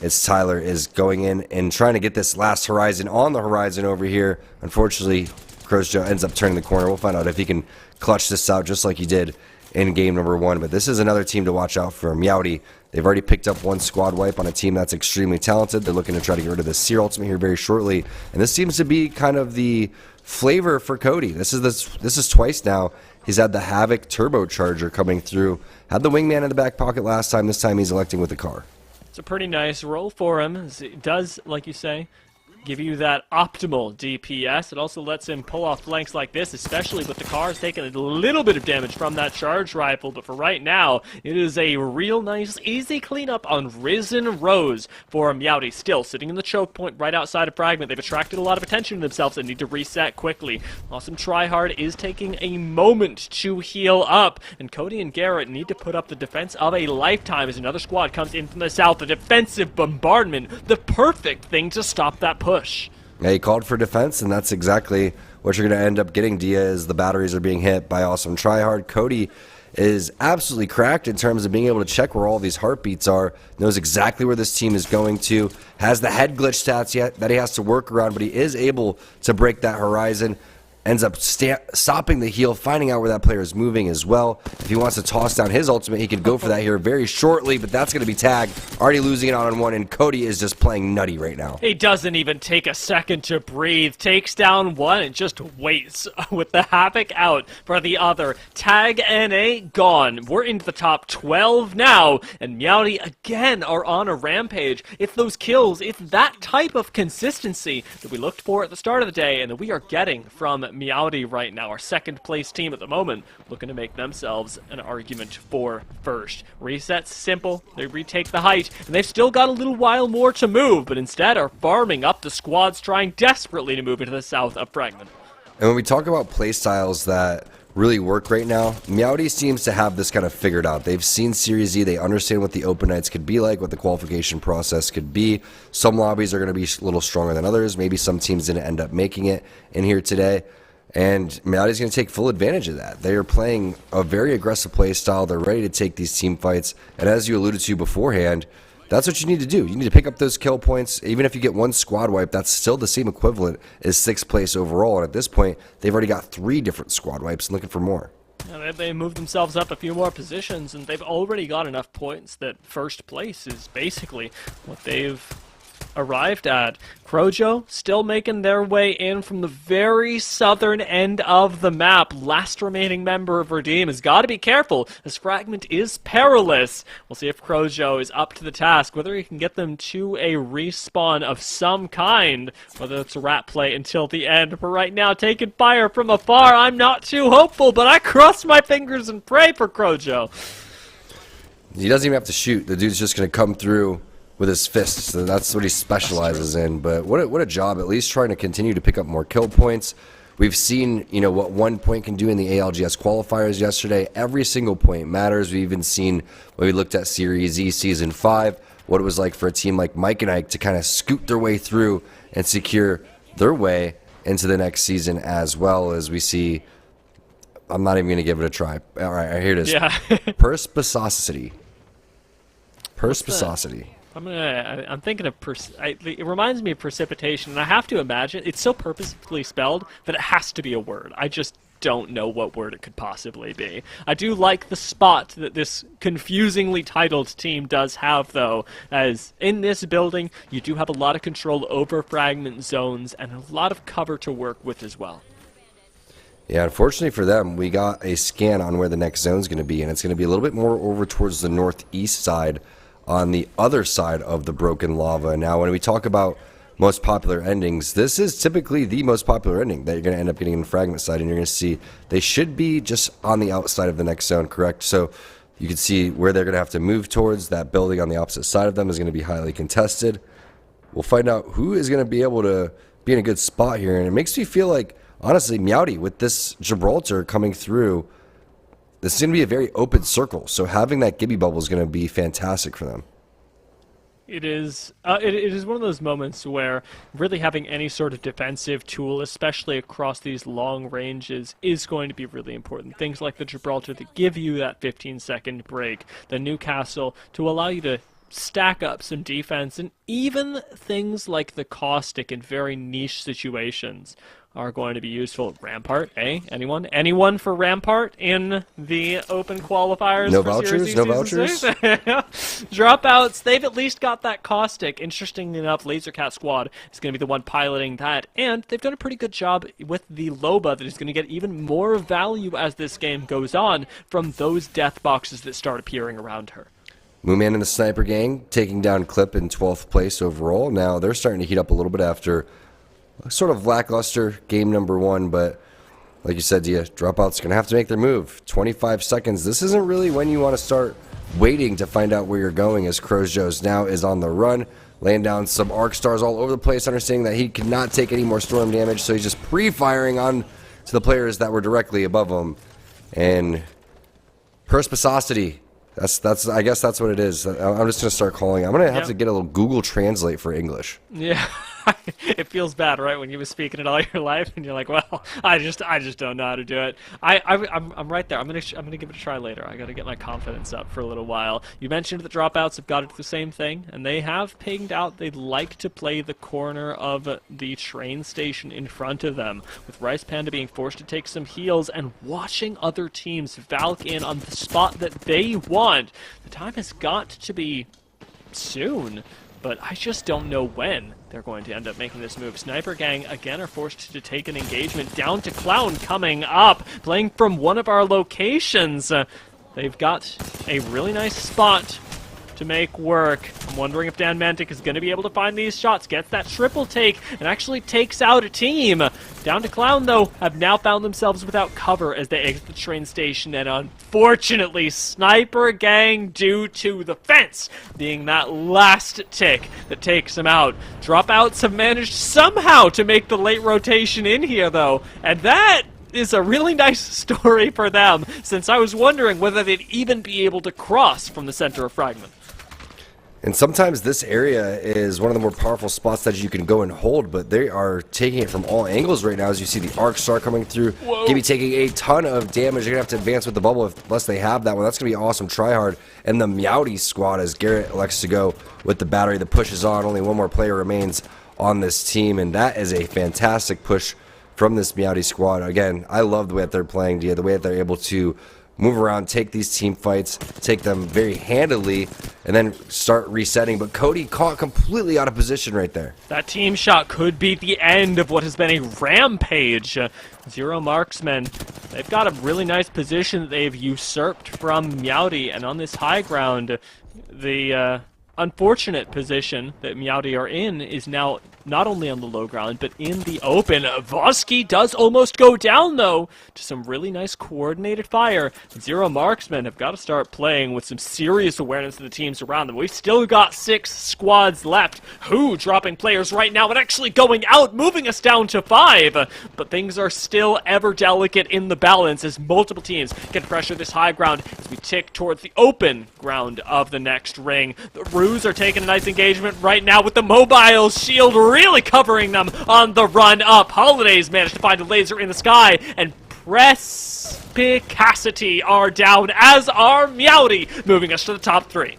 It's Tyler is going in and trying to get this last horizon on the horizon over here. Unfortunately, Crows Joe ends up turning the corner. We'll find out if he can clutch this out just like he did in game number 1. But this is another team to watch out for. Meowdy. They've already picked up 1 squad wipe on a team that's extremely talented. They're looking to try to get rid of the Seer ultimate here very shortly. And this seems to be kind of the flavor for Cody. This is twice now. He's had the Havoc turbocharger coming through. Had the wingman in the back pocket last time. This time he's electing with the car. It's a pretty nice roll for him. It does, like you say, give you that optimal DPS. It also lets him pull off flanks like this, especially with the cars taking a little bit of damage from that charge rifle. But for right now, it is a real nice, easy cleanup on Risen Rose for Meowdy. Still sitting in the choke point right outside of Fragment. They've attracted a lot of attention to themselves and need to reset quickly. Awesome Tryhard is taking a moment to heal up, and Cody and Garrett need to put up the defense of a lifetime as another squad comes in from the south. A defensive bombardment, the perfect thing to stop that push. Yeah, he called for defense, and that's exactly what you're going to end up getting, Dia, as the batteries are being hit by Awesome Tryhard. Cody is absolutely cracked in terms of being able to check where all these heartbeats are, knows exactly where this team is going to, has the head glitch stats yet that he has to work around, but he is able to break that horizon. Ends up stopping the heal, finding out where that player is moving as well. If he wants to toss down his ultimate, he could go for that here very shortly, but that's going to be tagged. Already losing it on 1, and Cody is just playing nutty right now. He doesn't even take a second to breathe. Takes down 1 and just waits with the Havoc out for the other. Tag NA gone. We're into the top 12 now, and Meowdy again are on a rampage. It's those kills, it's that type of consistency that we looked for at the start of the day and that we are getting from Meowdy right now, our second place team at the moment, looking to make themselves an argument for first. Resets simple, they retake the height, and they've still got a little while more to move, but instead are farming up the squads trying desperately to move into the south of Fragment. And when we talk about playstyles that really work right now. Meowdy seems to have this kind of figured out. They've seen Series E. They understand what the open nights could be like, what the qualification process could be. Some lobbies are going to be a little stronger than others. Maybe some teams didn't end up making it in here today. And Meowdy's going to take full advantage of that. They are playing a very aggressive play style. They're ready to take these team fights. And as you alluded to beforehand, that's what you need to do. You need to pick up those kill points. Even if you get one squad wipe, that's still the same equivalent as 6th place overall. And at this point, they've already got 3 different squad wipes and looking for more. Yeah, they moved themselves up a few more positions, and they've already got enough points that first place is basically what they've arrived at. Crojo still making their way in from the very southern end of the map. Last remaining member of Redeem has got to be careful, as Fragment is perilous. We'll see if Crojo is up to the task, whether he can get them to a respawn of some kind, whether it's a rat play until the end. But right now, taking fire from afar, I'm not too hopeful, but I cross my fingers and pray for Crojo. He doesn't even have to shoot. The dude's just going to come through with his fists. So that's what he specializes in. But what a job, at least trying to continue to pick up more kill points. We've seen, you know, what 1 point can do in the ALGS qualifiers yesterday. Every single point matters. We've even seen when we looked at Series E Season 5, what it was like for a team like Mike and Ike to kind of scoot their way through and secure their way into the next season, as well as we see. I'm not even going to give it a try. All right, here it is. Yeah. Perspicacity. Perspicacity. I'm thinking of it reminds me of precipitation, and I have to imagine it's so purposefully spelled that it has to be a word. I just don't know what word it could possibly be. I do like the spot that this confusingly titled team does have, though, as in this building you do have a lot of control over fragment zones and a lot of cover to work with as well. Yeah, unfortunately for them, we got a scan on where the next zone is going to be, and it's going to be a little bit more over towards the northeast side, on the other side of the broken lava. Now, when we talk about most popular endings, this is typically the most popular ending that you're going to end up getting in the fragment side, and you're going to see they should be just on the outside of the next zone, correct? So you can see where they're going to have to move towards. That building on the opposite side of them is going to be highly contested. We'll find out who is going to be able to be in a good spot here, and it makes me feel like, honestly, Meowdy, with this Gibraltar coming through, this is going to be a very open circle, so having that Gibby bubble is going to be fantastic for them. It is one of those moments where really having any sort of defensive tool, especially across these long ranges, is going to be really important. Things like the Gibraltar that give you that 15-second break, the Newcastle to allow you to stack up some defense, and even things like the caustic in very niche situations are going to be useful. Rampart, eh? Anyone for Rampart in the open qualifiers? No for vouchers? Series No Season vouchers? 6? Dropouts, they've at least got that caustic. Interestingly enough, Lasercat Squad is going to be the one piloting that, and they've done a pretty good job with the Loba that is going to get even more value as this game goes on from those death boxes that start appearing around her. Mooman and the Sniper Gang taking down Clip in 12th place overall. Now they're starting to heat up a little bit after a sort of lackluster game number 1, but like you said, Dia, Dropout's going to have to make their move. 25 seconds. This isn't really when you want to start waiting to find out where you're going, as Crojo's now is on the run, laying down some arc stars all over the place, understanding that he cannot take any more storm damage, so he's just pre-firing on to the players that were directly above him. And Perspicacity. I guess that's what it is. I'm just going to start calling. I'm going to have to get a little Google Translate for English. Yeah. It feels bad, right, when you've been speaking it all your life, and you're like, well, I just don't know how to do it. I'm right there. I'm gonna give it a try later. I got to get my confidence up for a little while. You mentioned the dropouts have got to do the same thing, and they have pinged out. They'd like to play the corner of the train station in front of them, with Rice Panda being forced to take some heals and watching other teams valk in on the spot that they want. The time has got to be soon, but I just don't know when they're going to end up making this move. Sniper Gang, again, are forced to take an engagement. Down to Clown coming up, playing from one of our locations. They've got a really nice spot to make work. I'm wondering if Dan Mantic is going to be able to find these shots. Gets that triple take and actually takes out a team. Down to Clown, though, have now found themselves without cover as they exit the train station, and unfortunately, Sniper Gang, due to the fence being that last tick that takes them out. Dropouts have managed somehow to make the late rotation in here, though, and that is a really nice story for them, since I was wondering whether they'd even be able to cross from the center of Fragment. And sometimes this area is one of the more powerful spots that you can go and hold, but they are taking it from all angles right now as you see the Arc Star coming through. Whoa. Gibby taking a ton of damage. They're going to have to advance with the bubble unless they have that one. That's going to be awesome tryhard. And the Meowdy squad as Garrett elects to go with the battery. The push is on. Only one more player remains on this team, and that is a fantastic push from this Meowdy squad. Again, I love the way that they're playing, the way that they're able to move around, take these team fights, take them very handily, and then start resetting. But Cody caught completely out of position right there. That team shot could be the end of what has been a rampage. Zero marksmen. They've got a really nice position that they've usurped from Meowdy, and on this high ground, the unfortunate position that Meowdy are in is now not only on the low ground, but in the open. Vosky does almost go down, though, to some really nice coordinated fire. Zero marksmen have got to start playing with some serious awareness of the teams around them. We've still got 6 squads left. Who dropping players right now and actually going out, moving us down to 5. But things are still ever delicate in the balance as multiple teams can pressure this high ground as we tick towards the open ground of the next ring. The Ruse are taking a nice engagement right now with the mobile shield really covering them on the run up. Holidays managed to find a laser in the sky, and Perspicacity are down, as are Meowdy, moving us to the top 3.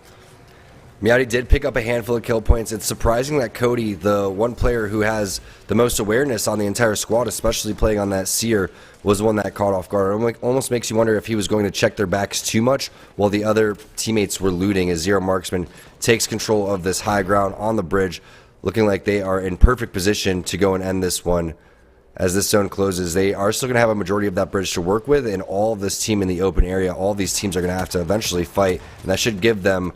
Meowdy did pick up a handful of kill points. It's surprising that Cody, the one player who has the most awareness on the entire squad, especially playing on that Seer, was the one that caught off guard. It almost makes you wonder if he was going to check their backs too much while the other teammates were looting, as Zero Marksman takes control of this high ground on the bridge, looking like they are in perfect position to go and end this one. As this zone closes, they are still going to have a majority of that bridge to work with, and all of this team in the open area, all these teams are going to have to eventually fight, and that should give them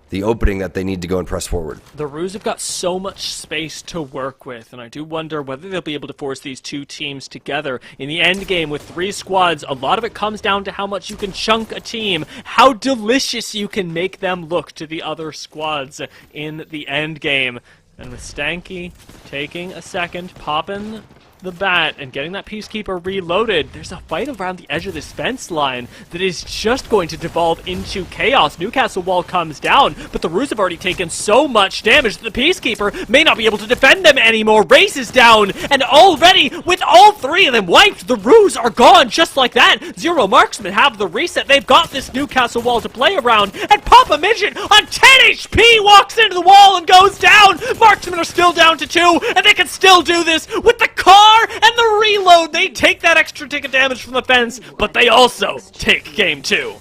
the opening that they need to go and press forward. The Ruse have got so much space to work with, and I do wonder whether they'll be able to force these two teams together. In the end game with 3 squads, a lot of it comes down to how much you can chunk a team, how delicious you can make them look to the other squads in the end game. And with Stanky taking a second, popping the bat and getting that Peacekeeper reloaded, there's a fight around the edge of this fence line that is just going to devolve into chaos. Newcastle wall comes down, but the Ruse have already taken so much damage that the Peacekeeper may not be able to defend them anymore. Race is down, and already, with all 3 of them wiped, the Ruse are gone just like that. Zero Marksmen have the reset. They've got this Newcastle wall to play around, and Papa Midget on 10 HP walks into the wall and goes down. Marksmen are still down to 2, and they can still do this with the car and the reload. They take that extra ticket damage from the fence, but they also take game 2.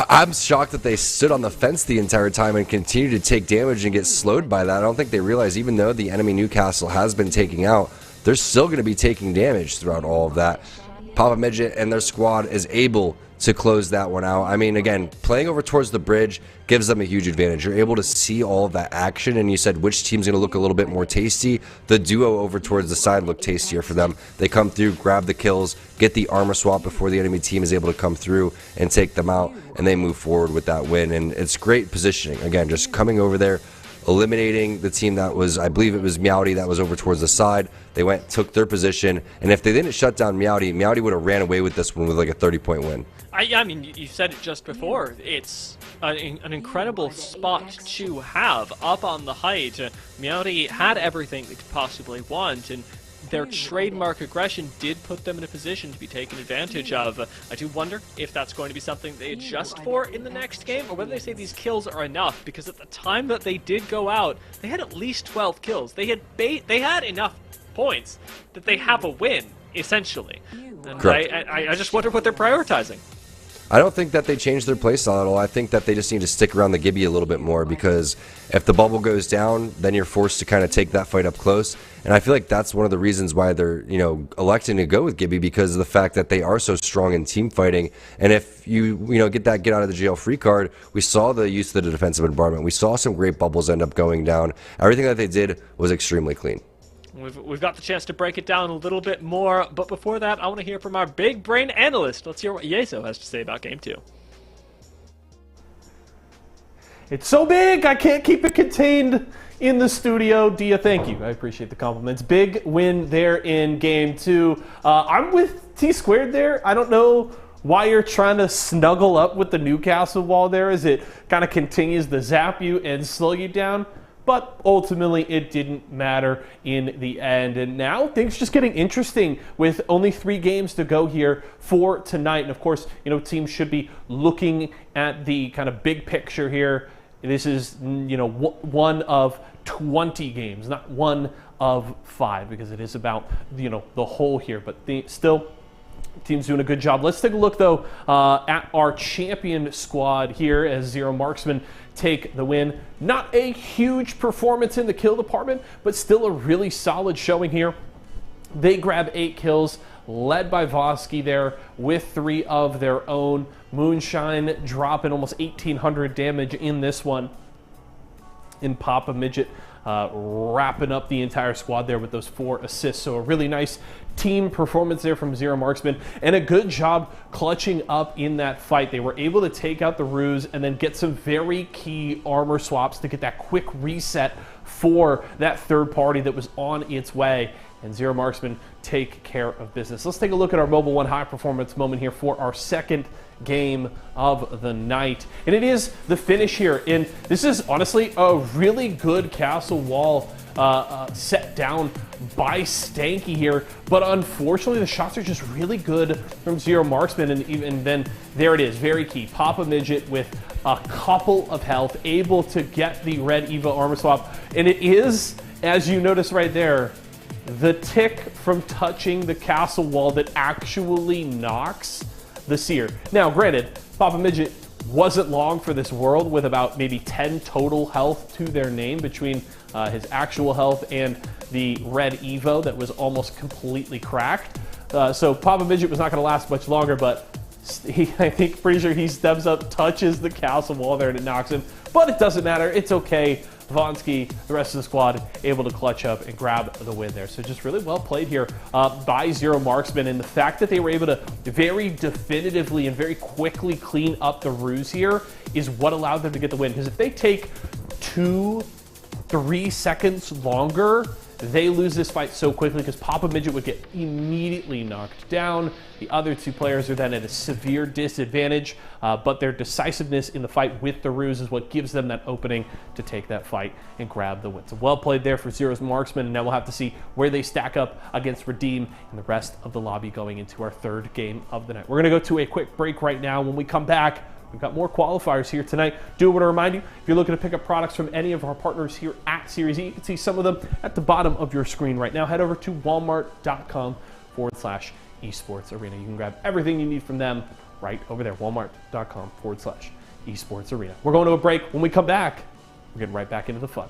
I'm shocked that they stood on the fence the entire time and continue to take damage and get slowed by that. I don't think they realize, even though the enemy Newcastle has been taking out, they're still going to be taking damage throughout all of that. Papa Midget and their squad is able to close that one out. I mean, again, playing over towards the bridge gives them a huge advantage. You're able to see all of that action, and you said which team's going to look a little bit more tasty. The duo over towards the side looked tastier for them. They come through, grab the kills, get the armor swap before the enemy team is able to come through and take them out, and they move forward with that win. And it's great positioning. Again, just coming over there, eliminating the team that was, I believe it was Meowdy that was over towards the side. They went, took their position, and if they didn't shut down Meowdy, Meowdy would have ran away with this one with like a 30-point win. I mean, you said it just before. It's an incredible spot to have up on the height. Meowdy had everything they could possibly want, and their trademark aggression did put them in a position to be taken advantage of. I do wonder if that's going to be something they adjust for in the next game, or whether they say these kills are enough, because at the time that they did go out, they had at least 12 kills. They had enough points that they have a win, essentially. And I just wonder what they're prioritizing. I don't think that they changed their playstyle at all. I think that they just need to stick around the Gibby a little bit more, because if the bubble goes down, then you're forced to kind of take that fight up close. And I feel like that's one of the reasons why they're, electing to go with Gibby, because of the fact that they are so strong in team fighting. And if you get that get out of the jail free card, we saw the use of the defensive bombardment. We saw some great bubbles end up going down. Everything that they did was extremely clean. We've got the chance to break it down a little bit more, but before that, I want to hear from our big brain analyst. Let's hear what Yeso has to say about Game 2. It's so big, I can't keep it contained in the studio. Dia, thank you. I appreciate the compliments. Big win there in game 2. I'm with T Squared there. I don't know why you're trying to snuggle up with the Newcastle wall there, as it kind of continues to zap you and slow you down. But ultimately, it didn't matter in the end. And now things just getting interesting with only 3 games to go here for tonight. And of course, teams should be looking at the kind of big picture here. This is, one of 20 games, not one of 5, because it is about, the whole here. But still, team's doing a good job. Let's take a look, though, at our champion squad here as Zero Marksman take the win. Not a huge performance in the kill department, but still a really solid showing here. They grab 8 kills, led by Vosky there with 3 of their own. Moonshine dropping almost 1,800 damage in this one. And Papa Midget wrapping up the entire squad there with those 4 assists. So a really nice team performance there from Zero Marksman, and a good job clutching up in that fight. They were able to take out the ruse and then get some very key armor swaps to get that quick reset for that third party that was on its way. And Zero Marksman take care of business. Let's take a look at our Mobile 1 high performance moment here for our second game of the night. And it is the finish here. And this is honestly a really good castle wall set down by Stanky here. But unfortunately, the shots are just really good from Zero Marksman. And even then, there it is, very key. Papa Midget with a couple of health, able to get the red Eva armor swap. And it is, as you notice right there, the tick from touching the castle wall that actually knocks the seer. Now, granted, Papa Midget wasn't long for this world with about maybe 10 total health to their name between his actual health and the red Evo that was almost completely cracked. So Papa Midget was not going to last much longer, but I think pretty sure he steps up, touches the castle wall there, and it knocks him. But it doesn't matter. It's okay. Vonsky, the rest of the squad, able to clutch up and grab the win there. So just really well played here by Zero Marksman. And the fact that they were able to very definitively and very quickly clean up the ruse here is what allowed them to get the win. Because if they take 2-3 seconds longer, they lose this fight so quickly because Papa Midget would get immediately knocked down. The other 2 players are then at a severe disadvantage, but their decisiveness in the fight with the ruse is what gives them that opening to take that fight and grab the win. So well played there for Zero's Marksman, and now we'll have to see where they stack up against Redeem and the rest of the lobby going into our 3rd game of the night. We're going to go to a quick break right now. When we come back, we've got more qualifiers here tonight. Do want to remind you, if you're looking to pick up products from any of our partners here at Series E, you can see some of them at the bottom of your screen right now. Head over to walmart.com/esports arena. You can grab everything you need from them right over there, walmart.com/esports arena. We're going to a break. When we come back, we're getting right back into the fun.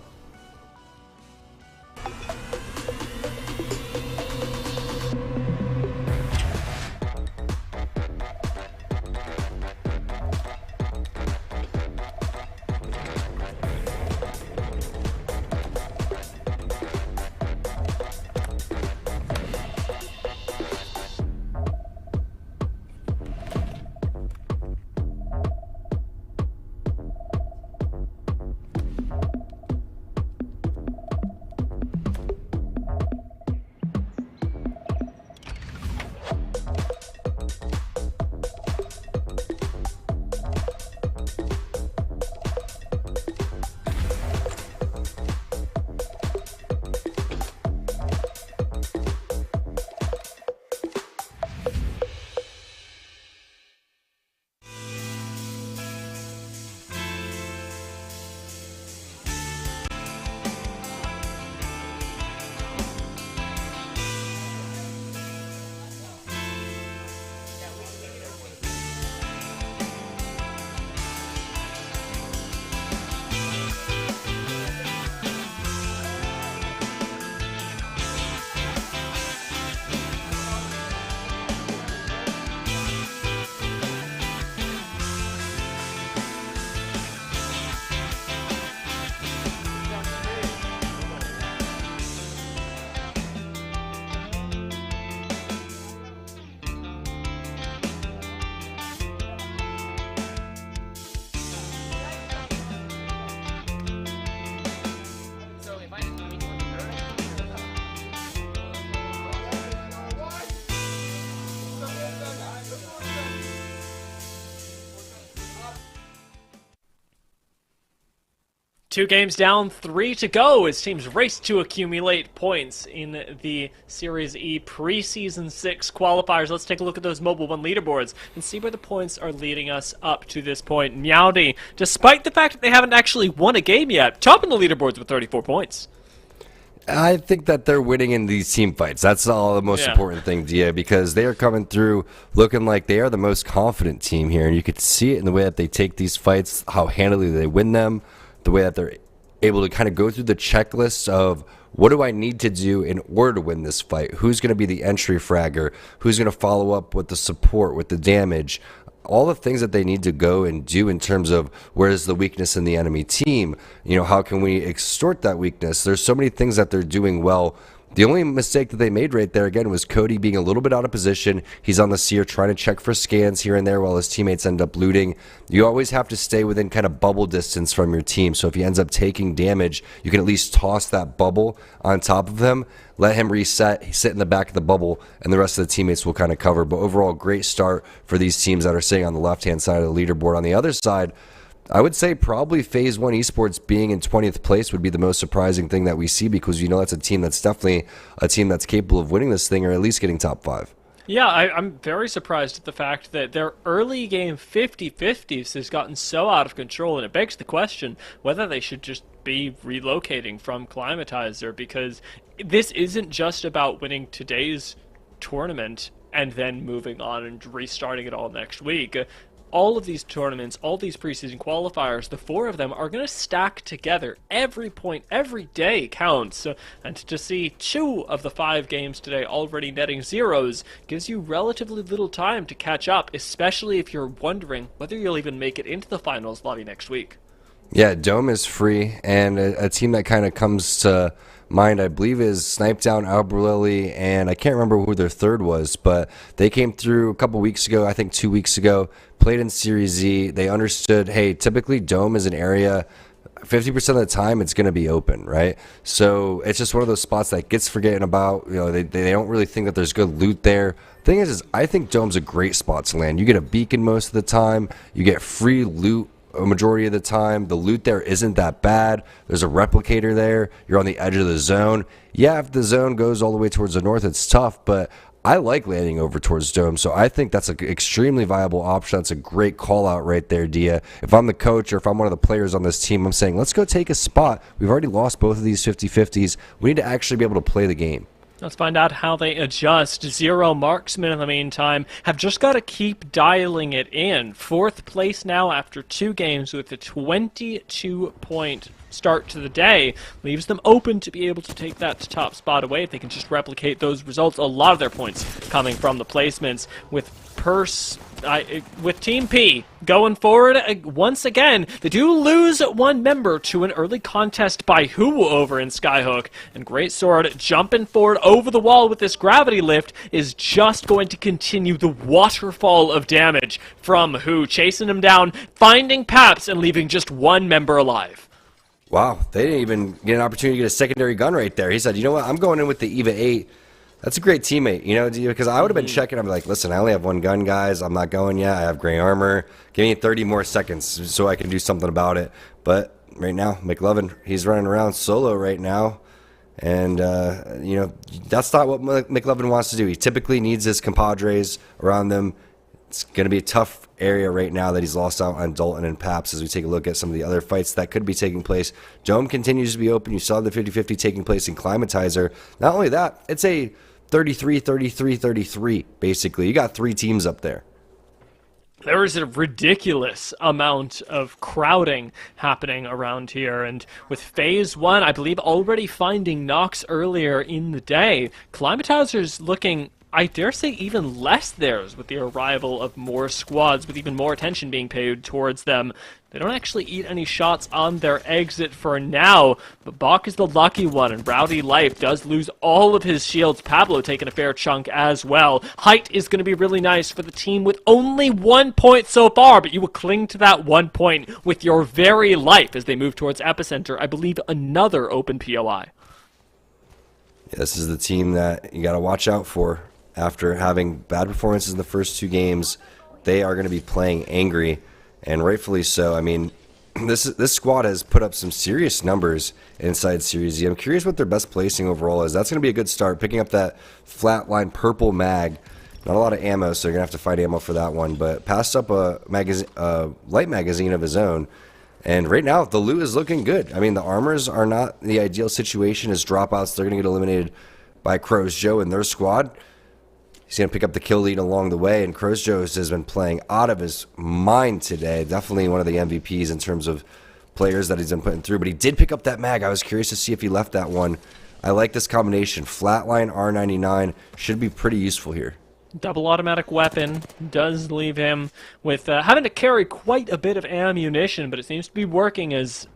2 games down, 3 to go as teams race to accumulate points in the Series E preseason 6 qualifiers. Let's take a look at those Mobile 1 leaderboards and see where the points are leading us up to this point. Meowdy, despite the fact that they haven't actually won a game yet, topping the leaderboards with 34 points. I think that they're winning in these team fights. That's all the most important thing, Dia, because they are coming through looking like they are the most confident team here. And you could see it in the way that they take these fights, how handily they win them, the way that they're able to kind of go through the checklist of what do I need to do in order to win this fight? Who's going to be the entry fragger? Who's going to follow up with the support, with the damage? All the things that they need to go and do in terms of where is the weakness in the enemy team. You know, how can we extort that weakness? There's so many things that they're doing well. The only mistake that they made right there, again, was Cody being a little bit out of position. He's on the seer trying to check for scans here and there while his teammates end up looting. You always have to stay within kind of bubble distance from your team. So if he ends up taking damage, you can at least toss that bubble on top of him, let him reset, sit in the back of the bubble, and the rest of the teammates will kind of cover. But overall, great start for these teams that are sitting on the left-hand side of the leaderboard. On the other side, I would say probably Phase 1 Esports being in 20th place would be the most surprising thing that we see, because you know that's a team that's definitely a team that's capable of winning this thing or at least getting top 5. Yeah, I'm very surprised at the fact that their early game 50-50s has gotten so out of control, and it begs the question whether they should just be relocating from Climatizer, because this isn't just about winning today's tournament and then moving on and restarting it all next week. All of these tournaments, all these preseason qualifiers, the 4 of them are going to stack together. Every point, every day counts. And to see 2 of the 5 games today already netting zeros gives you relatively little time to catch up, especially if you're wondering whether you'll even make it into the finals lobby next week. Yeah, Dome is free, and a team that kind of comes to mind, I believe, is Snipe Down, Alberlily, and I can't remember who their third was, but they came through a couple weeks ago, I think 2 weeks ago, played in Series Z. They understood, hey, typically Dome is an area 50% of the time it's going to be open, right? So it's just one of those spots that gets forgotten about. You know, they don't really think that there's good loot there. Thing is I think Dome's a great spot to land. You get a beacon most of the time. You get free loot a majority of the time. The loot there isn't that bad. There's a replicator there. You're on the edge of the zone. Yeah, if the zone goes all the way towards the north, it's tough, but I like landing over towards Dome, so I think that's an extremely viable option. That's a great call out right there, Dia. If I'm the coach or if I'm one of the players on this team, I'm saying, let's go take a spot. We've already lost both of these 50-50s. We need to actually be able to play the game. Let's find out how they adjust. Zero marksmen in the meantime have just got to keep dialing it in. 4th place now after 2 games with a 22-point start to the day. Leaves them open to be able to take that top spot away if they can just replicate those results. A lot of their points coming from the placements with with Team P going forward once again. They do lose 1 member to an early contest by Who over in Skyhook, and Great Sword jumping forward over the wall with this gravity lift is just going to continue the waterfall of damage from Who, chasing him down, finding Paps, and leaving just 1 member alive. Wow, they didn't even get an opportunity to get a secondary gun right there. He said, you know what, I'm going in with the EVA 8. That's a great teammate, you know, because I would have been checking. I'm like, listen, I only have 1 gun, guys. I'm not going yet. I have gray armor. Give me 30 more seconds so I can do something about it. But right now, McLovin, he's running around solo right now. And, you know, that's not what McLovin wants to do. He typically needs his compadres around them. It's going to be a tough area right now that he's lost out on Dalton and Paps as we take a look at some of the other fights that could be taking place. Dome continues to be open. You saw the 50-50 taking place in Climatizer. Not only that, it's a 33-33-33, basically. You got 3 teams up there. There is a ridiculous amount of crowding happening around here, and with Phase 1, I believe, already finding knocks earlier in the day, Climatizer's looking, I dare say, even less theirs with the arrival of more squads, with even more attention being paid towards them. They don't actually eat any shots on their exit for now, but Bach is the lucky one, and Rowdy Life does lose all of his shields. Pablo taking a fair chunk as well. Height is going to be really nice for the team with only 1 point so far, but you will cling to that 1 point with your very life as they move towards Epicenter. I believe another open POI. Yeah, this is the team that you got to watch out for. After having bad performances in the first 2 games, they are going to be playing angry, and rightfully so. I mean, this squad has put up some serious numbers inside Series Z. I'm curious what their best placing overall is. That's going to be a good start. Picking up that flatline purple mag. Not a lot of ammo, so you're going to have to find ammo for that one. But passed up a light magazine of his own. And right now, the loot is looking good. I mean, the armors are not the ideal situation as dropouts. They're going to get eliminated by Crow's Joe and their squad. He's going to pick up the kill lead along the way, and Crow's Joe has been playing out of his mind today. Definitely one of the MVPs in terms of players that he's been putting through. But he did pick up that mag. I was curious to see if he left that one. I like this combination. Flatline R99 should be pretty useful here. Double automatic weapon does leave him with having to carry quite a bit of ammunition, but it seems to be working as,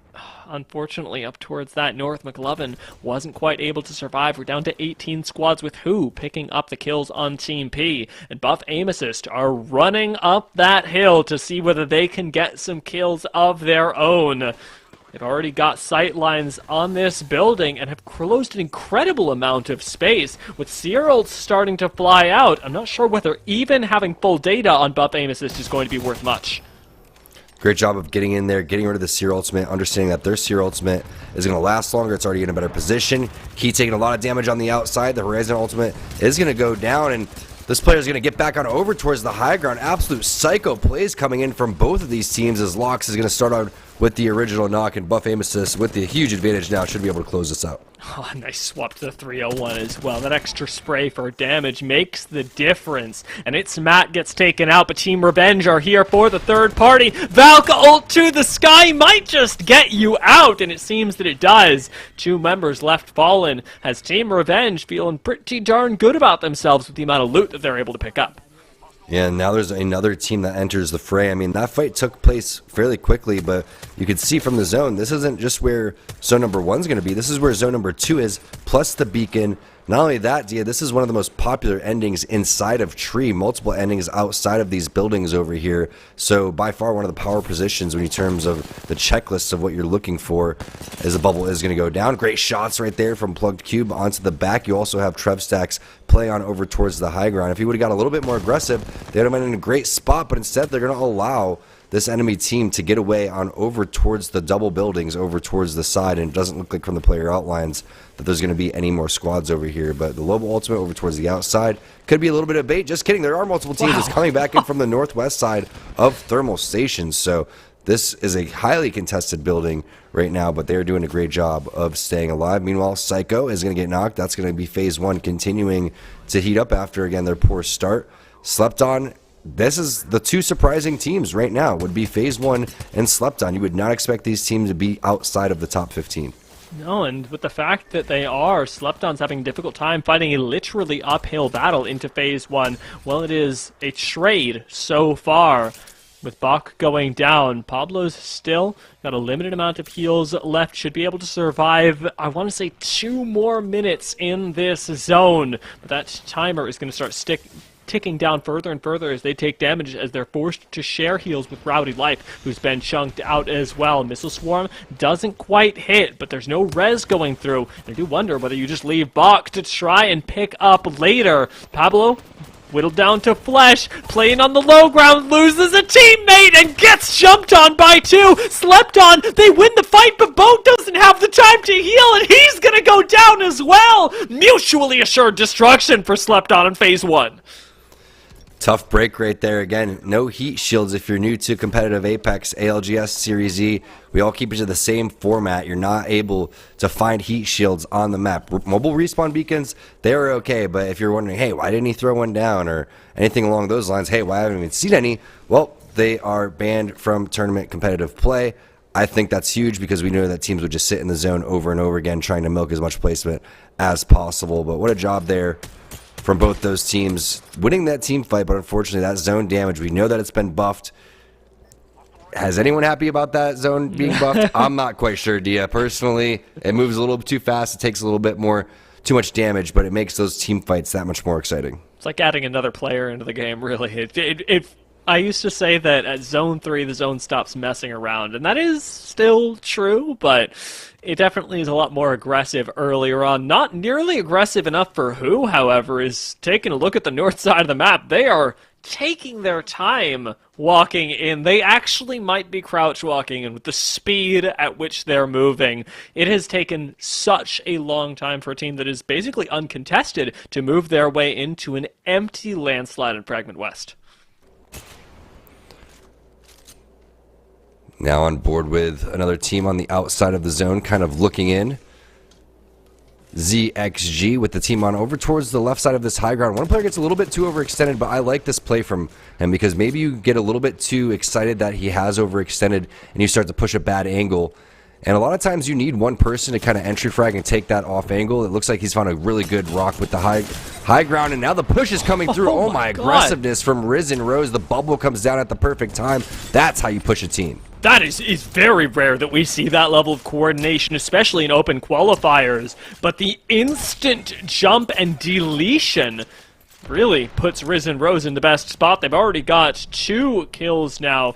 unfortunately, up towards that north, McLovin wasn't quite able to survive. We're down to 18 squads with Who picking up the kills on Team P, and Buff Aim Assist are running up that hill to see whether they can get some kills of their own. They've already got sight lines on this building and have closed an incredible amount of space, with Cyrils starting to fly out. I'm not sure whether even having full data on Buff Aim Assist is going to be worth much. Great job of getting in there, getting rid of the Seer Ultimate, understanding that their Seer Ultimate is going to last longer. It's already in a better position. Key taking a lot of damage on the outside. The Horizon Ultimate is going to go down, and this player is going to get back on over towards the high ground. Absolute psycho plays coming in from both of these teams as Lox is going to start out with the original knock, and Buff Aim Assist with the huge advantage now should be able to close this out. Oh, nice swap to the 301 as well. That extra spray for damage makes the difference. And it's Matt gets taken out, but Team Revenge are here for the third party. Valk ult to the sky might just get you out, and it seems that it does. 2 members left fallen as Team Revenge feeling pretty darn good about themselves with the amount of loot that they're able to pick up. Yeah, and now there's another team that enters the fray. I mean, that fight took place fairly quickly, but you could see from the zone, this isn't just where zone number 1 is going to be. This is where zone number 2 is, plus the beacon. Not only that, Dia, this is one of the most popular endings inside of Tree. Multiple endings outside of these buildings over here. So by far one of the power positions in terms of the checklists of what you're looking for as the bubble is going to go down. Great shots right there from Plugged Cube onto the back. You also have Trev Stacks play on over towards the high ground. If he would have got a little bit more aggressive, they would have been in a great spot, but instead they're going to allow this enemy team to get away on over towards the double buildings, over towards the side, and it doesn't look like from the player outlines that there's going to be any more squads over here. But the Lobo Ultimate over towards the outside could be a little bit of bait. Just kidding, there are multiple teams just coming back in from the northwest side of Thermal Station. So this is a highly contested building right now, but they're doing a great job of staying alive. Meanwhile, Psycho is going to get knocked. That's going to be phase 1 continuing to heat up after, again, their poor start. Slept On. This is the 2 surprising teams right now, would be phase 1 and Slept On. You would not expect these teams to be outside of the top 15. No, and with the fact that they are, Slept On's having a difficult time fighting a literally uphill battle into phase 1. Well, it is a trade so far. With Bach going down, Pablo's still got a limited amount of heals left, should be able to survive, I want to say 2 more minutes in this zone. But that timer is going to start ticking down further and further as they take damage, as they're forced to share heals with Rowdy Life, who's been chunked out as well. Missile Swarm doesn't quite hit, but there's no res going through. I do wonder whether you just leave Bach to try and pick up later. Pablo, whittled down to flesh, playing on the low ground, loses a teammate and gets jumped on by 2. Slept On, they win the fight, but Bo doesn't have the time to heal, and he's gonna go down as well. Mutually assured destruction for Slept On in phase 1. Tough break right there. Again, no heat shields if you're new to competitive Apex, ALGS, Series Z. We all keep it to the same format. You're not able to find heat shields on the map. Mobile respawn beacons, they are okay, but if you're wondering, hey, why didn't he throw one down, or anything along those lines, hey, why haven't we seen any? Well, they are banned from tournament competitive play. I think that's huge because we know that teams would just sit in the zone over and over again trying to milk as much placement as possible. But what a job there from both those teams winning that team fight, but unfortunately that zone damage, we know that it's been buffed. Has anyone happy about that zone being buffed? I'm not quite sure, Dia. Personally, it moves a little bit too fast. It takes a little bit too much damage, but it makes those team fights that much more exciting. It's like adding another player into the game, really. I used to say that at Zone 3, the zone stops messing around, and that is still true, but it definitely is a lot more aggressive earlier on. Not nearly aggressive enough for Who, however, is taking a look at the north side of the map. They are taking their time walking in. They actually might be crouch walking, and with the speed at which they're moving, it has taken such a long time for a team that is basically uncontested to move their way into an empty landslide in Fragment West. Now on board with another team on the outside of the zone, kind of looking in. ZXG with the team on over towards the left side of this high ground. One player gets a little bit too overextended, but I like this play from him because maybe you get a little bit too excited that he has overextended and you start to push a bad angle. And a lot of times you need one person to kind of entry frag and take that off angle. It looks like he's found a really good rock with the high ground, and now the push is coming through. Oh my aggressiveness from Risen Rose. The bubble comes down at the perfect time. That's how you push a team. That is very rare that we see that level of coordination, especially in open qualifiers. But the instant jump and deletion really puts Risen Rose in the best spot. They've already got 2 kills now.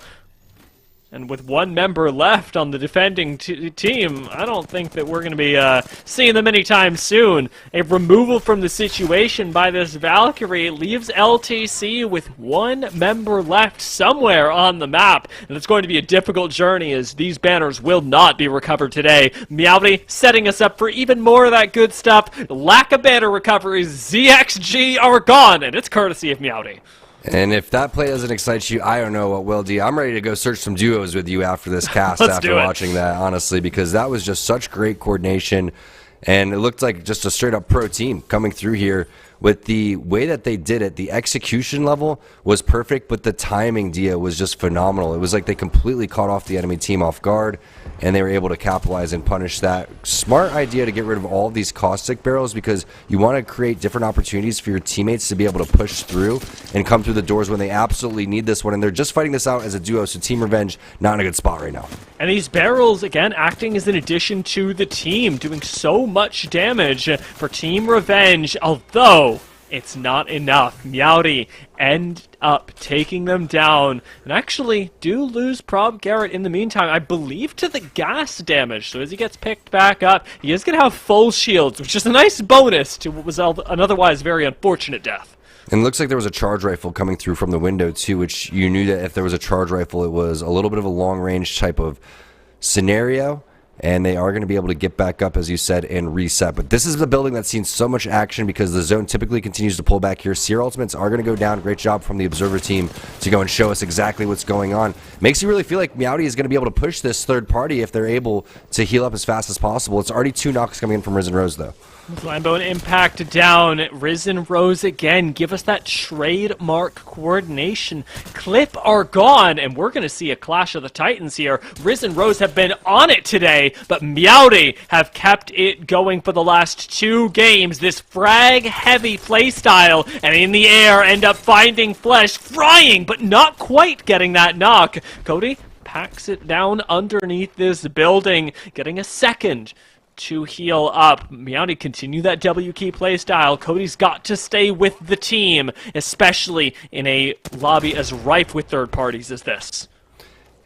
And with 1 member left on the defending team, I don't think that we're going to be seeing them anytime soon. A removal from the situation by this Valkyrie leaves LTC with 1 member left somewhere on the map. And it's going to be a difficult journey as these banners will not be recovered today. Meowdy setting us up for even more of that good stuff. Lack of banner recoveries, ZXG are gone, and it's courtesy of Meowdy. And if that play doesn't excite you, I don't know what will, D. I'm ready to go search some duos with you after this cast after watching that, honestly, because that was just such great coordination. And it looked like just a straight-up pro team coming through here with the way that they did it. The execution level was perfect, but the timing, Dia, was just phenomenal. It was like they completely caught off the enemy team off guard, and they were able to capitalize and punish that. Smart idea to get rid of all of these caustic barrels because you want to create different opportunities for your teammates to be able to push through and come through the doors when they absolutely need this one. And they're just fighting this out as a duo, so Team Revenge not in a good spot right now. And these barrels, again, acting as an addition to the team, doing so much damage for Team Revenge, although it's not enough. Meowdy end up taking them down and actually do lose Prob Garrett in the meantime, I believe to the gas damage. So as he gets picked back up, he is going to have full shields, which is a nice bonus to what was an otherwise very unfortunate death. And it looks like there was a charge rifle coming through from the window too, which you knew that if there was a charge rifle, it was a little bit of a long-range type of scenario. And they are going to be able to get back up, as you said, and reset. But this is the building that's seen so much action because the zone typically continues to pull back here. Seer ultimates are going to go down. Great job from the Observer team to go and show us exactly what's going on. Makes you really feel like Meowdy is going to be able to push this third party if they're able to heal up as fast as possible. It's already 2 knocks coming in from Risen Rose, though. Flambeau and Impact down. Risen Rose again. Give us that trademark coordination. Clip are gone, and we're going to see a clash of the Titans here. Risen Rose have been on it today, but Meowdy have kept it going for the last 2 games. This frag-heavy playstyle, and in the air end up finding Flesh, frying, but not quite getting that knock. Cody packs it down underneath this building, getting a second to heal up. Meowdy continue that W key play style. Cody's got to stay with the team, especially in a lobby as rife with third parties as this.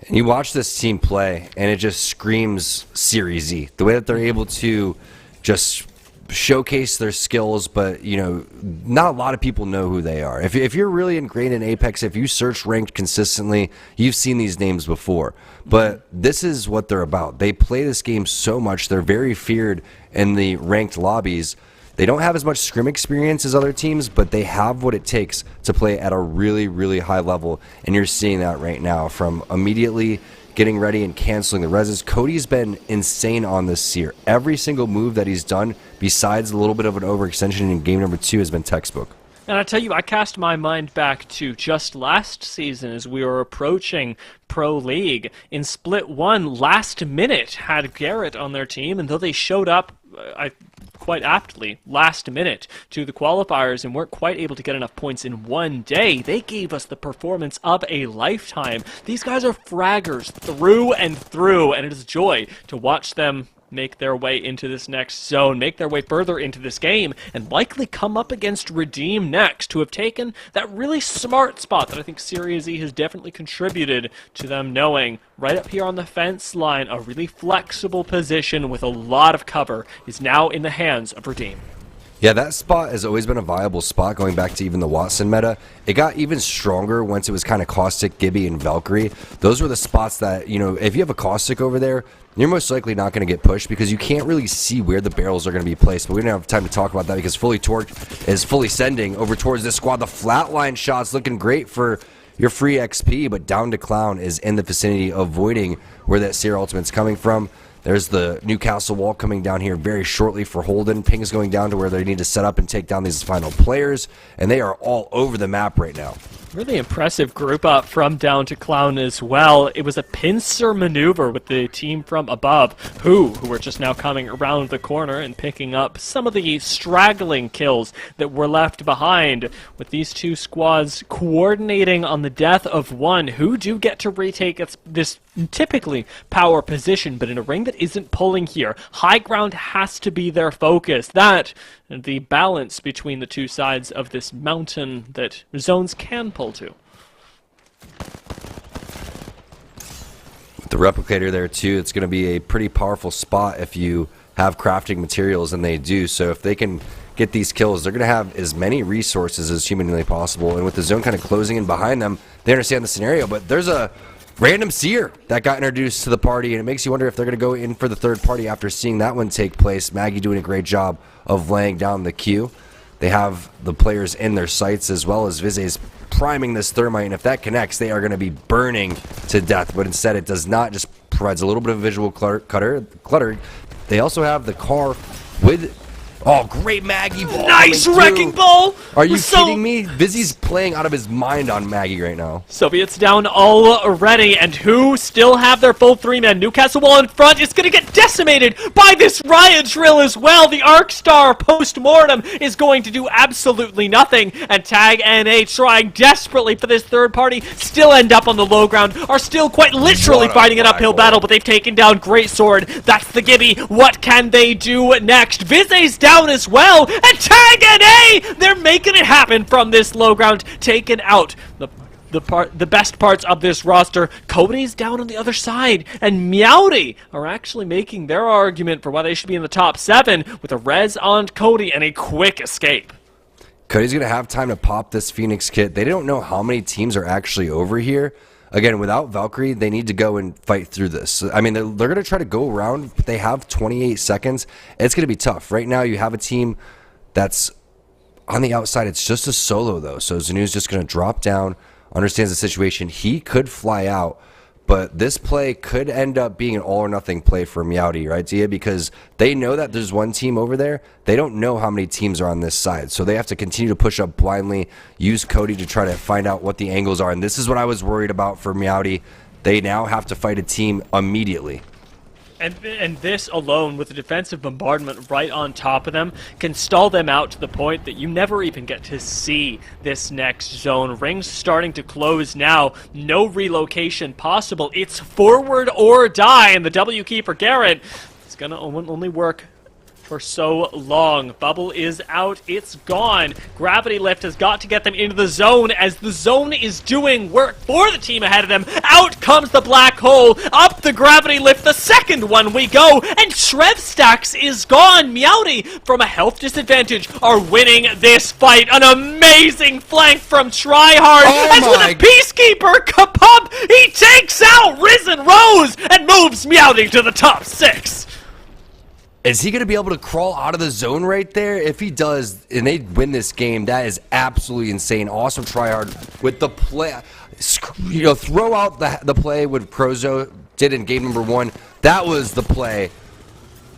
And you watch this team play, and it just screams Series E. The way that they're able to just showcase their skills, but, you know, not a lot of people know who they are. If you're really ingrained in Apex, if you search ranked consistently, you've seen these names before. But this is what they're about. They play this game so much. They're very feared in the ranked lobbies. They don't have as much scrim experience as other teams, but they have what it takes to play at a really, really high level. And you're seeing that right now from immediately getting ready and canceling the reses. Cody's been insane on this Seer. Every single move that he's done, besides a little bit of an overextension in game number 2, has been textbook. And I tell you, I cast my mind back to just last season as we were approaching Pro League. In Split 1, last minute had Garrett on their team, and though they showed up quite aptly last minute to the qualifiers and weren't quite able to get enough points in one day, they gave us the performance of a lifetime. These guys are fraggers through and through, and it is a joy to watch them make their way into this next zone, make their way further into this game, and likely come up against Redeem next, to have taken that really smart spot that I think Series E has definitely contributed to them knowing right up here on the fence line, a really flexible position with a lot of cover is now in the hands of Redeem. Yeah, that spot has always been a viable spot going back to even the Watson meta. It got even stronger once it was kind of Caustic, Gibby, and Valkyrie. Those were the spots that, you know, if you have a Caustic over there, you're most likely not going to get pushed because you can't really see where the barrels are going to be placed. But we don't have time to talk about that because Fully Torqued is fully sending over towards this squad. The flatline shot's looking great for your free XP, but Down to Clown is in the vicinity, avoiding where that Seer ultimate's coming from. There's the Newcastle wall coming down here very shortly for Holden. Ping is going down to where they need to set up and take down these final players, and they are all over the map right now. Really impressive group up from Down to Clown as well. It was a pincer maneuver with the team from above, who were just now coming around the corner and picking up some of the straggling kills that were left behind, with these two squads coordinating on the death of one, who do get to retake this typically power position, but in a ring that isn't pulling here. High ground has to be their focus. That and the balance between the two sides of this mountain that zones can pull to. The replicator there too, it's going to be a pretty powerful spot if you have crafting materials, and they do. So if they can get these kills, they're going to have as many resources as humanly possible. And with the zone kind of closing in behind them, they understand the scenario. But there's a random Seer that got introduced to the party, and it makes you wonder if they're going to go in for the third party after seeing that one take place. Maggie doing a great job of laying down the queue. They have the players in their sights, as well as Vize's priming this thermite, and if that connects, they are going to be burning to death. But instead, it does not. Just provides a little bit of visual clutter. They also have the car with... Oh, great Maggie ball. Nice wrecking ball! Are you kidding me? Vizzy's playing out of his mind on Maggie right now. Soviets down already, and who still have their full three-man? Newcastle wall in front is going to get decimated by this riot drill as well. The Arc Star post-mortem is going to do absolutely nothing, and Tag NA trying desperately for this third party, still end up on the low ground, are still quite literally fighting an uphill battle, but they've taken down Great Sword. That's the Gibby. What can they do next? Vize's down as well, and Tag NA, they're making it happen from this low ground, taking out the best parts of this roster. Cody's down on the other side, and Meowdy are actually making their argument for why they should be in the top 7 with a res on Cody and a quick escape. Cody's going to have time to pop this Phoenix kit. They don't know how many teams are actually over here. Again, without Valkyrie, they need to go and fight through this. I mean, they're going to try to go around, but they have 28 seconds. It's going to be tough. Right now, you have a team that's on the outside. It's just a solo, though. So Zanu's just going to drop down, understands the situation. He could fly out, but this play could end up being an all-or-nothing play for Meowdy, right, Dia? Because they know that there's one team over there. They don't know how many teams are on this side, so they have to continue to push up blindly, use Cody to try to find out what the angles are, and this is what I was worried about for Meowdy. They now have to fight a team immediately. And this alone, with the defensive bombardment right on top of them, can stall them out to the point that you never even get to see this next zone. Rings starting to close now. No relocation possible. It's forward or die, and the W key for Garrett is going to only work for so long. Bubble is out. It's gone. Gravity Lift has got to get them into the zone as the zone is doing work for the team ahead of them. Out comes the black hole. Up the Gravity Lift. The second one we go. And Shrev Stacks is gone. Meowdy, from a health disadvantage, are winning this fight. An amazing flank from Tryhard. As with a Peacekeeper, Kapub, he takes out Risen Rose and moves Meowdy to the top 6. Is he going to be able to crawl out of the zone right there? If he does, and they win this game, that is absolutely insane. Awesome tryhard with the play. You know, throw out the play what Crozo did in game number 1. That was the play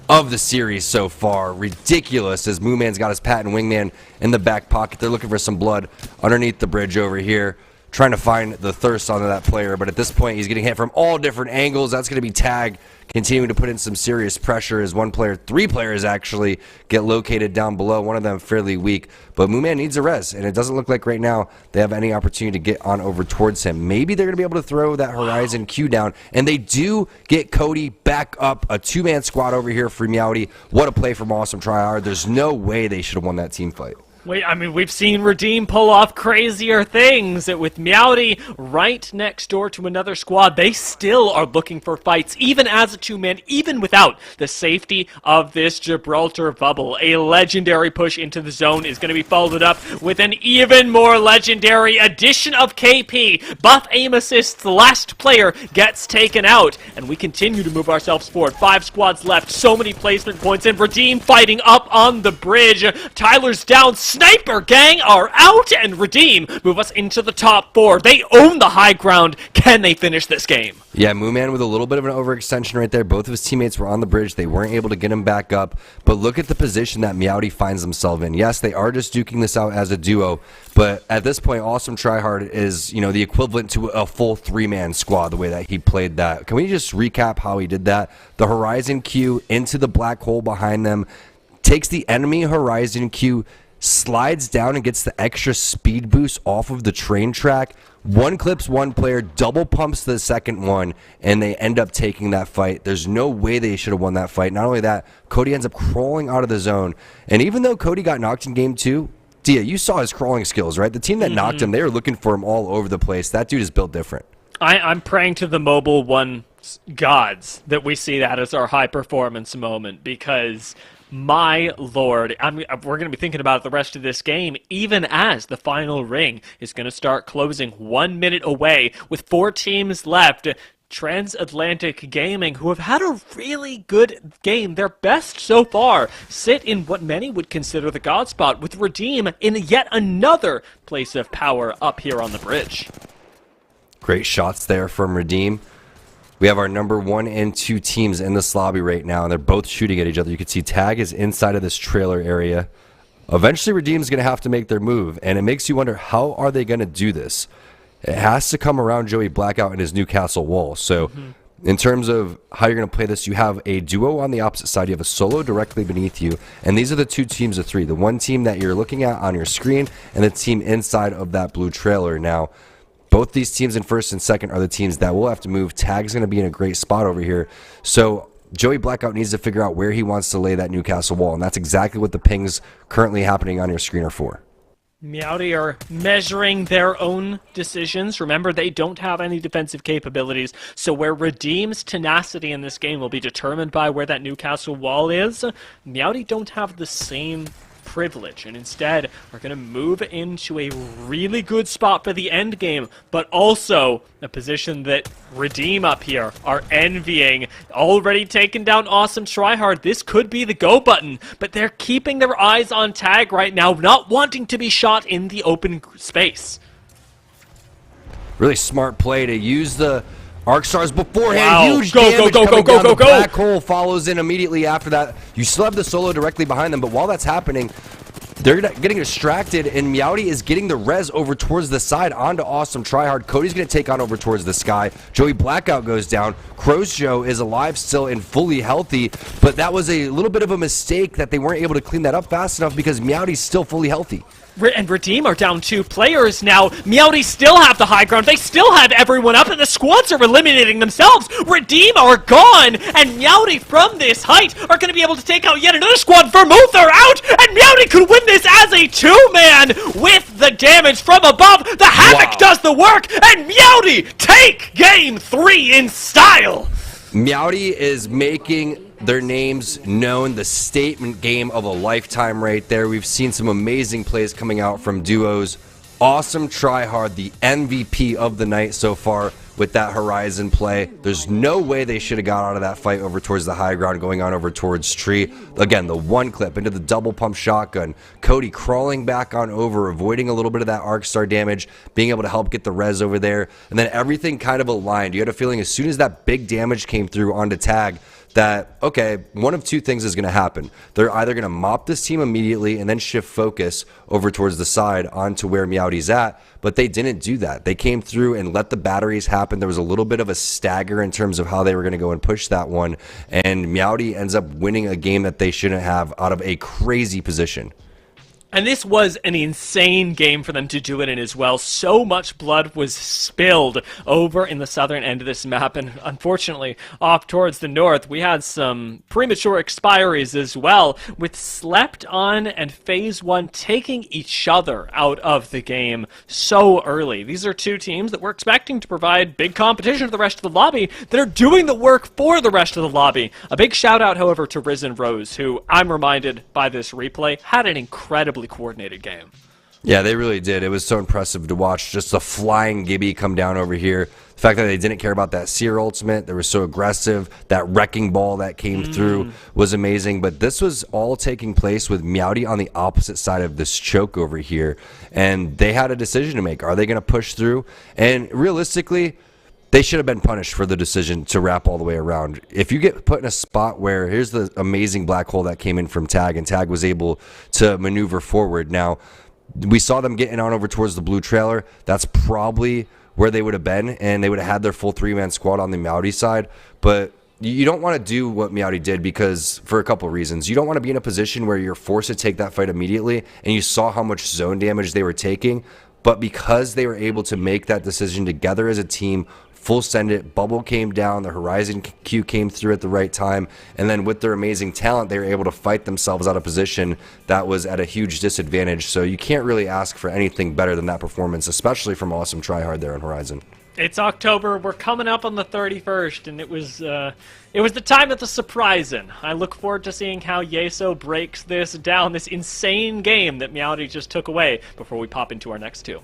of the series so far. Ridiculous, as Mooman's got his patent wingman in the back pocket. They're looking for some blood underneath the bridge over here, trying to find the thirst onto that player, but at this point he's getting hit from all different angles. That's going to be Tag continuing to put in some serious pressure as 3 players actually get located down below, one of them fairly weak, but Mooman needs a res, and it doesn't look like right now they have any opportunity to get on over towards him. Maybe they're going to be able to throw that Horizon Q down, and they do get Cody back up. A 2-man squad over here for Meowdy. What a play from Awesome Tryhard. There's no way they should have won that team fight. We've seen Redeem pull off crazier things with Meowdy right next door to another squad. They still are looking for fights, even as a two-man, even without the safety of this Gibraltar bubble. A legendary push into the zone is going to be followed up with an even more legendary addition of KP. Buff aim assists, the last player gets taken out, and we continue to move ourselves forward. 5 squads left, so many placement points, and Redeem fighting up on the bridge. Tyler's down. Sniper gang are out, and Redeem move us into the top 4. They own the high ground. Can they finish this game? Yeah, Mooman with a little bit of an overextension right there. Both of his teammates were on the bridge. They weren't able to get him back up. But look at the position that Meowdy finds himself in. Yes, they are just duking this out as a duo. But at this point, Awesome Tryhard is, the equivalent to a full 3-man squad, the way that he played that. Can we just recap how he did that? The Horizon Q into the black hole behind them, takes the enemy Horizon Q, slides down and gets the extra speed boost off of the train track. One clips one player, double pumps the second one, and they end up taking that fight. There's no way they should have won that fight. Not only that, Cody ends up crawling out of the zone. And even though Cody got knocked in game 2, Dia, you saw his crawling skills, right? The team that knocked him, they were looking for him all over the place. That dude is built different. I'm praying to the Mobile One gods that we see that as our high performance moment, because my lord, we're going to be thinking about it the rest of this game, even as the final ring is going to start closing 1 minute away with 4 teams left. Transatlantic Gaming, who have had a really good game, their best so far, sit in what many would consider the god spot, with Redeem in yet another place of power up here on the bridge. Great shots there from Redeem. We have our number 1 and 2 teams in this lobby right now, and they're both shooting at each other. You can see Tag is inside of this trailer area. Eventually, Redeem's going to have to make their move, and it makes you wonder, how are they going to do this? It has to come around Joey Blackout and his Newcastle wall. So in terms of how you're going to play this, you have a duo on the opposite side. You have a solo directly beneath you. And these are the 2 teams of 3. The one team that you're looking at on your screen and the team inside of that blue trailer. Now, both these teams in first and second are the teams that will have to move. Tag's going to be in a great spot over here. So Joey Blackout needs to figure out where he wants to lay that Newcastle wall. And that's exactly what the pings currently happening on your screen are for. Meowdy are measuring their own decisions. Remember, they don't have any defensive capabilities, so where Redeem's tenacity in this game will be determined by where that Newcastle wall is, Meowdy don't have the same privilege, and instead are going to move into a really good spot for the end game, but also a position that Redeem up here are envying. Already taken down Awesome Tryhard. This could be the go button, but they're keeping their eyes on Tag right now, not wanting to be shot in the open space. Really smart play to use the Arc Stars beforehand. Wow. Huge Go, damage go, go, coming go, down. go, The go. black hole follows in immediately after that. You still have the solo directly behind them, but while that's happening, they're getting distracted, and Meowdy is getting the res over towards the side onto Awesome Tryhard. Cody's going to take on over towards the sky. Joey Blackout goes down. Crow's Show is alive still and fully healthy, but that was a little bit of a mistake that they weren't able to clean that up fast enough because Meowdy's still fully healthy. And Redeem are down 2 players now. Meowdy still have the high ground. They still have everyone up, and the squads are eliminating themselves. Redeem are gone, and Meowdy from this height are going to be able to take out yet another squad. Vermouth are out, and Meowdy could win this as a 2-man with the damage from above. The Havoc does the work, and Meowdy take game 3 in style. Meowdy is making their names known, the statement game of a lifetime right there. We've seen some amazing plays coming out from duos. Awesome Tryhard, the MVP of the night so far with that Horizon play. There's no way they should have got out of that fight over towards the high ground, going on over towards Tree. Again, the one clip into the double pump shotgun. Cody crawling back on over, avoiding a little bit of that Arc Star damage, being able to help get the res over there. And then everything kind of aligned. You had a feeling as soon as that big damage came through onto Tag, that, okay, one of 2 things is going to happen. They're either going to mop this team immediately and then shift focus over towards the side onto where Meowdy's at, but they didn't do that. They came through and let the batteries happen. There was a little bit of a stagger in terms of how they were going to go and push that one, and Meowdy ends up winning a game that they shouldn't have out of a crazy position. And this was an insane game for them to do it in as well. So much blood was spilled over in the southern end of this map, and unfortunately, off towards the north, we had some premature expiries as well, with Slept On and Phase 1 taking each other out of the game so early. These are two teams that we're expecting to provide big competition to the rest of the lobby that are doing the work for the rest of the lobby. A big shout out, however, to Risen Rose, who I'm reminded by this replay had an incredibly coordinated game. Yeah, they really did. It was so impressive to watch just the flying Gibby come down over here. The fact that they didn't care about that Seer ultimate, they were so aggressive. That wrecking ball that came through was amazing. But this was all taking place with Meowdy on the opposite side of this choke over here. And they had a decision to make. Are they going to push through? And realistically, they should have been punished for the decision to wrap all the way around. If you get put in a spot where here's the amazing black hole that came in from Tag, and Tag was able to maneuver forward. Now, we saw them getting on over towards the blue trailer. That's probably where they would have been, and they would have had their full three-man squad on the Meowdy side. But you don't want to do what Meowdy did because for a couple of reasons. You don't want to be in a position where you're forced to take that fight immediately, and you saw how much zone damage they were taking. But because they were able to make that decision together as a team, full send it, bubble came down, the Horizon Q came through at the right time, and then with their amazing talent, they were able to fight themselves out of position that was at a huge disadvantage. So you can't really ask for anything better than that performance, especially from Awesome Tryhard there on Horizon. It's October, we're coming up on the 31st, and it was the time of the surprising. I look forward to seeing how Yeso breaks this down, this insane game that Meowdy just took away, before we pop into our next two.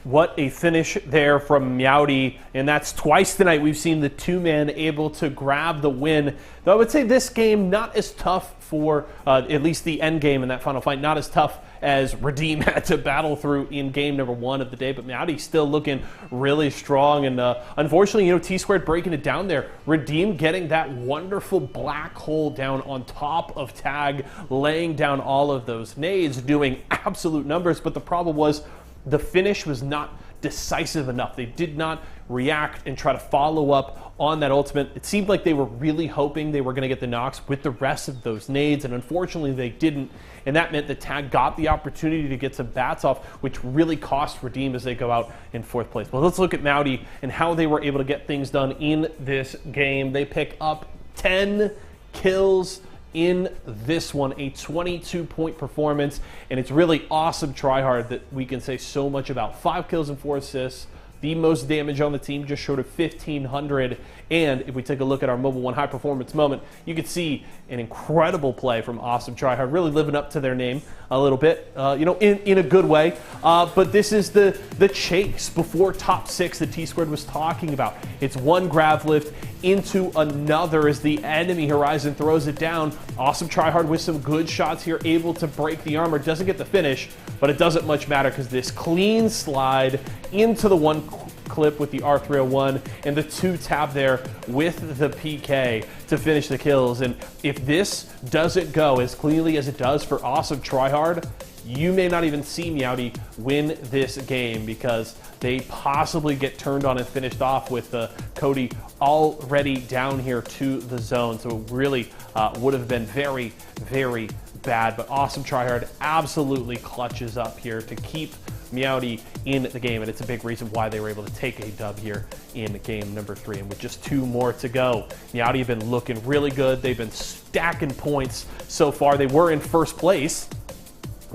What a finish there from Meowdy, and that's twice tonight we've seen the two-man able to grab the win. Though I would say this game not as tough for, at least the end game in that final fight, not as tough as Redeem had to battle through in game number 1 of the day, but Meowdy still looking really strong, and unfortunately, T-Squared breaking it down there. Redeem getting that wonderful black hole down on top of Tag, laying down all of those nades, doing absolute numbers, but the problem was the finish was not decisive enough. They did not react and try to follow up on that ultimate. It seemed like they were really hoping they were going to get the knocks with the rest of those nades, and unfortunately they didn't, and that meant that Tag got the opportunity to get some bats off, which really cost Redeem as they go out in 4th place. Well, let's look at Meowdy and how they were able to get things done in this game. They pick up 10 kills in this one, a 22-point performance, and it's really awesome tryhard that we can say so much about. 5 kills and 4 assists, the most damage on the team, just short of 1,500. And if we take a look at our Mobile 1 high performance moment, you can see an incredible play from Awesome Tryhard, really living up to their name a little bit, in a good way. But this is the chase before top 6 that T-Squared was talking about. It's one grav lift into another as the enemy Horizon throws it down. Awesome Tryhard with some good shots here, able to break the armor. Doesn't get the finish, but it doesn't much matter because this clean slide into the one clip with the R301 and the 2 tab there with the PK to finish the kills. And if this doesn't go as cleanly as it does for Awesome Tryhard, you may not even see Meowdy win this game because they possibly get turned on and finished off with Cody already down here to the zone. So it really would have been very, very bad. But Awesome Tryhard absolutely clutches up here to keep Meowdy in the game, and it's a big reason why they were able to take a dub here in game number 3. And with just 2 more to go, Meowdy have been looking really good. They've been stacking points so far. They were in 1st place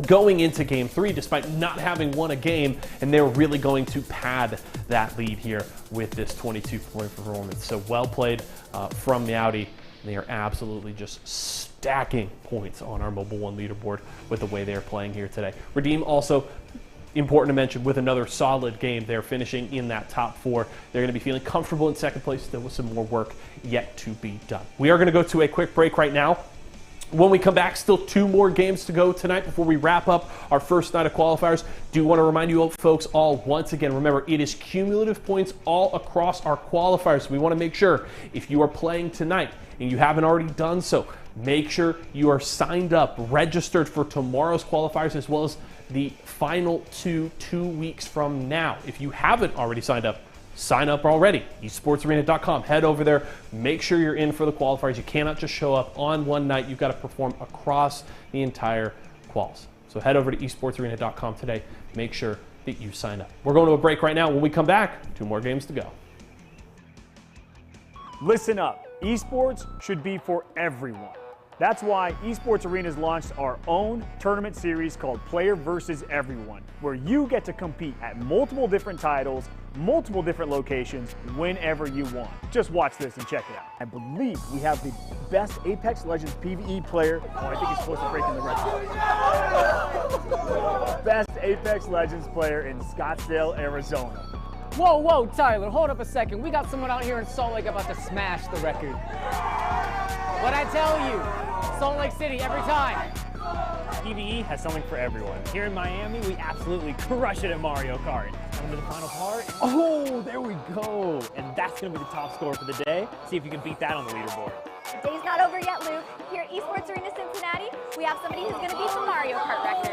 going into game 3 despite not having won a game, and they're really going to pad that lead here with this 22-point performance. So well played from Meowdy. They are absolutely just stacking points on our Mobile 1 leaderboard with the way they're playing here today. Redeem also important to mention with another solid game. They're finishing in that top 4. They're going to be feeling comfortable in 2nd place, still with some more work yet to be done. We are going to go to a quick break right now. When we come back, still 2 more games to go tonight before we wrap up our first night of qualifiers. Do want to remind you folks all once again, remember it is cumulative points all across our qualifiers. We want to make sure if you are playing tonight and you haven't already done so, make sure you are signed up, registered for tomorrow's qualifiers as well as the final 2 weeks from now. If you haven't already signed up, sign up already. Esportsarena.com. Head over there. Make sure you're in for the qualifiers. You cannot just show up on one night. You've got to perform across the entire quals. So head over to esportsarena.com today. Make sure that you sign up. We're going to a break right now. When we come back, 2 more games to go. Listen up. Esports should be for everyone. That's why Esports Arena's launched our own tournament series called Player vs. Everyone, where you get to compete at multiple different titles, multiple different locations, whenever you want. Just watch this and check it out. I believe we have the best Apex Legends PvE player. Oh, I think he's close to breaking the record. Best Apex Legends player in Scottsdale, Arizona. Whoa, whoa, Tyler, hold up a second. We got someone out here in Salt Lake about to smash the record. What'd I tell you? Salt Lake City, every time. PvE has something for everyone. Here in Miami, we absolutely crush it at Mario Kart. Coming to the final part. Oh, there we go. And that's going to be the top score for the day. See if you can beat that on the leaderboard. The day's not over yet, Luke. Here at Esports Arena Cincinnati, we have somebody who's going to beat the Mario Kart record.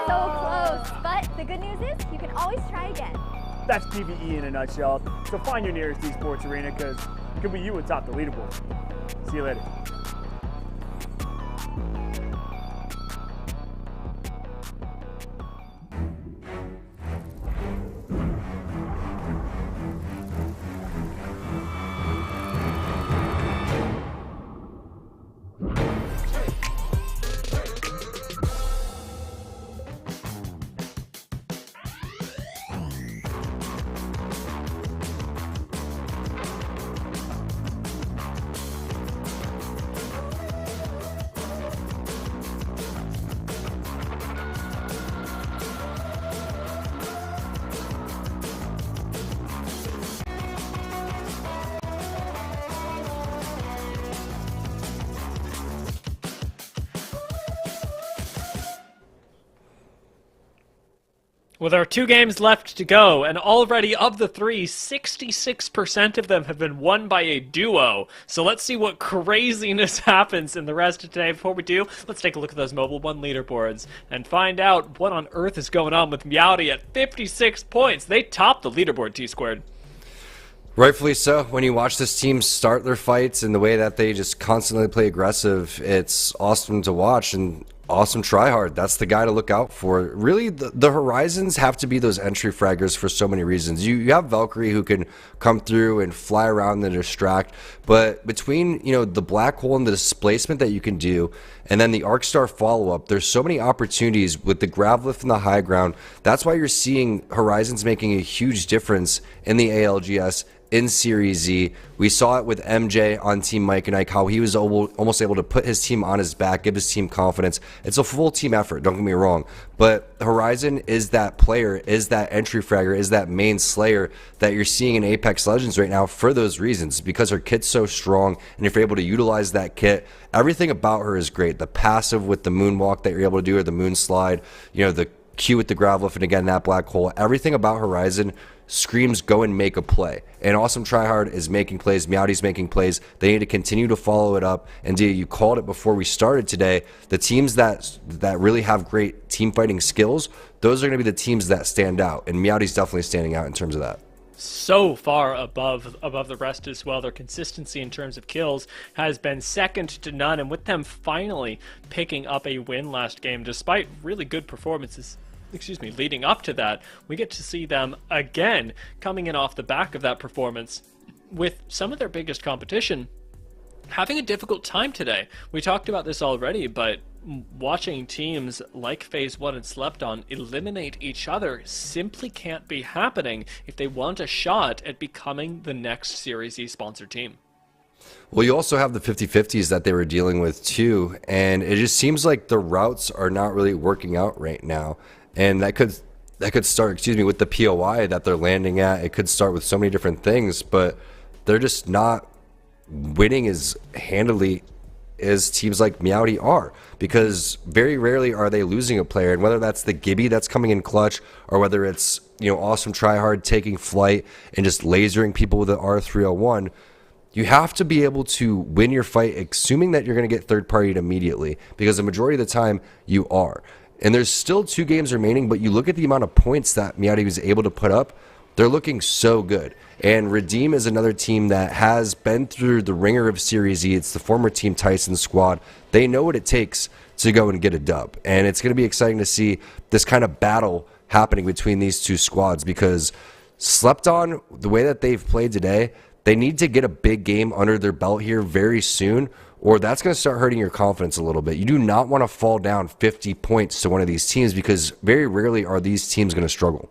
So close. But the good news is you can always try again. That's PvE in a nutshell. So find your nearest Esports Arena because it could be you atop the leaderboard. See you later. With our 2 games left to go, and already of the 3, 66% of them have been won by a duo. So let's see what craziness happens in the rest of today. Before we do, let's take a look at those Mobile 1 leaderboards and find out what on earth is going on with Meowdy at 56 points. They topped the leaderboard, T-Squared. Rightfully so. When you watch this team start their fights and the way that they just constantly play aggressive, it's awesome to watch and awesome try hard. That's the guy to look out for. Really, the Horizons have to be those entry fraggers for so many reasons. You have Valkyrie who can come through and fly around and distract, but between the black hole and the displacement that you can do, and then the Arcstar follow-up, there's so many opportunities with the grav lift and the high ground. That's why you're seeing Horizons making a huge difference in the ALGS in Series Z. We saw it with MJ on Team Mike and Ike, how he was almost able to put his team on his back, give his team confidence. It's a full team effort, don't get me wrong, but Horizon is that player, is that entry fragger, is that main slayer that you're seeing in Apex Legends right now for those reasons, because her kit's so strong, and if you're able to utilize that kit, everything about her is great. The passive with the moonwalk that you're able to do, or the moon slide, the Q with the grav lift, and again, that black hole, everything about Horizon screams go and make a play. And Awesome Tryhard is making plays. Meowdy's making plays. They need to continue to follow it up. And Dia, you called it before we started today. The teams that really have great team fighting skills, those are going to be the teams that stand out. And Meowdy's definitely standing out in terms of that. So far above the rest as well. Their consistency in terms of kills has been second to none. And with them finally picking up a win last game, despite really good performances, leading up to that, we get to see them again coming in off the back of that performance with some of their biggest competition having a difficult time today. We talked about this already, but watching teams like Phase 1 and Slepton eliminate each other simply can't be happening if they want a shot at becoming the next Series E sponsored team. Well, you also have the 50-50s that they were dealing with too, and it just seems like the routes are not really working out right now. And that could start, with the POI that they're landing at. It could start with so many different things, but they're just not winning as handily as teams like Meowdy are, because very rarely are they losing a player. And whether that's the Gibby that's coming in clutch, or whether it's Awesome Tryhard taking flight and just lasering people with the R301, you have to be able to win your fight, assuming that you're going to get third-partied immediately, because the majority of the time you are. And there's still 2 games remaining, but you look at the amount of points that Meowdy was able to put up, they're looking so good. And Redeem is another team that has been through the ringer of Series E. It's the former Team Tyson squad. They know what it takes to go and get a dub. And it's going to be exciting to see this kind of battle happening between these two squads, because slept on the way that they've played today, they need to get a big game under their belt here very soon, or that's going to start hurting your confidence a little bit. You do not want to fall down 50 points to one of these teams, because very rarely are these teams going to struggle.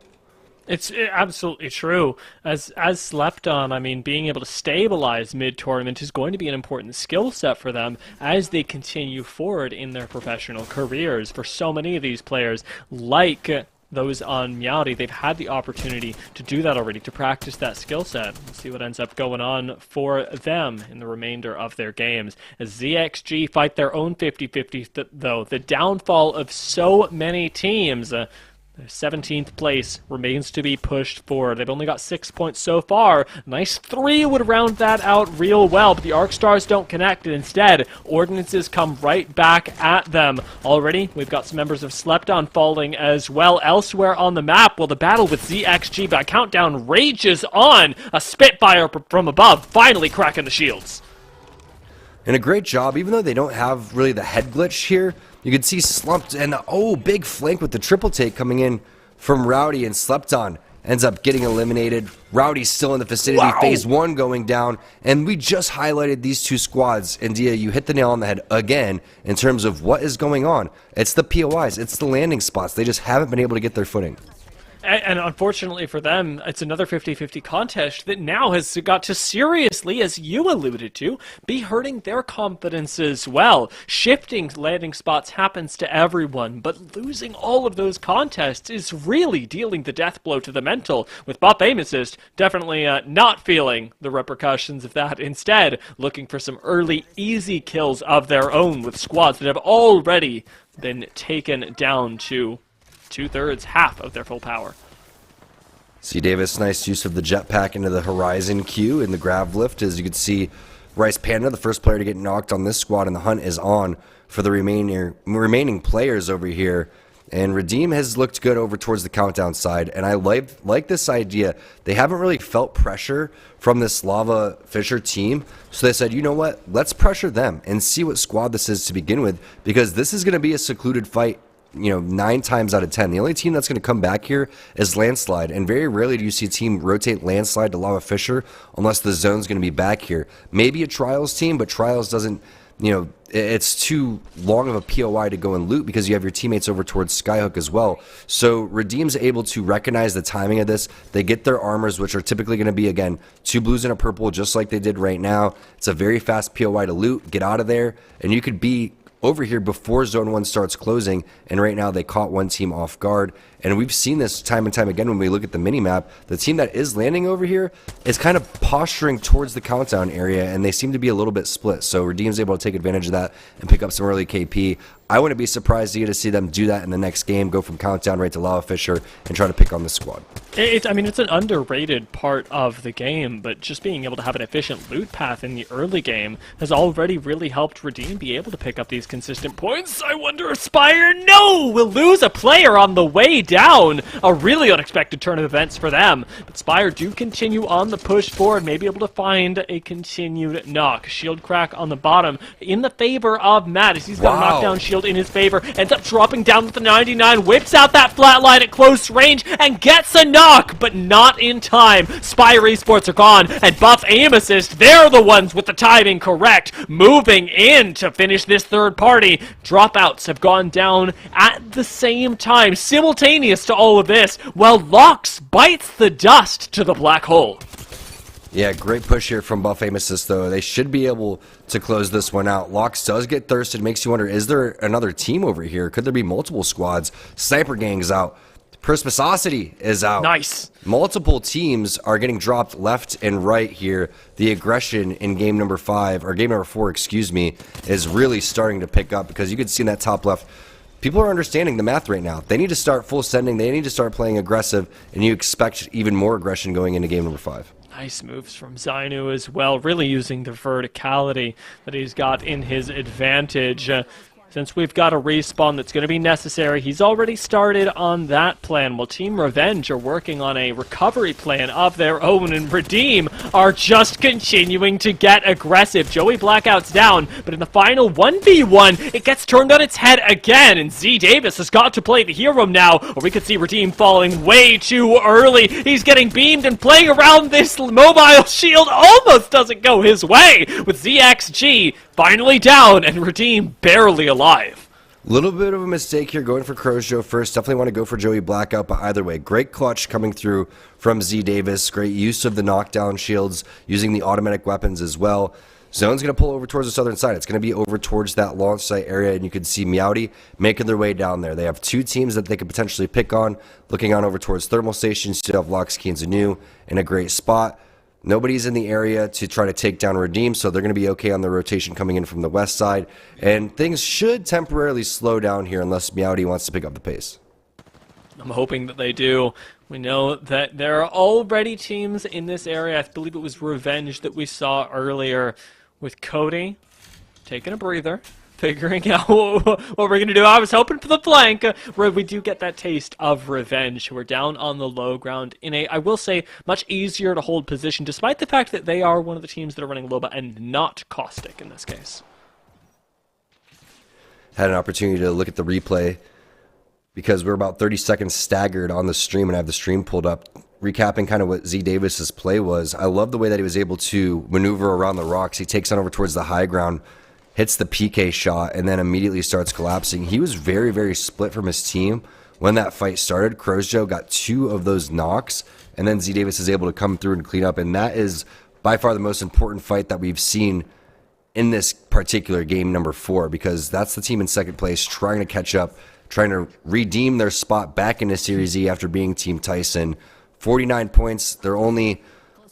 It's absolutely true. As slept on, I mean, being able to stabilize mid-tournament is going to be an important skill set for them as they continue forward in their professional careers. For so many of these players, like those on Meowdy, they've had the opportunity to do that already, to practice that skill set. We'll see what ends up going on for them in the remainder of their games. As ZXG fight their own 50-50, though, the downfall of so many teams, their 17th place remains to be pushed forward. They've only got 6 points so far. Nice 3 would round that out real well, but the Arc Stars don't connect, and instead, Ordinances come right back at them. Already, we've got some members of Slept On falling as well elsewhere on the map. Well, the battle with ZXG by Countdown rages on. A Spitfire from above, finally cracking the shields. And a great job, even though they don't have really the head glitch here. You can see Slumped and big flank with the triple take coming in from Rowdy, and Slept On ends up getting eliminated. Rowdy's still in the vicinity. Wow. Phase 1 going down, and we just highlighted these two squads. And Dia, you hit the nail on the head again in terms of what is going on. It's the POIs, it's the landing spots. They just haven't been able to get their footing. And unfortunately for them, it's another 50-50 contest that now has got to seriously, as you alluded to, be hurting their confidence as well. Shifting landing spots happens to everyone, but losing all of those contests is really dealing the death blow to the mental, with Buff Aim Assist definitely not feeling the repercussions of that. Instead, looking for some early, easy kills of their own with squads that have already been taken down to 2/3, half of their full power. C. Davis, nice use of the jetpack into the Horizon Q in the grav lift. As you can see, Rice Panda, the first player to get knocked on this squad, and the hunt is on for the remaining players over here. And Redeem has looked good over towards the Countdown side, and I like this idea. They haven't really felt pressure from this Lava Fisher team, so they said, you know what, let's pressure them and see what squad this is to begin with, because this is going to be a secluded fight. 9 times out of 10. The only team that's going to come back here is Landslide, and very rarely do you see a team rotate Landslide to Lava Fisher unless the zone's going to be back here. Maybe a Trials team, but Trials doesn't, it's too long of a POI to go and loot because you have your teammates over towards Skyhook as well. So Redeem's able to recognize the timing of this. They get their armors, which are typically going to be, again, 2 blues and a purple, just like they did right now. It's a very fast POI to loot, get out of there, and you could be over here before Zone 1 starts closing, and right now they caught one team off guard. And we've seen this time and time again when we look at the mini-map. The team that is landing over here is kind of posturing towards the Countdown area, and they seem to be a little bit split. So Redeem's able to take advantage of that and pick up some early KP. I wouldn't be surprised to see them do that in the next game, go from Countdown right to Lava Fisher, and try to pick on the squad. It's an underrated part of the game, but just being able to have an efficient loot path in the early game has already really helped Redeem be able to pick up these consistent points. I wonder if Spire, no, will lose a player on the way down. A really unexpected turn of events for them. But Spire do continue on the push forward, maybe able to find a continued knock. Shield crack on the bottom in the favor of Matt, as he's got a knockdown shield in his favor, ends up dropping down with the 99, whips out that flatline at close range, and gets a knock, but not in time. Spire Esports are gone, and Buff Aim Assist, they're the ones with the timing correct, moving in to finish this third party. Dropouts have gone down at the same time, simultaneous to all of this, while Lox bites the dust to the black hole. Yeah, great push here from Buff Aim Assist, though. They should be able to close this one out. Lox does get thirsted. Makes you wonder, is there another team over here? Could there be multiple squads? Sniper Gang's out. Perspicacity is out. Nice. Multiple teams are getting dropped left and right here. The aggression in game number 4, excuse me, is really starting to pick up, because you can see in that top left, people are understanding the math right now. They need to start full sending. They need to start playing aggressive, and you expect even more aggression going into game number 5. Nice moves from Zainu as well, really using the verticality that he's got in his advantage. since we've got a respawn that's going to be necessary, he's already started on that plan, while Team Revenge are working on a recovery plan of their own, and Redeem are just continuing to get aggressive. Joey Blackout's down, but in the final 1v1, it gets turned on its head again, and Z Davis has got to play the hero now, or we could see Redeem falling way too early. He's getting beamed and playing around this mobile shield almost doesn't go his way, with ZXG finally down and Redeem barely alive. Little bit of a mistake here going for Crojo first. Definitely want to go for Joey Blackout, but either way, great clutch coming through from Z Davis. Great use of the knockdown shields, using the automatic weapons as well. Zone's going to pull over towards the southern side. It's going to be over towards that launch site area, and you can see Meowdy making their way down there. They have two teams that they could potentially pick on. Looking on over towards Thermal Station, still have Loxkey and Zanu in a great spot. Nobody's in the area to try to take down Redeem, so they're going to be okay on the rotation coming in from the west side. And things should temporarily slow down here unless Meowdy wants to pick up the pace. I'm hoping that they do. We know that there are already teams in this area. I believe it was Revenge that we saw earlier with Cody taking a breather, figuring out what we're going to do. I was hoping for the flank, where we do get that taste of Revenge, who are down on the low ground in a, I will say, much easier to hold position, despite the fact that they are one of the teams that are running Loba and not Caustic in this case. Had an opportunity to look at the replay because we're about 30 seconds staggered on the stream, and I have the stream pulled up, recapping kind of what Z Davis's play was. I love the way that he was able to maneuver around the rocks. He takes on over towards the high ground, hits the PK shot, and then immediately starts collapsing. He was very, very split from his team when that fight started. Crojo got 2 of those knocks, and then Z Davis is able to come through and clean up, and that is by far the most important fight that we've seen in this particular game number 4, because that's the team in second place trying to catch up, trying to redeem their spot back into Series E after being Team Tyson. 49 points. They're only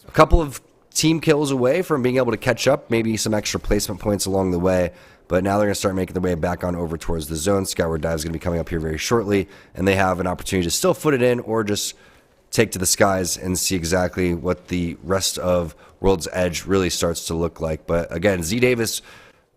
a couple of team kills away from being able to catch up, maybe some extra placement points along the way, but now they're going to start making their way back on over towards the zone. Skyward Dive is going to be coming up here very shortly, and they have an opportunity to still foot it in or just take to the skies and see exactly what the rest of World's Edge really starts to look like. But again, Z Davis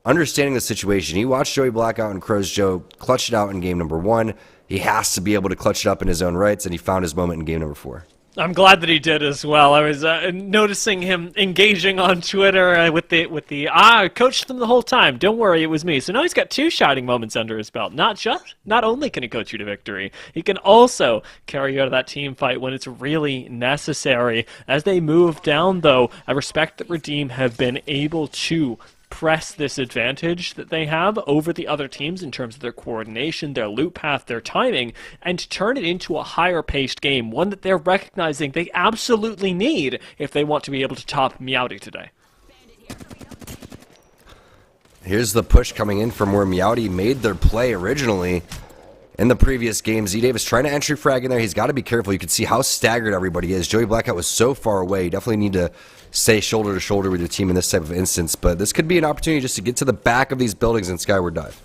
understanding the situation. He watched Joey Blackout and Crojo clutch it out in game number 1. He has to be able to clutch it up in his own rights, and he found his moment in game number 4. I'm glad that he did as well. I was noticing him engaging on Twitter with the I coached them the whole time. Don't worry, it was me. So now he's got 2 shining moments under his belt. Not only can he coach you to victory, he can also carry you out of that team fight when it's really necessary. As they move down, though, I respect that Redeem have been able to press this advantage that they have over the other teams in terms of their coordination, their loop path, their timing, and turn it into a higher paced game, one that they're recognizing they absolutely need if they want to be able to top Meowdy today. Here's the push coming in from where Meowdy made their play originally in the previous game. Z Davis trying to entry frag in there. He's got to be careful. You can see how staggered everybody is. Joey Blackout was so far away. You definitely need to stay shoulder to shoulder with your team in this type of instance, but this could be an opportunity just to get to the back of these buildings and Skyward Dive.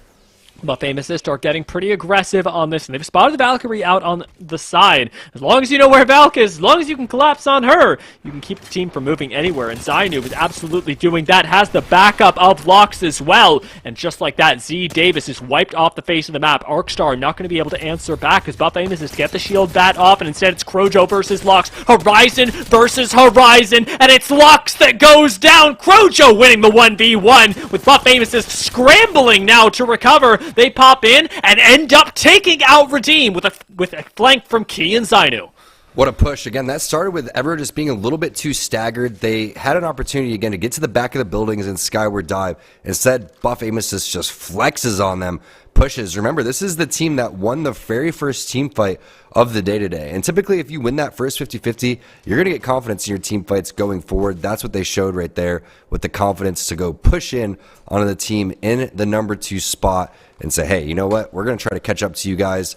But Famous are getting pretty aggressive on this, and they've spotted the Valkyrie out on the side. As long as you know where Valk is, as long as you can collapse on her, you can keep the team from moving anywhere, and Zainu is absolutely doing that, has the backup of Locks as well, and just like that, Z Davis is wiped off the face of the map. Arcstar not going to be able to answer back, as Buff Famous is to get the shield bat off, and instead it's Crojo versus Locks, Horizon versus Horizon, and it's Locks that goes down. Crojo winning the 1v1, with Buff Famous scrambling now to recover. They pop in and end up taking out Redeem with a flank from Key and Zainu. What a push. Again, that started with Ever just being a little bit too staggered. They had an opportunity again to get to the back of the buildings and Skyward Dive. Instead, Buff Amesis just flexes on them, pushes. Remember, this is the team that won the very first team fight of the day today. And typically, if you win that first 50-50, you're going to get confidence in your team fights going forward. That's what they showed right there with the confidence to go push in onto the team in the number 2 spot and say, hey, you know what? We're going to try to catch up to you guys.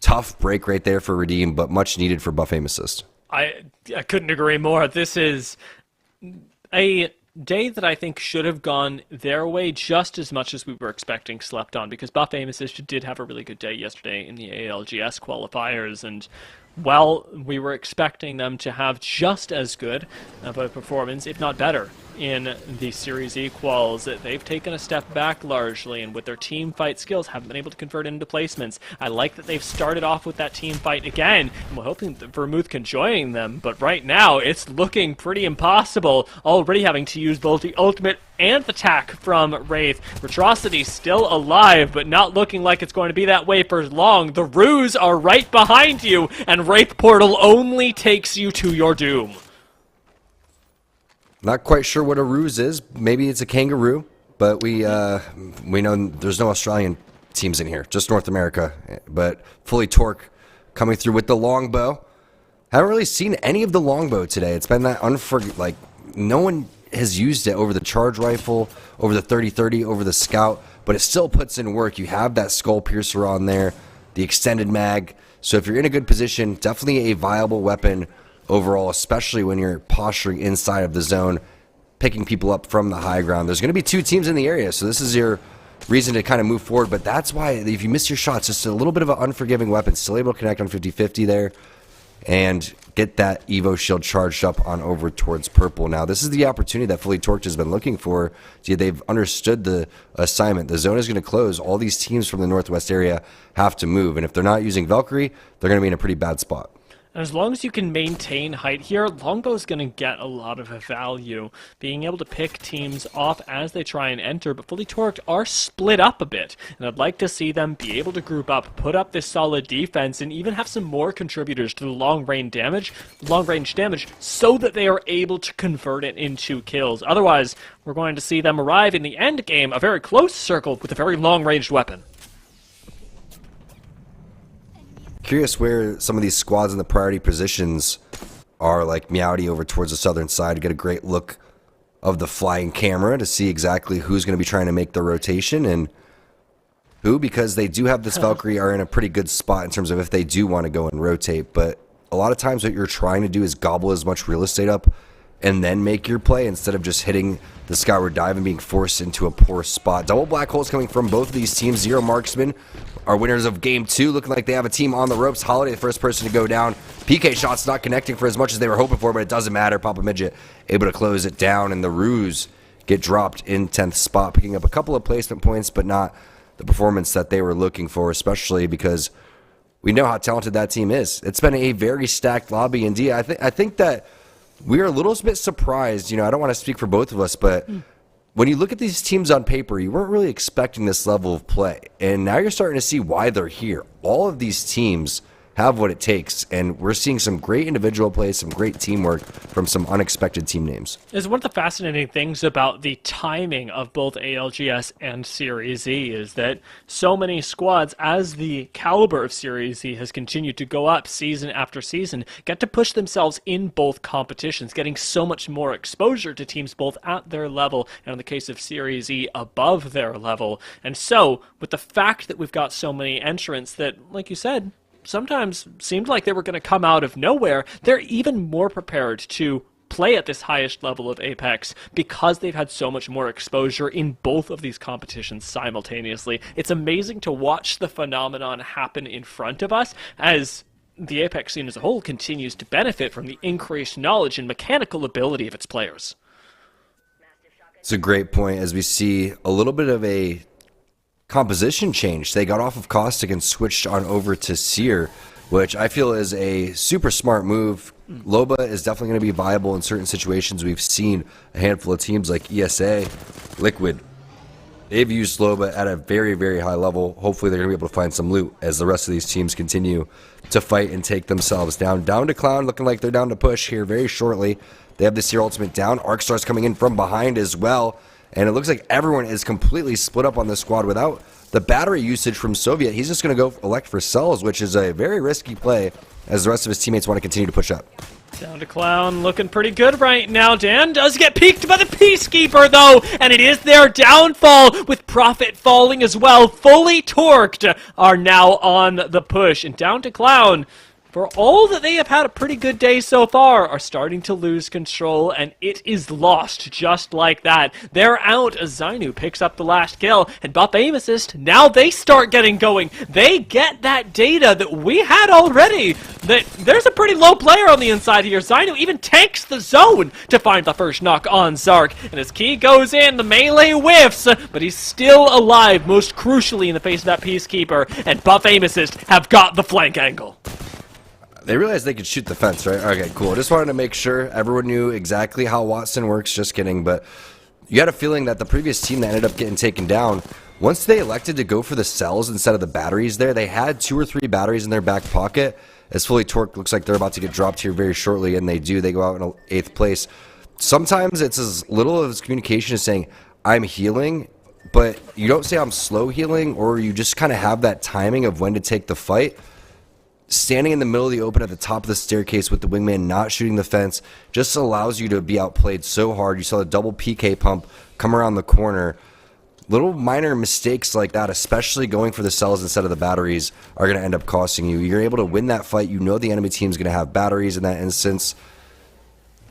Tough break right there for Redeem, but much needed for Buff Aim Assist. I couldn't agree more. This is a day that I think should have gone their way just as much as we were expecting slept on, because Buff Aim Assist did have a really good day yesterday in the ALGS qualifiers, and while we were expecting them to have just as good of a performance, if not better, in the Series E quals. They've taken a step back largely, and with their team fight skills, haven't been able to convert into placements. I like that they've started off with that team fight again, and we're hoping that Vermouth can join them, but right now it's looking pretty impossible, already having to use both the ultimate and the attack from Wraith. Retrocity still alive, but not looking like it's going to be that way for long. The Ruse are right behind you, and Wraith Portal only takes you to your doom. Not quite sure what a ruse is. Maybe it's a kangaroo, but we know there's no Australian teams in here, just North America. But Fully Torque coming through with the longbow. Haven't really seen any of the longbow today. It's been that like no one has used it over the charge rifle, over the 30-30, over the scout, but it still puts in work. You have that skull piercer on there, the extended mag. So if you're in a good position, definitely a viable weapon overall, especially when you're posturing inside of the zone, picking people up from the high ground. There's going to be two teams in the area, so this is your reason to kind of move forward, but that's why if you miss your shots, just a little bit of an unforgiving weapon, still able to connect on 50-50 there, and get that Evo shield charged up on over towards purple. Now, this is the opportunity that Fully Torqued has been looking for. They've understood the assignment. The zone is going to close. All these teams from the northwest area have to move, and if they're not using Valkyrie, they're going to be in a pretty bad spot. And as long as you can maintain height here, Longbow's going to get a lot of value, being able to pick teams off as they try and enter, but Fully Torqued are split up a bit, and I'd like to see them be able to group up, put up this solid defense, and even have some more contributors to the long-range damage, so that they are able to convert it into kills. Otherwise, we're going to see them arrive in the end game, a very close circle with a very long-ranged weapon. Curious where some of these squads in the priority positions are, like Meowdy over towards the southern side, to get a great look of the flying camera to see exactly who's going to be trying to make the rotation and who, because they do have this Valkyrie, are in a pretty good spot in terms of if they do want to go and rotate. But a lot of times what you're trying to do is gobble as much real estate up and then make your play instead of just hitting the skyward dive and being forced into a poor spot. Double black holes coming from both of these teams. Zero marksmen are winners of game 2, looking like they have a team on the ropes. Holiday, the first person to go down. PK shots not connecting for as much as they were hoping for, but it doesn't matter. Papa Midget able to close it down, and the Ruse get dropped in 10th spot, picking up a couple of placement points, but not the performance that they were looking for, especially because we know how talented that team is. It's been a very stacked lobby, and I think that we're a little bit surprised. I don't want to speak for both of us, but when you look at these teams on paper, you weren't really expecting this level of play. And now you're starting to see why they're here. All of these teams have what it takes, and we're seeing some great individual play, some great teamwork from some unexpected team names. Is one of the fascinating things about the timing of both ALGS and Series E is that so many squads, as the caliber of Series E has continued to go up season after season, get to push themselves in both competitions, getting so much more exposure to teams both at their level and, in the case of Series E, above their level. And so, with the fact that we've got so many entrants that, like you said, sometimes seemed like they were going to come out of nowhere, they're even more prepared to play at this highest level of Apex because they've had so much more exposure in both of these competitions simultaneously. It's amazing to watch the phenomenon happen in front of us as the Apex scene as a whole continues to benefit from the increased knowledge and mechanical ability of its players. It's a great point as we see a little bit of a composition change. They got off of Caustic and switched on over to Seer, which I feel is a super smart move. Loba is definitely going to be viable in certain situations. We've seen a handful of teams like ESA, Liquid. They've used Loba at a very, very high level. Hopefully they're going to be able to find some loot as the rest of these teams continue to fight and take themselves down. Down to Clown, looking like they're down to push here very shortly. They have the Seer ultimate down. Arcstar's coming in from behind as well. And it looks like everyone is completely split up on this squad without the battery usage from Soviet. He's just going to go elect for cells, which is a very risky play as the rest of his teammates want to continue to push up. Down to Clown, looking pretty good right now. Dan does get peeked by the Peacekeeper, though, and it is their downfall, with Prophet falling as well. Fully Torqued are now on the push, and Down to Clown for all that they have had a pretty good day so far, are starting to lose control, and it is lost just like that. They're out as Zainu picks up the last kill, and Buff aim assist, now they start getting going. They get that data that we had already, that there's a pretty low player on the inside here. Zainu even tanks the zone to find the first knock on Zark, and as Key goes in, the melee whiffs, but he's still alive, most crucially in the face of that Peacekeeper, and Buff aim assist have got the flank angle. They realized they could shoot the fence, right? Okay, cool. Just wanted to make sure everyone knew exactly how Watson works. Just kidding. But you had a feeling that the previous team that ended up getting taken down, once they elected to go for the cells instead of the batteries there, they had 2 or 3 batteries in their back pocket. As Fully Torque looks like they're about to get dropped here very shortly, and they do. They go out in 8th place. Sometimes it's as little as communication as saying, I'm healing, but you don't say I'm slow healing, or you just kind of have that timing of when to take the fight. Standing in the middle of the open at the top of the staircase with the wingman not shooting the fence just allows you to be outplayed so hard. You saw the double PK pump come around the corner. Little minor mistakes like that, especially going for the cells instead of the batteries, are going to end up costing you. You're able to win that fight. You know the enemy team's going to have batteries in that instance.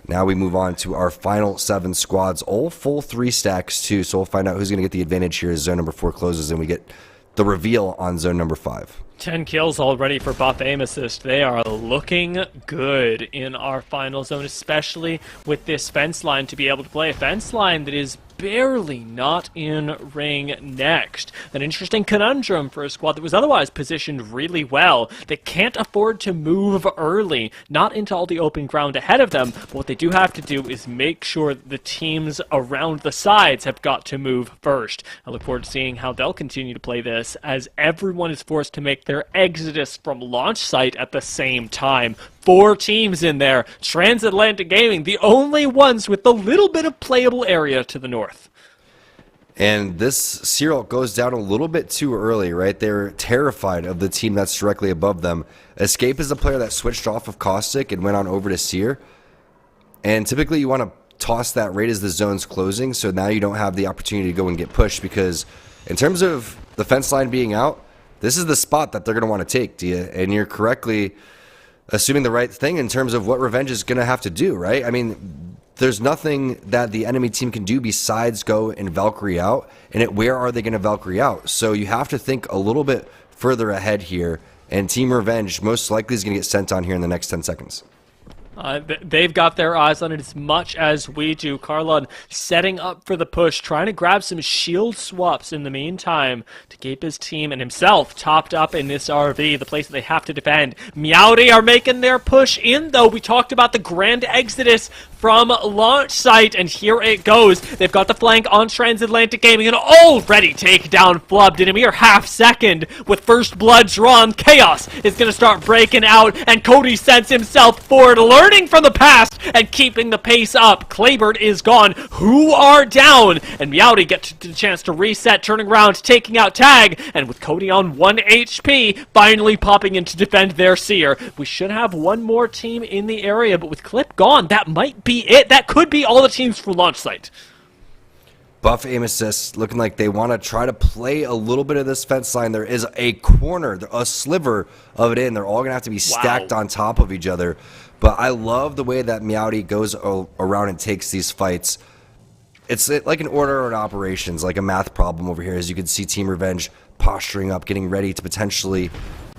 Now we move on to our final 7 squads, all full 3 stacks too, so we'll find out who's going to get the advantage here as zone number 4 closes and we get the reveal on zone number 5. 10 kills already for Buff aim assist. They are looking good in our final zone, especially with this fence line to be able to play a fence line that is barely not in ring next. An interesting conundrum for a squad that was otherwise positioned really well. They can't afford to move early, not into all the open ground ahead of them, but what they do have to do is make sure that the teams around the sides have got to move first. I look forward to seeing how they'll continue to play this as everyone is forced to make their exodus from launch site at the same time. 4 teams in there. Transatlantic Gaming, the only ones with a little bit of playable area to the north. And this serial goes down a little bit too early, right? They're terrified of the team that's directly above them. Escape is the player that switched off of Caustic and went on over to Seer. And typically you want to toss that right as the zone's closing, so now you don't have the opportunity to go and get pushed, because in terms of the fence line being out, this is the spot that they're going to want to take, Dia. And you're correctly assuming the right thing in terms of what Revenge is going to have to do, right? I mean, there's nothing that the enemy team can do besides go and Valkyrie out. And where are they going to Valkyrie out? So you have to think a little bit further ahead here. And Team Revenge most likely is going to get sent on here in the next 10 seconds. They've got their eyes on it as much as we do. Carlon setting up for the push, trying to grab some shield swaps in the meantime to keep his team and himself topped up in this RV, the place that they have to defend. Meowdy are making their push in, though. We talked about the grand exodus from launch site, and here it goes. They've got the flank on Transatlantic Gaming and already take down Flubbed in a mere half second. With first blood drawn, chaos is going to start breaking out, and Cody sends himself forward, learning from the past and keeping the pace up. Claybird is gone. Who are down? And Meowdy gets the chance to reset, turning around, taking out Tag, and with Cody on 1 HP, finally popping in to defend their Seer. We should have one more team in the area, but with Clip gone, that might be it. That could be all the teams from launch site. Buff aim assist looking like they want to try to play a little bit of this fence line. There is a corner, a sliver of it in. They're all going to have to be stacked on top of each other. But I love the way that Meowdy goes around and takes these fights. It's like an order of operations, like a math problem over here. As you can see, Team Revenge posturing up, getting ready to potentially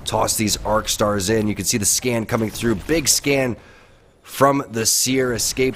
toss these arc stars in. You can see the scan coming through. Big scan from the Seer. Escape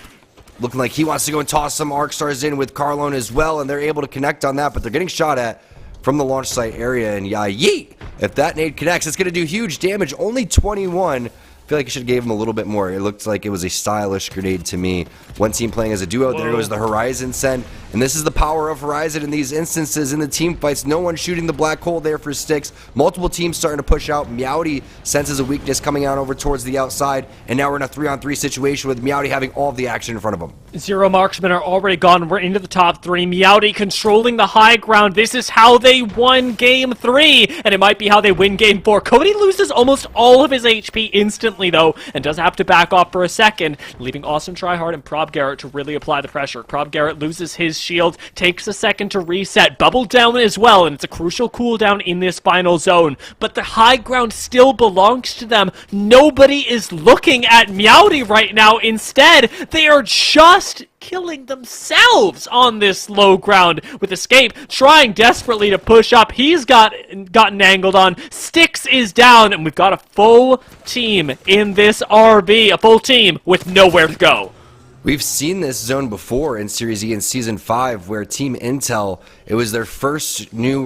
looking like he wants to go and toss some arc stars in with Carlone as well, and they're able to connect on that, but they're getting shot at from the launch site area, and yeah, yeet! If that nade connects, it's going to do huge damage. Only 21. I feel like I should have gave him a little bit more. It looked like it was a stylish grenade to me. One team playing as a duo. There goes the Horizon send. And this is the power of Horizon in these instances in the team fights. No one shooting the black hole there for sticks. Multiple teams starting to push out. Meowdy senses a weakness coming out over towards the outside. And now we're in a 3-on-3 situation with Meowdy having all of the action in front of him. 0 marksmen are already gone. We're into the top 3. Meowdy controlling the high ground. This is how they won game 3. And it might be how they win game 4. Cody loses almost all of his HP instantly, though, and does have to back off for a second, leaving Awesome Tryhard and Prob Garrett to really apply the pressure. Prob Garrett loses his his shield, takes a second to reset, bubble down as well, and it's a crucial cooldown in this final zone. But the high ground still belongs to them. Nobody is looking at Meowdy right now. Instead, they are just killing themselves on this low ground with Escape trying desperately to push up. He's gotten angled on. Styx is down, and we've got a full team in this RB, a full team with nowhere to go. We've seen this zone before in Series E in Season 5 where Team Intel, it was their first new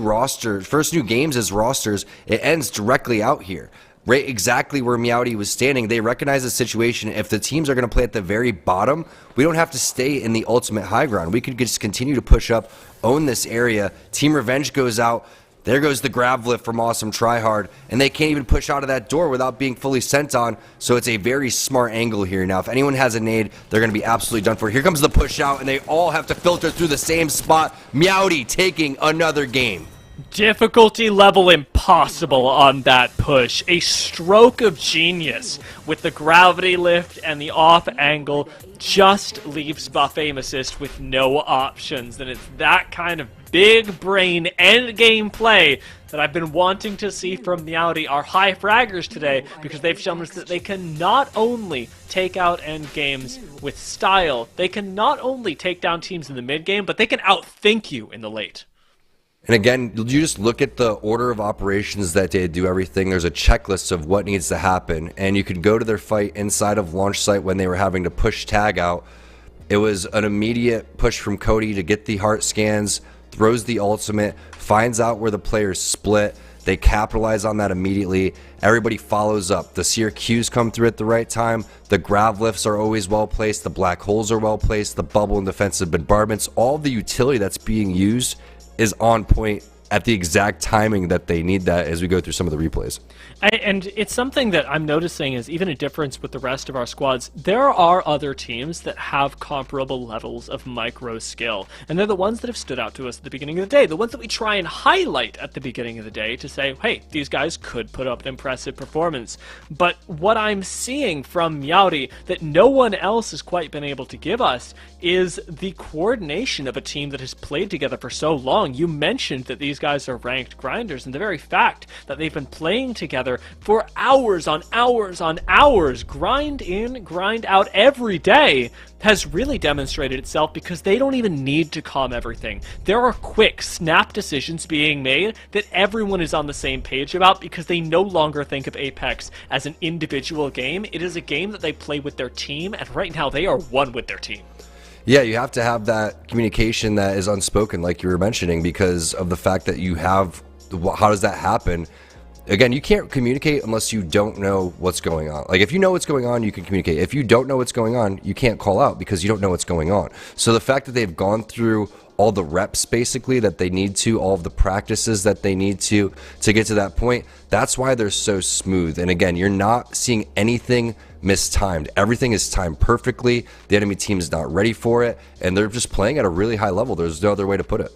games as rosters. It ends directly out here. Right exactly where Meowdy was standing. They recognize the situation. If the teams are going to play at the very bottom, we don't have to stay in the ultimate high ground. We could just continue to push up, own this area. Team Revenge goes out. There goes the grab lift from Awesome Tryhard, and they can't even push out of that door without being fully sent on, so it's a very smart angle here. Now, if anyone has a nade, they're going to be absolutely done for. Here comes the push out, and they all have to filter through the same spot. Meowdy taking another game. Difficulty level impossible on that push. A stroke of genius with the gravity lift and the off angle just leaves Buffet Assist with no options. And it's that kind of big brain end game play that I've been wanting to see from Meowdy, our high fraggers today, because they've shown us that they can not only take out end games with style, they can not only take down teams in the mid game, but they can outthink you in the late. And again, you just look at the order of operations that they do everything. There's a checklist of what needs to happen. And you could go to their fight inside of launch site when they were having to push tag out. It was an immediate push from Cody to get the heart scans, throws the ultimate, finds out where the players split. They capitalize on that immediately. Everybody follows up. The Seer Qs come through at the right time. The grav lifts are always well placed. The black holes are well placed. The bubble and defensive bombardments. All the utility that's being used is on point at the exact timing that they need that as we go through some of the replays. And it's something that I'm noticing is even a difference with the rest of our squads. There are other teams that have comparable levels of micro skill, and they're the ones that have stood out to us at the beginning of the day, the ones that we try and highlight at the beginning of the day to say, hey, these guys could put up an impressive performance. But what I'm seeing from Meowdy that no one else has quite been able to give us is the coordination of a team that has played together for so long. You mentioned that these guys are ranked grinders, and the very fact that they've been playing together for hours on hours on hours, grind in, grind out every day, has really demonstrated itself because they don't even need to calm everything. There are quick, snap decisions being made that everyone is on the same page about because they no longer think of Apex as an individual game. It is a game that they play with their team, and right now they are one with their team. Yeah, you have to have that communication that is unspoken, like you were mentioning, because of the fact that you have, how does that happen? Again, you can't communicate unless you don't know what's going on. Like, if you know what's going on, you can communicate. If you don't know what's going on, you can't call out because you don't know what's going on. So the fact that they've gone through all the reps, basically, that they need to, all of the practices that they need to get to that point, that's why they're so smooth. And again, you're not seeing anything mistimed. Everything is timed perfectly. The enemy team is not ready for it, and they're just playing at a really high level. There's no other way to put it.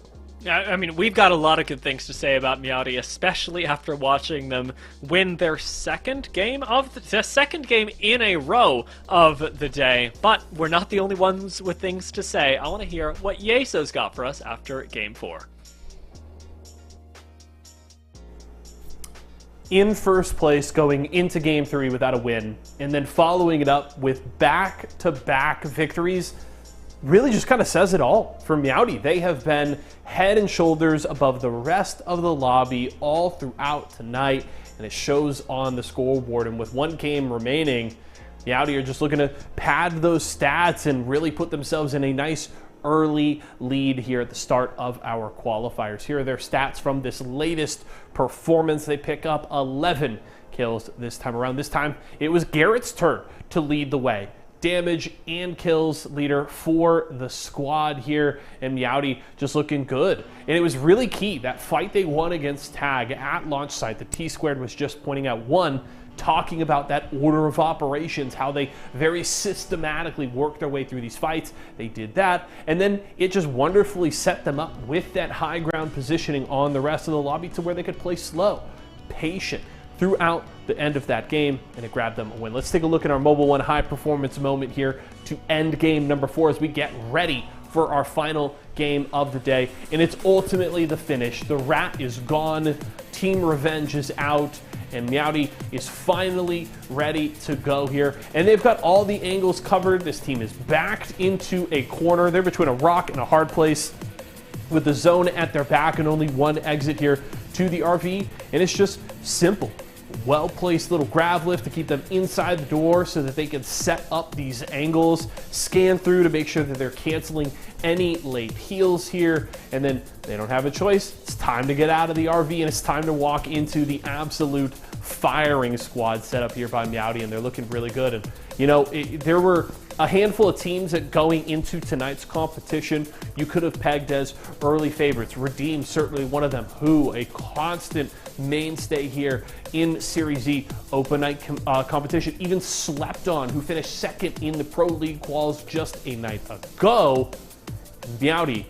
I mean, we've got a lot of good things to say about Meowdy, especially after watching them win their second game in a row of the day. But we're not the only ones with things to say. I want to hear what Yeso's got for us after Game 4. In first place going into Game 3 without a win, and then following it up with back-to-back victories, really just kind of says it all for Meowdy. They have been head and shoulders above the rest of the lobby all throughout tonight, and it shows on the scoreboard. And with one game remaining, Meowdy are just looking to pad those stats and really put themselves in a nice early lead here at the start of our qualifiers. Here are their stats from this latest performance. They pick up 11 kills this time around. This time it was Garrett's turn to lead the way. Damage and kills leader for the squad here, and Meowdy just looking good. And it was really key, that fight they won against Tag at launch site. The T-Squared was just pointing out talking about that order of operations, how they very systematically worked their way through these fights. They did that, and then it just wonderfully set them up with that high ground positioning on the rest of the lobby to where they could play slow, patient throughout the end of that game, and it grabbed them a win. Let's take a look at our Mobile One high performance moment here to end game number 4 as we get ready for our final game of the day, and it's ultimately the finish. The rat is gone, Team Revenge is out, and Meowdy is finally ready to go here. And they've got all the angles covered. This team is backed into a corner. They're between a rock and a hard place with the zone at their back and only one exit here to the RV. And it's just simple. Well-placed little grab lift to keep them inside the door so that they can set up these angles, scan through to make sure that they're canceling any late heals here, and then they don't have a choice. It's time to get out of the RV, and it's time to walk into the absolute firing squad set up here by Meowdy, and they're looking really good. And you know, there were a handful of teams that going into tonight's competition you could have pegged as early favorites. Redeem certainly one of them, who a constant mainstay here in Series E open night competition, even slept on, who finished second in the Pro League quals just a night ago. Meowdy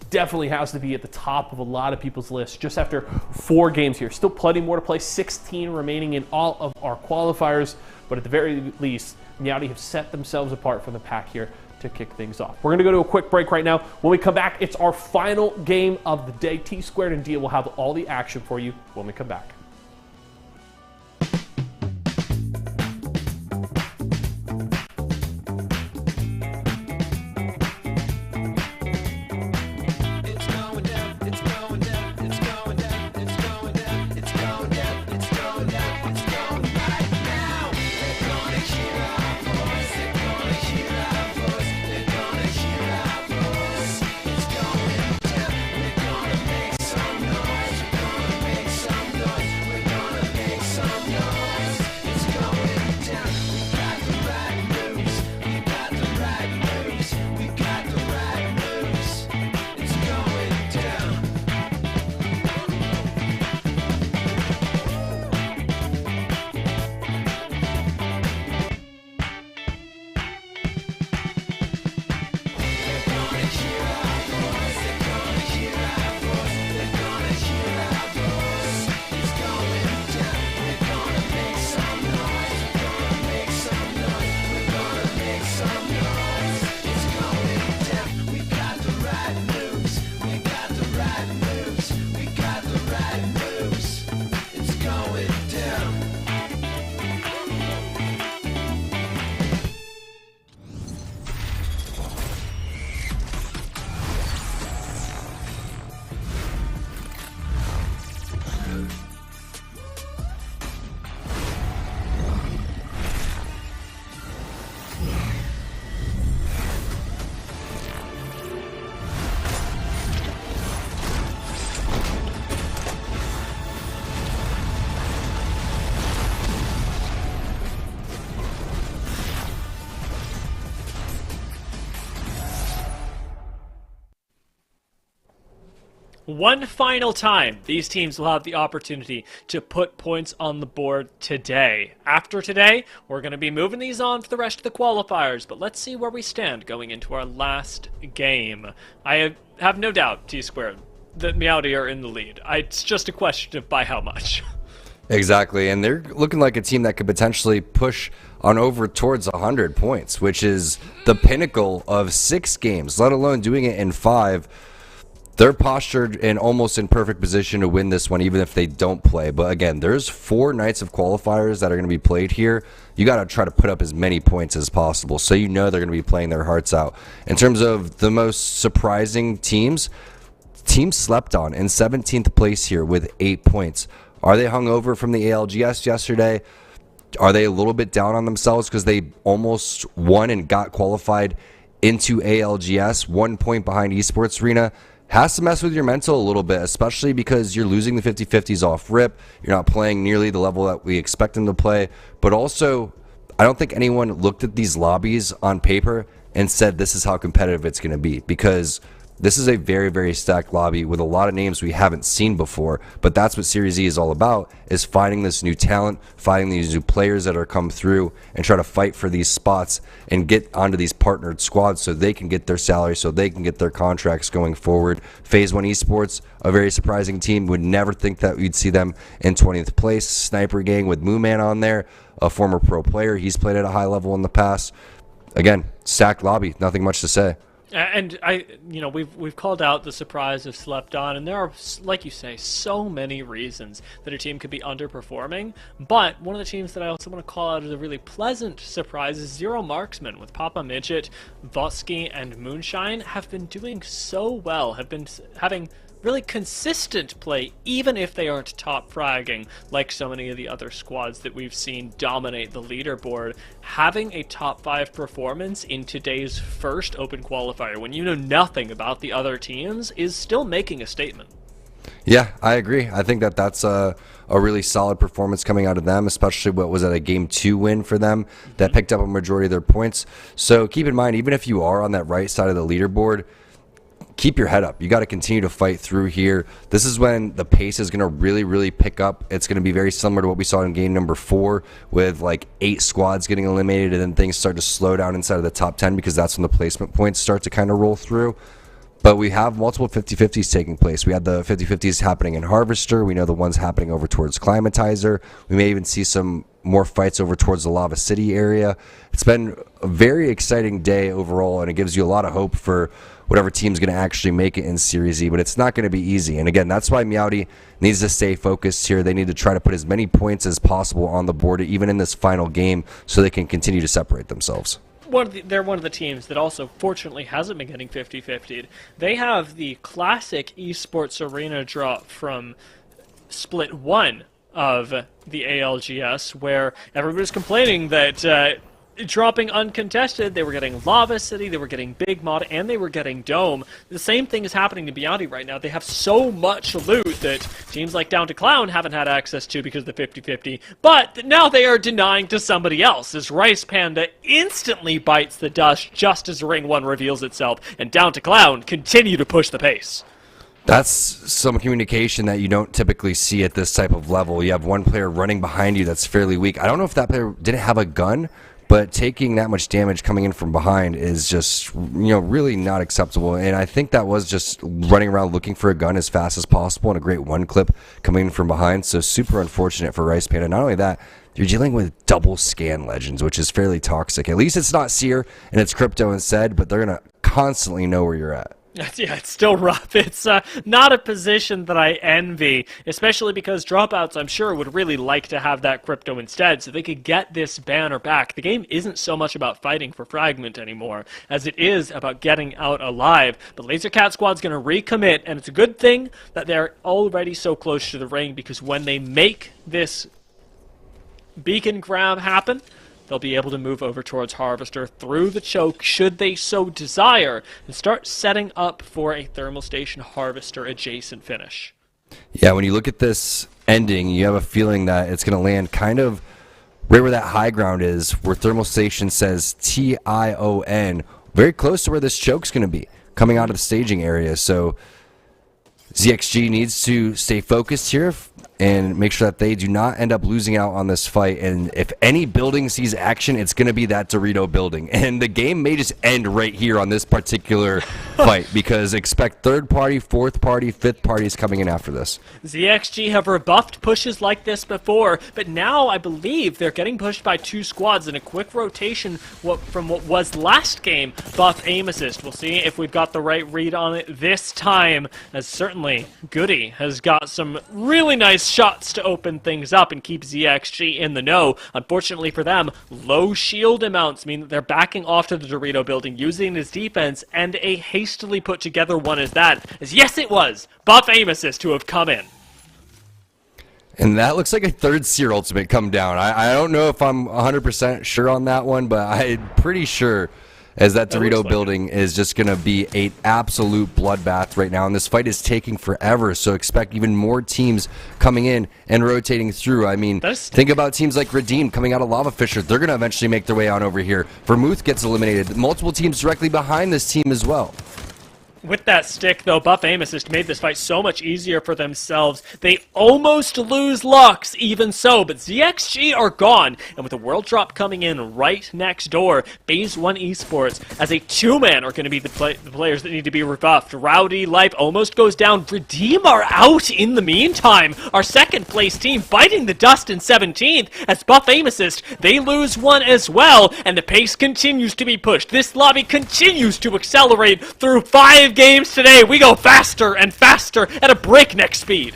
definitely has to be at the top of a lot of people's lists just after 4 games here. Still plenty more to play, 16 remaining in all of our qualifiers, but at the very least, Meowdy have set themselves apart from the pack here to kick things off. We're going to go to a quick break right now. When we come back, it's our final game of the day. T Squared and Dia will have all the action for you when we come back. One final time, these teams will have the opportunity to put points on the board today. After today, we're going to be moving these on for the rest of the qualifiers, but let's see where we stand going into our last game. I have no doubt, T-Squared, that Meowdy are in the lead. It's just a question of by how much. Exactly, and they're looking like a team that could potentially push on over towards 100 points, which is the pinnacle of 6 games, let alone doing it in 5. They're postured and almost in perfect position to win this one, even if they don't play. But again, there's 4 nights of qualifiers that are going to be played here. You got to try to put up as many points as possible, so you know they're going to be playing their hearts out. In terms of the most surprising teams, Team slept on in 17th place here with 8 points. Are they hungover from the ALGS yesterday? Are they a little bit down on themselves because they almost won and got qualified into ALGS, 1 point behind Esports Arena? Has to mess with your mental a little bit, especially because you're losing the 50-50s off rip. You're not playing nearly the level that we expect them to play. But also, I don't think anyone looked at these lobbies on paper and said this is how competitive it's going to be, because this is a very, very stacked lobby with a lot of names we haven't seen before. But that's what Series E is all about, is finding this new talent, finding these new players that are come through and try to fight for these spots and get onto these partnered squads so they can get their salary, so they can get their contracts going forward. Phase 1 Esports, a very surprising team. Would never think that we'd see them in 20th place. Sniper Gang with Mooman on there, a former pro player. He's played at a high level in the past. Again, stacked lobby, nothing much to say. And we've called out the surprise of slept on, and there are, like you say, so many reasons that a team could be underperforming. But one of the teams that I also want to call out as a really pleasant surprise is Zero Marksman, with Papa Midget, Vosky, and Moonshine have been doing so well, have been having really consistent play, even if they aren't top fragging like so many of the other squads that we've seen dominate the leaderboard. Having a top 5 performance in today's first open qualifier, when you know nothing about the other teams, is still making a statement. Yeah, I agree. I think that that's a really solid performance coming out of them, especially what was at a Game 2 win for them that picked up a majority of their points. So keep in mind, even if you are on that right side of the leaderboard, keep your head up. You got to continue to fight through here. This is when the pace is going to really, really pick up. It's going to be very similar to what we saw in game number 4 with like 8 squads getting eliminated, and then things start to slow down inside of the top 10 because that's when the placement points start to kind of roll through. But we have multiple 50-50s taking place. We had the 50-50s happening in Harvester. We know the ones happening over towards Climatizer. We may even see some more fights over towards the Lava City area. It's been a very exciting day overall, and it gives you a lot of hope for whatever team's going to actually make it in Series E, but it's not going to be easy. And again, that's why Meowdy needs to stay focused here. They need to try to put as many points as possible on the board, even in this final game, so they can continue to separate themselves. They're one of the teams that also, fortunately, hasn't been getting 50-50'd. They have the classic Esports Arena drop from Split 1 of the ALGS, where everybody's complaining that dropping uncontested, they were getting Lava City, they were getting Big Mod, and they were getting Dome. The same thing is happening to Meowdy right now. They have so much loot that teams like Down to Clown haven't had access to because of the 50-50, but now they are denying to somebody else, as Rice Panda instantly bites the dust just as Ring 1 reveals itself, and Down to Clown continue to push the pace. That's some communication that you don't typically see at this type of level. You have one player running behind you that's fairly weak. I don't know if that player didn't have a gun, but taking that much damage coming in from behind is just, really not acceptable. And I think that was just running around looking for a gun as fast as possible, and a great one clip coming in from behind. So super unfortunate for Rice Panda. Not only that, you're dealing with double scan legends, which is fairly toxic. At least it's not Seer and it's Crypto instead, but they're going to constantly know where you're at. Yeah, it's still rough. It's not a position that I envy, especially because Dropouts, I'm sure, would really like to have that Crypto instead, so they could get this banner back. The game isn't so much about fighting for Fragment anymore, as it is about getting out alive. But Laser Cat Squad's going to recommit, and it's a good thing that they're already so close to the ring, because when they make this beacon grab happen, they'll be able to move over towards Harvester through the choke, should they so desire, and start setting up for a Thermal Station Harvester adjacent finish. Yeah, when you look at this ending, you have a feeling that it's going to land kind of right where that high ground is, where Thermal Station says TION, very close to where this choke's going to be, coming out of the staging area. So ZXG needs to stay focused here and make sure that they do not end up losing out on this fight. And if any building sees action, it's going to be that Dorito building. And the game may just end right here on this particular fight, because expect third party, fourth party, fifth parties coming in after this. ZXG have rebuffed pushes like this before, but now I believe they're getting pushed by 2 squads in a quick rotation from what was last game, buff aim assist. We'll see if we've got the right read on it this time, as certainly Goody has got some really nice shots to open things up and keep ZXG in the know. Unfortunately for them, low shield amounts mean that they're backing off to the Dorito building, using his defense, and a hastily put together one as that, as yes it was, buff aim assist to have come in. And that looks like a third Seer ultimate come down. I don't know if I'm 100% sure on that one, but I'm pretty sure as that Dorito building is just going to be an absolute bloodbath right now. And this fight is taking forever, so expect even more teams coming in and rotating through. I mean, think about teams like Redeem coming out of Lava Fisher. They're going to eventually make their way on over here. Vermouth gets eliminated. Multiple teams directly behind this team as well. With that stick, though, Buff Aim Assist made this fight so much easier for themselves. They almost lose Lux, even so, but ZXG are gone. And with the World Drop coming in right next door, Phase 1 Esports, as a two-man, are going to be the players that need to be rebuffed. Rowdy, Lipe almost goes down. Redeem are out in the meantime. Our second-place team biting the dust in 17th. As Buff Aim Assist, they lose one as well, and the pace continues to be pushed. This lobby continues to accelerate through 5 games today. We go faster and faster at a breakneck speed.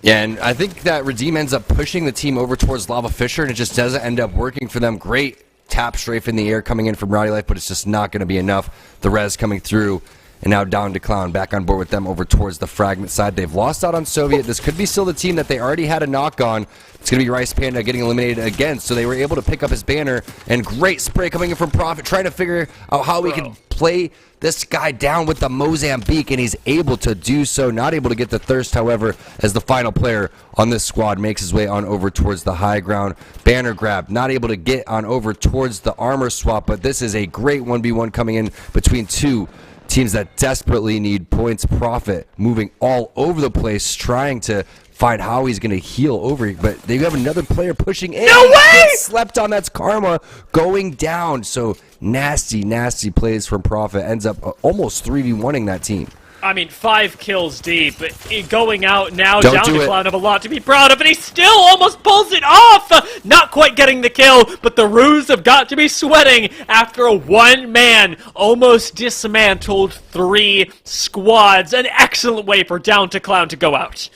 Yeah, and I think that Redeem ends up pushing the team over towards Lava Fisher, and it just doesn't end up working for them. Great tap strafe in the air coming in from Rowdy Life, but it's just not going to be enough. The res coming through, and now down to Clown, back on board with them over towards the Fragment side. They've lost out on Soviet. This could be still the team that they already had a knock on. It's going to be Rice Panda getting eliminated again, so they were able to pick up his banner, and great spray coming in from Prophet, trying to figure out how we can play this guy down with the Mozambique, and he's able to do so. Not able to get the Thirst, however, as the final player on this squad makes his way on over towards the high ground. Banner grab, not able to get on over towards the armor swap, but this is a great 1v1 coming in between two teams that desperately need points. Prophet moving all over the place, trying to find how he's going to heal over, but they have another player pushing in. No way! Slept on. That's Karma going down. So nasty, nasty plays from Prophet. Ends up almost 3v1ing that team. I mean, 5 kills deep, but going out now, Don't down do to it. Cloud of a lot to be proud of, and he still almost pulls it off! Not quite getting the kill, but the Ruse have got to be sweating after a one-man almost dismantled 3 squads. An excellent way for Down to Cloud to go out.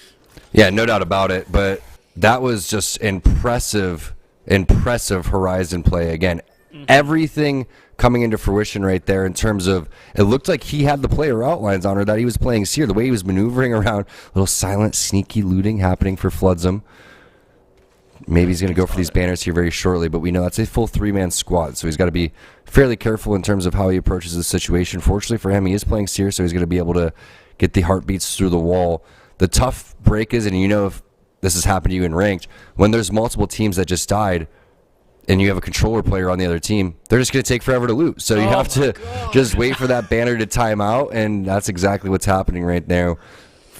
Yeah, no doubt about it, but that was just impressive Horizon play. Again, everything coming into fruition right there in terms of, it looked like he had the player outlines on her, that he was playing Seer, the way he was maneuvering around, little silent, sneaky looting happening for Floodsum. Maybe he's going to go for these banners here very shortly, but we know that's a full 3-man squad, so he's got to be fairly careful in terms of how he approaches the situation. Fortunately for him, he is playing Seer, so he's going to be able to get the heartbeats through the wall. The tough break is, and you know if this has happened to you in ranked, when there's multiple teams that just died and you have a controller player on the other team, they're just going to take forever to loot. So you have to just wait for that banner to time out, and that's exactly what's happening right now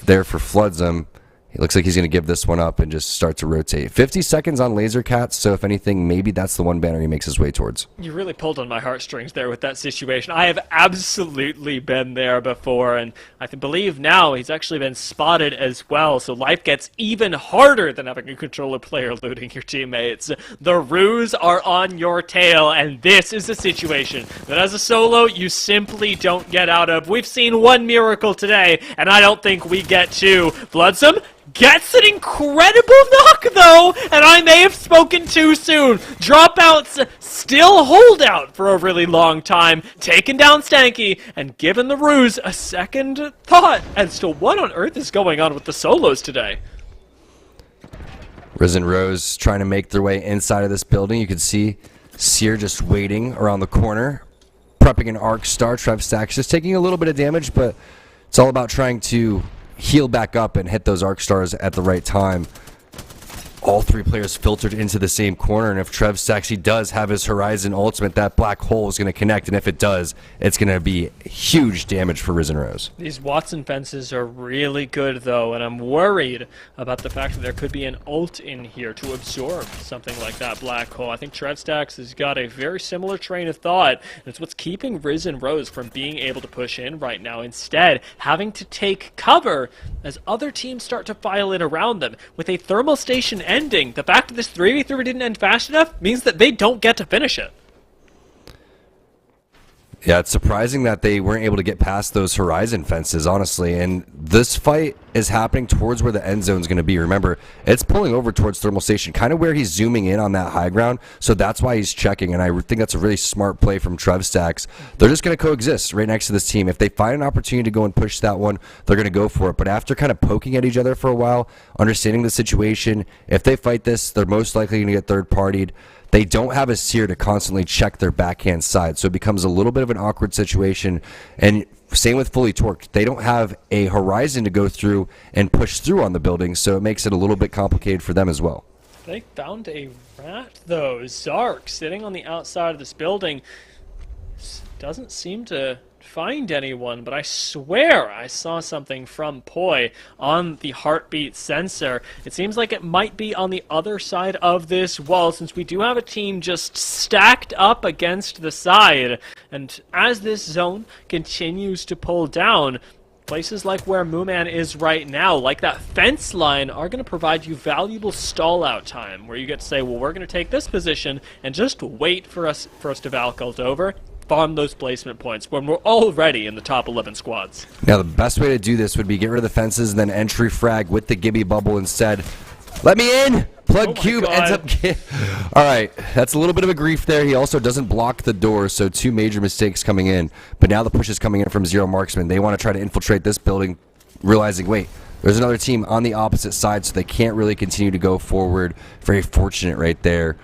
there for Floodsum. It looks like he's going to give this one up and just start to rotate. 50 seconds on Laser Cats, so if anything, maybe that's the one banner he makes his way towards. You really pulled on my heartstrings there with that situation. I have absolutely been there before, and I believe now he's actually been spotted as well, so life gets even harder than having a controller player looting your teammates. The Ruse are on your tail, and this is a situation that as a solo, you simply don't get out of. We've seen one miracle today, and I don't think we get 2. Floodsum gets an incredible knock, though, and I may have spoken too soon. Dropouts still hold out for a really long time, taking down Stanky, and giving the Ruse a second thought as to what on earth is going on with the solos today. Risen Rose trying to make their way inside of this building. You can see Seer just waiting around the corner, prepping an Arc Star. Trev Stacks just taking a little bit of damage, but it's all about trying to heal back up and hit those Arc Stars at the right time. All 3 players filtered into the same corner, and if Trev Stacks, he does have his Horizon ultimate, that black hole is going to connect, and if it does, it's going to be huge damage for Risen Rose. These Watson fences are really good, though, and I'm worried about the fact that there could be an ult in here to absorb something like that black hole. I think Trev Stacks has got a very similar train of thought, and it's what's keeping Risen Rose from being able to push in right now. Instead, having to take cover as other teams start to file in around them. With a thermal station ending, the fact that this 3v3 didn't end fast enough means that they don't get to finish it. Yeah, it's surprising that they weren't able to get past those Horizon fences, honestly. And this fight is happening towards where the end zone is going to be. Remember, it's pulling over towards Thermal Station, kind of where he's zooming in on that high ground. So that's why he's checking, and I think that's a really smart play from Trev Stacks. They're just going to coexist right next to this team. If they find an opportunity to go and push that one, they're going to go for it. But after kind of poking at each other for a while, understanding the situation, if they fight this, they're most likely going to get third-partied. They don't have a Seer to constantly check their backhand side, so it becomes a little bit of an awkward situation. And same with Fully Torqued. They don't have a Horizon to go through and push through on the building, so it makes it a little bit complicated for them as well. They found a rat, though. Zark sitting on the outside of this building doesn't seem to find anyone, but I swear I saw something from Poi on the heartbeat sensor. It seems like it might be on the other side of this wall, since we do have a team just stacked up against the side. And as this zone continues to pull down, places like where Mooman is right now, like that fence line, are going to provide you valuable stall-out time, where you get to say, well, we're going to take this position and just wait for us to Valkylt over, farm those placement points when we're already in the top 11 squads. Now, the best way to do this would be get rid of the fences and then entry frag with the Gibby bubble instead. Let me in! Plug Cube ends up... All right, that's a little bit of a grief there. He also doesn't block the door, so 2 major mistakes coming in. But now the push is coming in from Zero Marksman. They want to try to infiltrate this building, realizing, wait, there's another team on the opposite side, so they can't really continue to go forward. Very fortunate right there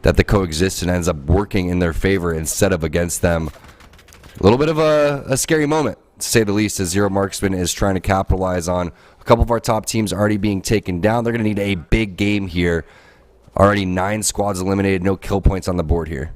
that the coexistence ends up working in their favor instead of against them. A little bit of a scary moment, to say the least, as Zero Marksman is trying to capitalize on a couple of our top teams already being taken down. They're going to need a big game here. Already 9 squads eliminated, no kill points on the board here.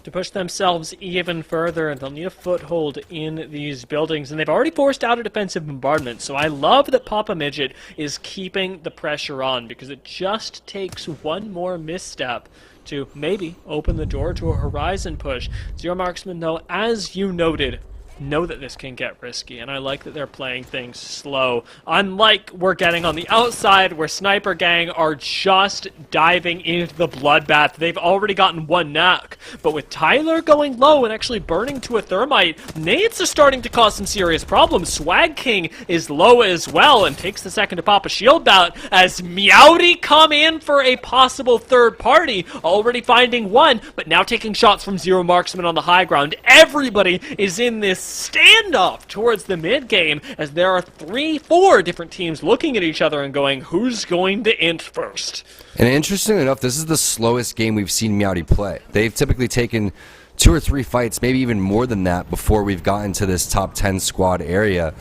To push themselves even further, they'll need a foothold in these buildings, and they've already forced out a defensive bombardment, so I love that Papa Midget is keeping the pressure on, because it just takes one more misstep to maybe open the door to a horizon push. Zero Marksman, though, as you noted, know that this can get risky, and I like that they're playing things slow. Unlike we're getting on the outside, where Sniper Gang are just diving into the bloodbath. They've already gotten 1 knock, but with Tyler going low and actually burning to a thermite, nades are starting to cause some serious problems. Swag King is low as well and takes the second to pop a shield bout as Meowdy come in for a possible third party, already finding 1, but now taking shots from Zero Marksman on the high ground. Everybody is in this standoff towards the mid game, as there are 3-4 different teams looking at each other and going, who's going to int first? And interestingly enough, this is the slowest game we've seen Meowdy play. They've typically taken 2 or 3 fights, maybe even more than that, before we've gotten to this top 10 squad area.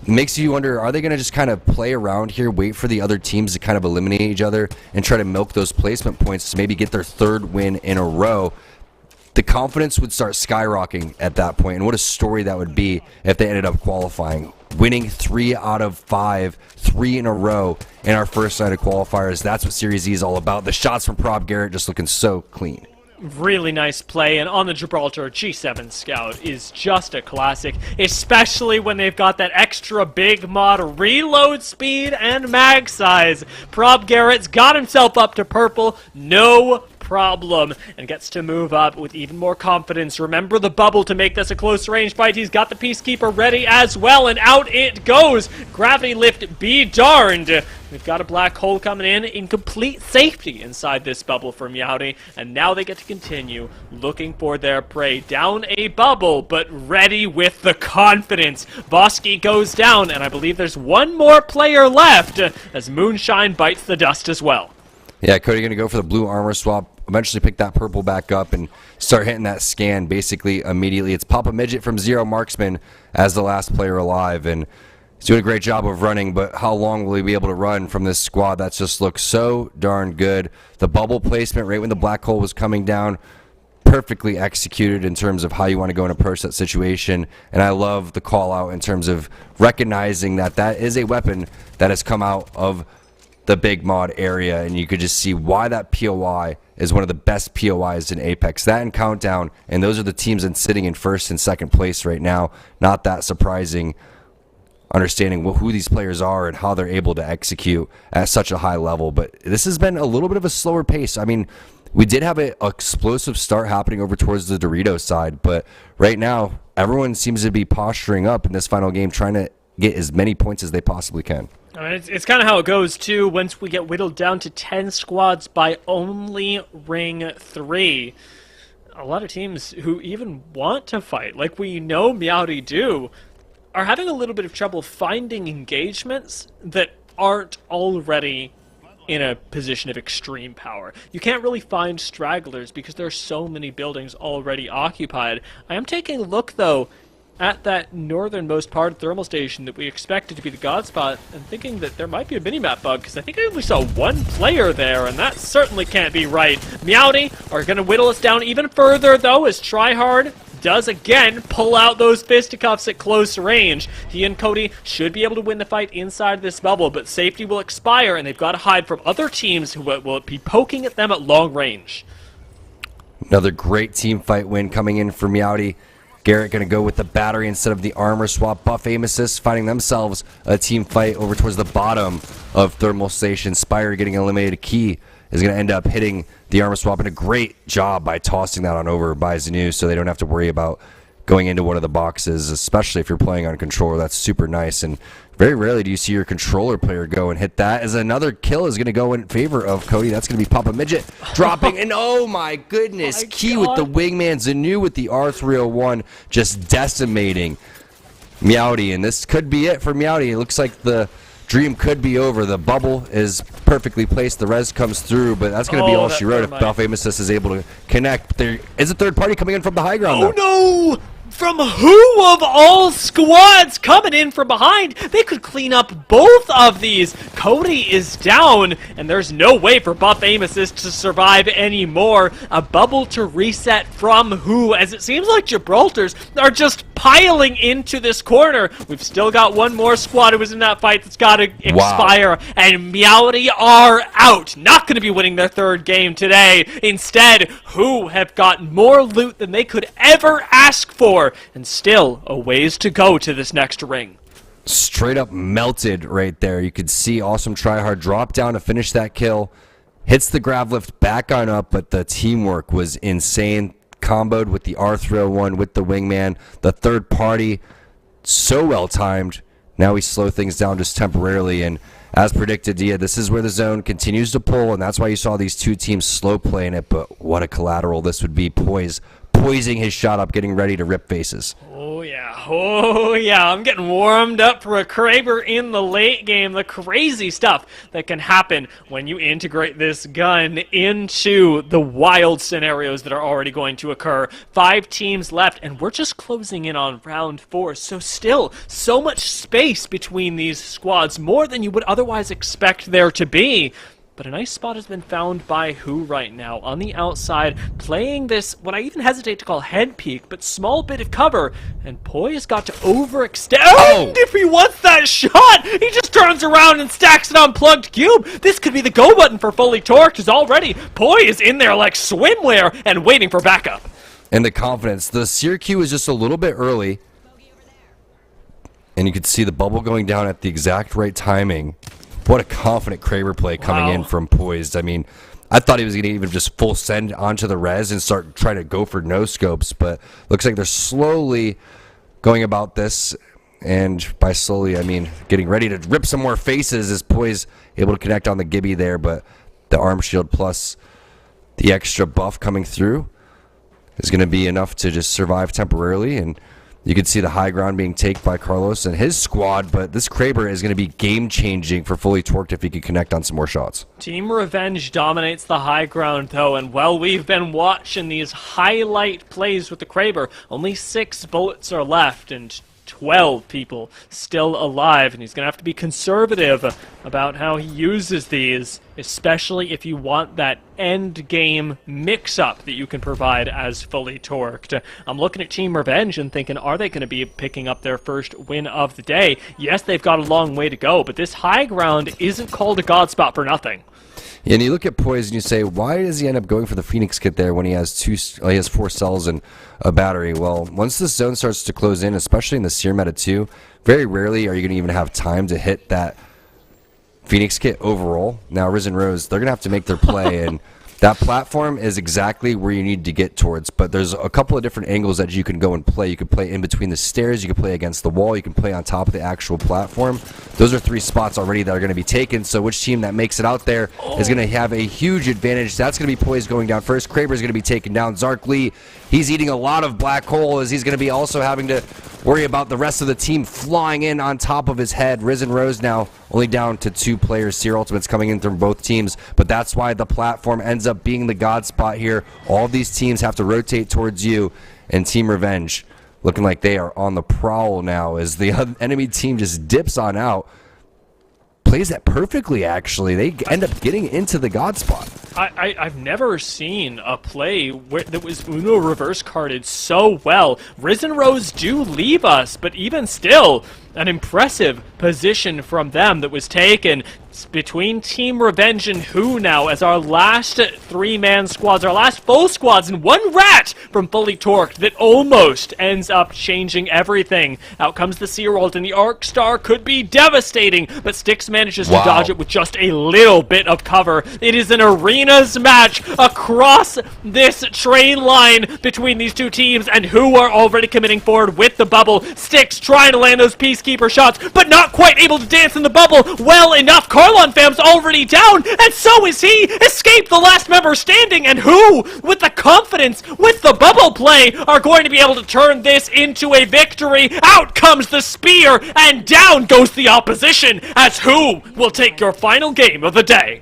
It makes you wonder, are they going to just kind of play around here, wait for the other teams to kind of eliminate each other, and try to milk those placement points to maybe get their 3rd win in a row? The confidence would start skyrocketing at that point, and what a story that would be if they ended up qualifying. Winning 3 out of 5, 3 in a row in our first night of qualifiers. That's what Series E is all about. The shots from Prob Garrett just looking so clean. Really nice play, and on the Gibraltar, G7 Scout is just a classic, especially when they've got that extra big mod reload speed and mag size. Prob Garrett's got himself up to purple, no problem, and gets to move up with even more confidence. Remember the bubble to make this a close range fight. He's got the Peacekeeper ready as well, and out it goes. Gravity lift be darned. We've got a black hole coming in complete safety inside this bubble for Meowdy, and now they get to continue looking for their prey down a bubble, but ready with the confidence. Bosky goes down, and I believe there's 1 more player left as Moonshine bites the dust as well. Yeah, Cody going to go for the blue armor swap, eventually pick that purple back up and start hitting that scan basically immediately. It's Papa Midget from Zero Marksman as the last player alive, and he's doing a great job of running, but how long will he be able to run from this squad? That just looks so darn good. The bubble placement right when the black hole was coming down, perfectly executed in terms of how you want to go and approach that situation, and I love the call out in terms of recognizing that that is a weapon that has come out of the big mod area, and you could just see why that POI is one of the best POIs in Apex. That and Countdown, and those are the teams in sitting in 1st and 2nd place right now. Not that surprising, understanding who these players are and how they're able to execute at such a high level. But this has been a little bit of a slower pace. I mean, we did have an explosive start happening over towards the Doritos side, but right now everyone seems to be posturing up in this final game, trying to get as many points as they possibly can. I mean, it's kind of how it goes, too, once we get whittled down to 10 squads by only Ring 3. A lot of teams who even want to fight, like we know Meowdy do, are having a little bit of trouble finding engagements that aren't already in a position of extreme power. You can't really find stragglers because there are so many buildings already occupied. I am taking a look, though, at that northernmost part of Thermal Station that we expected to be the God Spot, and thinking that there might be a minimap bug, because I think I only saw 1 player there, and that certainly can't be right. Meowdy are going to whittle us down even further, though, as Tryhard does again pull out those fisticuffs at close range. He and Cody should be able to win the fight inside this bubble, but safety will expire, and they've got to hide from other teams who will be poking at them at long range. Another great team fight win coming in for Meowdy. Garrett going to go with the battery instead of the armor swap. Buff aim assist, finding themselves a team fight over towards the bottom of Thermal Station. Spire getting eliminated. Key is going to end up hitting the armor swap, and a great job by tossing that on over by Zanu so they don't have to worry about going into one of the boxes, especially if you're playing on controller. That's super nice, and very rarely do you see your controller player go and hit that, as another kill is going to go in favor of Cody. That's going to be Papa Midget dropping, and oh my goodness, Key with the wingman, Zanu with the R301 just decimating Meowdy, and this could be it for Meowdy. It looks like the dream could be over. The bubble is perfectly placed. The res comes through, but that's going to be all she wrote if Buff Aim Assist is able to connect. There is a third party coming in from the high ground, though. Oh, no! From who of all squads coming in from behind? They could clean up both of these. Cody is down, and there's no way for Buff Aim Assist to survive anymore. A bubble to reset from who, as it seems like Gibraltars are just piling into this corner. We've still got one more squad who was in that fight that's got to expire, and Meowdy are out. Not going to be winning their third game today. Instead, who have got more loot than they could ever ask for, and still a ways to go to this next ring. Straight up melted right there. You could see Awesome Tryhard drop down to finish that kill. Hits the grab lift back on up, but the teamwork was insane. Comboed with the R301 with the wingman. The third party, so well timed. Now we slow things down just temporarily, and as predicted, yeah, this is where the zone continues to pull, and that's why you saw these two teams slow playing it, but what a collateral this would be. Poising his shot up, getting ready to rip faces. Oh yeah, I'm getting warmed up for a Kraber in the late game. The crazy stuff that can happen when you integrate this gun into the wild scenarios that are already going to occur. 5 teams left, and we're just closing in on round 4, so still so much space between these squads, more than you would otherwise expect there to be. But a nice spot has been found by Who right now on the outside, playing this, what I even hesitate to call head peek, but small bit of cover, and Poi has got to overextend if he wants that shot. He just turns around and stacks it on Plugged Cube. This could be the go button for Fully Torqued, because already Poi is in there like swimwear and waiting for backup. And the confidence. The Sear Q is just a little bit early, and you could see the bubble going down at the exact right timing. What a confident Kraber play coming in from Poised. I mean, I thought he was going to even just full send onto the res and start trying to go for no scopes, but looks like they're slowly going about this, and by slowly, I mean getting ready to rip some more faces as Poise able to connect on the Gibby there, but the arm shield plus the extra buff coming through is going to be enough to just survive temporarily, and you can see the high ground being taken by Carlos and his squad, but this Kraber is going to be game-changing for Fully Torqued if he can connect on some more shots. Team Revenge dominates the high ground, though, and while we've been watching these highlight plays with the Kraber, only 6 bullets are left, and 12 people still alive, and he's going to have to be conservative about how he uses these, especially if you want that end game mix-up that you can provide as Fully Torqued. I'm looking at Team Revenge and thinking, are they going to be picking up their first win of the day? Yes, they've got a long way to go, but this high ground isn't called a god spot for nothing. Yeah, and you look at Poise and you say, why does he end up going for the Phoenix kit there when he has 4 cells and a battery? Well, once the zone starts to close in, especially in the Seer meta too, very rarely are you going to even have time to hit that Phoenix kit overall. Now, Risen Rose, they're going to have to make their play, and that platform is exactly where you need to get towards, but there's a couple of different angles that you can go and play. You can play in between the stairs, you can play against the wall, you can play on top of the actual platform. Those are 3 spots already that are going to be taken, so which team that makes it out there is going to have a huge advantage. That's going to be Poise going down first. Kraber is going to be taken down. Zark Lee, he's eating a lot of black hole as he's going to be also having to worry about the rest of the team flying in on top of his head. Risen Rose now only down to 2 players. Seer Ultimates coming in from both teams, but that's why the platform ends up being the god spot here. All of these teams have to rotate towards you, and Team Revenge looking like they are on the prowl now as the enemy team just dips on out. Plays that perfectly, actually. They end up getting into the god spot. I've never seen a play that was Uno reverse carded so well. Risen Rows do leave us, but even still, an impressive position from them that was taken. It's between Team Revenge and Who now as our last 3-man squads, our last full squads, and one rat from Fully Torqued that almost ends up changing everything. Out comes the Seer ult, and the Arc Star could be devastating, but Styx manages to dodge it with just a little bit of cover. It is an arenas match across this train line between these two teams, and Who are already committing forward with the bubble. Styx trying to land those Peacekeeper shots, but not quite able to dance in the bubble well enough. Carlon fam's already down, and so is he. Escape the last member standing, and Who, with the confidence, with the bubble play, are going to be able to turn this into a victory. Out comes the spear, and down goes the opposition, as Who will take your final game of the day.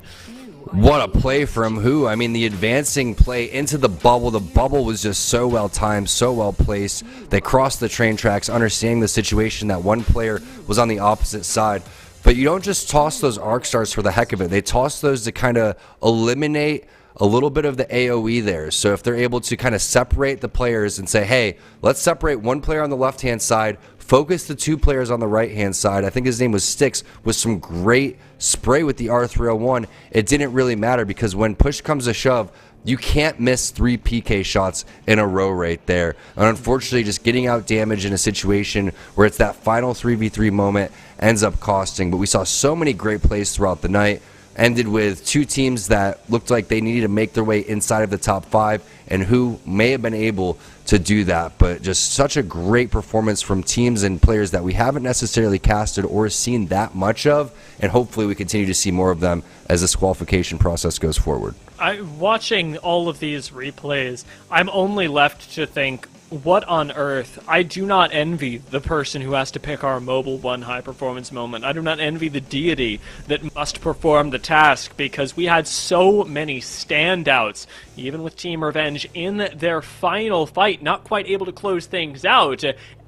What a play from Who. I mean, the advancing play into the bubble. The bubble was just so well timed, so well placed. They crossed the train tracks, understanding the situation that one player was on the opposite side. But you don't just toss those arc stars for the heck of it. They toss those to kind of eliminate a little bit of the AoE there. So if they're able to kind of separate the players and say, hey, let's separate one player on the left-hand side, focus the 2 players on the right-hand side. I think his name was Styx, with some great spray with the R301. It didn't really matter because when push comes to shove, you can't miss 3 PK shots in a row right there. And unfortunately, just getting out damage in a situation where it's that final 3v3 moment ends up costing. But we saw so many great plays throughout the night. Ended with 2 teams that looked like they needed to make their way inside of the top 5, and Who may have been able to do that. But just such a great performance from teams and players that we haven't necessarily casted or seen that much of, and hopefully we continue to see more of them as this qualification process goes forward. Watching all of these replays, I'm only left to think, what on earth? I do not envy the person who has to pick our Mobile 1 high-performance moment. I do not envy the deity that must perform the task, because we had so many standouts, even with Team Revenge, in their final fight, not quite able to close things out.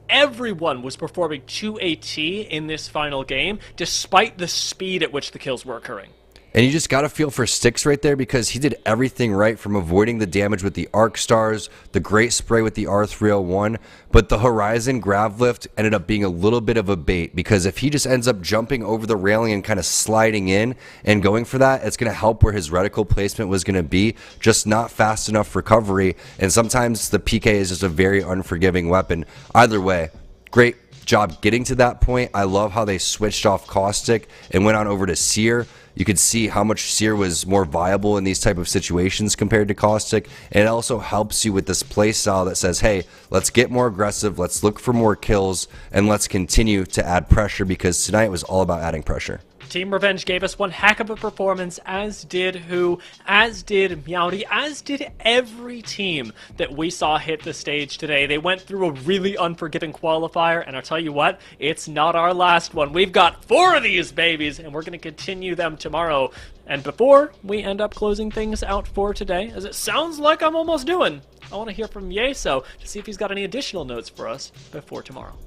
Everyone was performing to a T in this final game, despite the speed at which the kills were occurring. And you just got to feel for Styx right there, because he did everything right, from avoiding the damage with the Arc Stars, the great spray with the R301, but the Horizon Grav Lift ended up being a little bit of a bait, because if he just ends up jumping over the railing and kind of sliding in and going for that, it's going to help where his reticle placement was going to be, just not fast enough recovery, and sometimes the PK is just a very unforgiving weapon. Either way, great job getting to that point. I love how they switched off Caustic and went on over to Seer. You could see how much Seer was more viable in these type of situations compared to Caustic, and it also helps you with this play style that says, hey, let's get more aggressive, let's look for more kills, and let's continue to add pressure, because tonight was all about adding pressure. Team Revenge gave us one heck of a performance, as did Who, as did Meowdy, as did every team that we saw hit the stage today. They went through a really unforgiving qualifier, and I'll tell you what, it's not our last one. We've got 4 of these babies, and we're going to continue them tomorrow. And before we end up closing things out for today, as it sounds like I'm almost doing, I want to hear from Yeso to see if he's got any additional notes for us before tomorrow.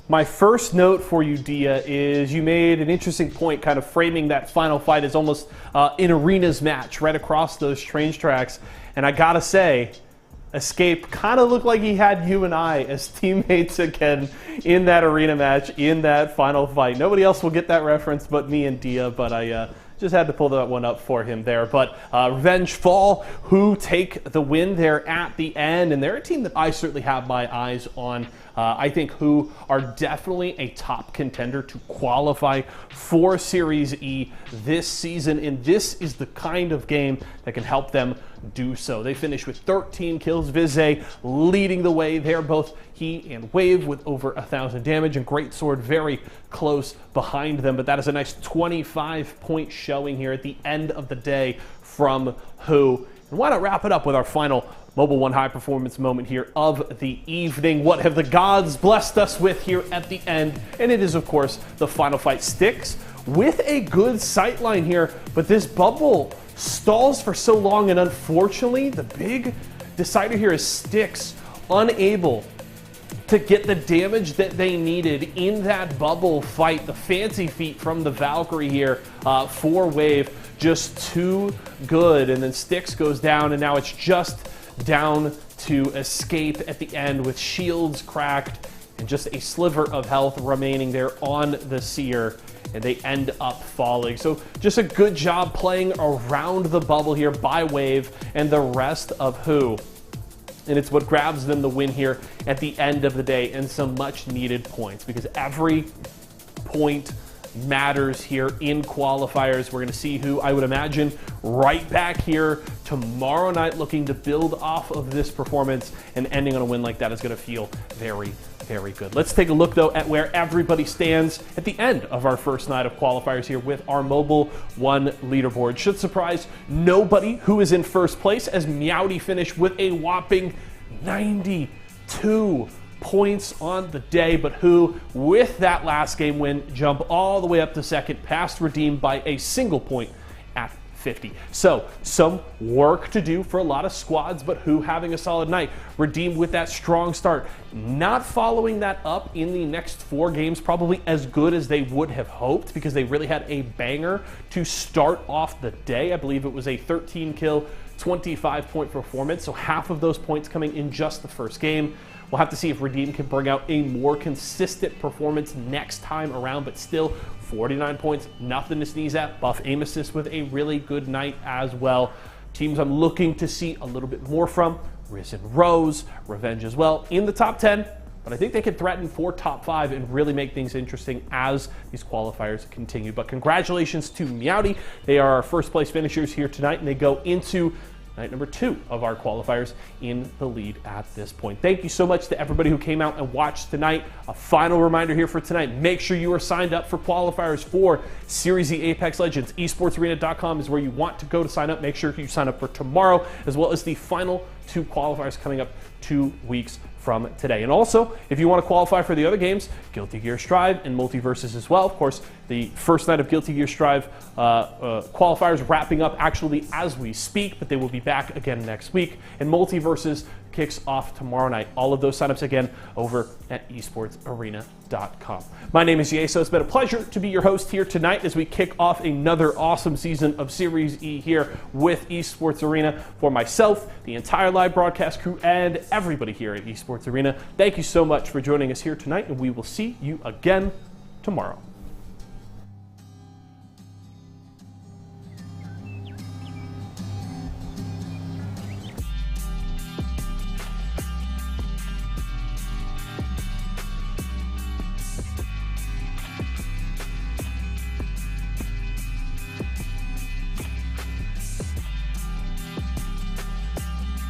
My first note for you, Dia, is you made an interesting point, kind of framing that final fight as almost an arenas match right across those train tracks. And I gotta say, Escape kind of looked like he had you and I as teammates again in that arena match, in that final fight. Nobody else will get that reference but me and Dia, but I just had to pull that one up for him there. But Revenge Fall, Who take the win there at the end, and they're a team that I certainly have my eyes on. I think Who are definitely a top contender to qualify for Series E this season, and this is the kind of game that can help them do so. They finished with 13 kills. Vize leading the way there, both he and Wave with over 1,000 damage, and Great Sword very close behind them. But that is a nice 25-point showing here at the end of the day from Who. And why not wrap it up with our final Mobile 1 high performance moment here of the evening. What have the gods blessed us with here at the end? And it is, of course, the final fight. Styx with a good sightline here, but this bubble stalls for so long, and unfortunately, the big decider here is Styx unable to get the damage that they needed in that bubble fight. The fancy feet from the Valkyrie here for Wave, just too good. And then Styx goes down, and now it's just down to Escape at the end with shields cracked and just a sliver of health remaining there on the Seer, and they end up falling. So just a good job playing around the bubble here by Wave and the rest of Who. And it's what grabs them the win here at the end of the day, and some much needed points, because every point matters here in qualifiers. We're going to see Who, I would imagine, right back here tomorrow night looking to build off of this performance, and ending on a win like that is going to feel very, very good. Let's take a look, though, at where everybody stands at the end of our first night of qualifiers here with our Mobile 1 leaderboard. Should surprise nobody who is in first place, as Meowdy finished with a whopping 92 points on the day, but Who, with that last game win, jump all the way up to second, past Redeem by a single point at 50. So some work to do for a lot of squads, but Who having a solid night. Redeem with that strong start, not following that up in the next 4 games probably as good as they would have hoped, because they really had a banger to start off the day. I believe it was a 13 kill 25 point performance, so half of those points coming in just the first game. We'll have to see if Redeem can bring out a more consistent performance next time around, but still 49 points, nothing to sneeze at. Buff aim assist with a really good night as well. Teams I'm looking to see a little bit more from: Risen Rose, Revenge as well in the top 10, but I think they could threaten for top 5 and really make things interesting as these qualifiers continue. But congratulations to Meowdy. They are our first place finishers here tonight, and they go into night number 2 of our qualifiers in the lead at this point. Thank you so much to everybody who came out and watched tonight. A final reminder here for tonight: make sure you are signed up for qualifiers for Series Z Apex Legends. Esportsarena.com is where you want to go to sign up. Make sure you sign up for tomorrow, as well as the final 2 qualifiers coming up 2 weeks from today. And also, if you want to qualify for the other games, Guilty Gear Strive and Multiverses as well. Of course, the first night of Guilty Gear Strive qualifiers wrapping up actually as we speak, but they will be back again next week. And Multiverses kicks off tomorrow night. All of those signups again over at esportsarena.com. My name is Yeso. It's been a pleasure to be your host here tonight as we kick off another awesome season of Series E here with Esports Arena. For myself, the entire live broadcast crew, and everybody here at Esports Arena, thank you so much for joining us here tonight, and we will see you again tomorrow.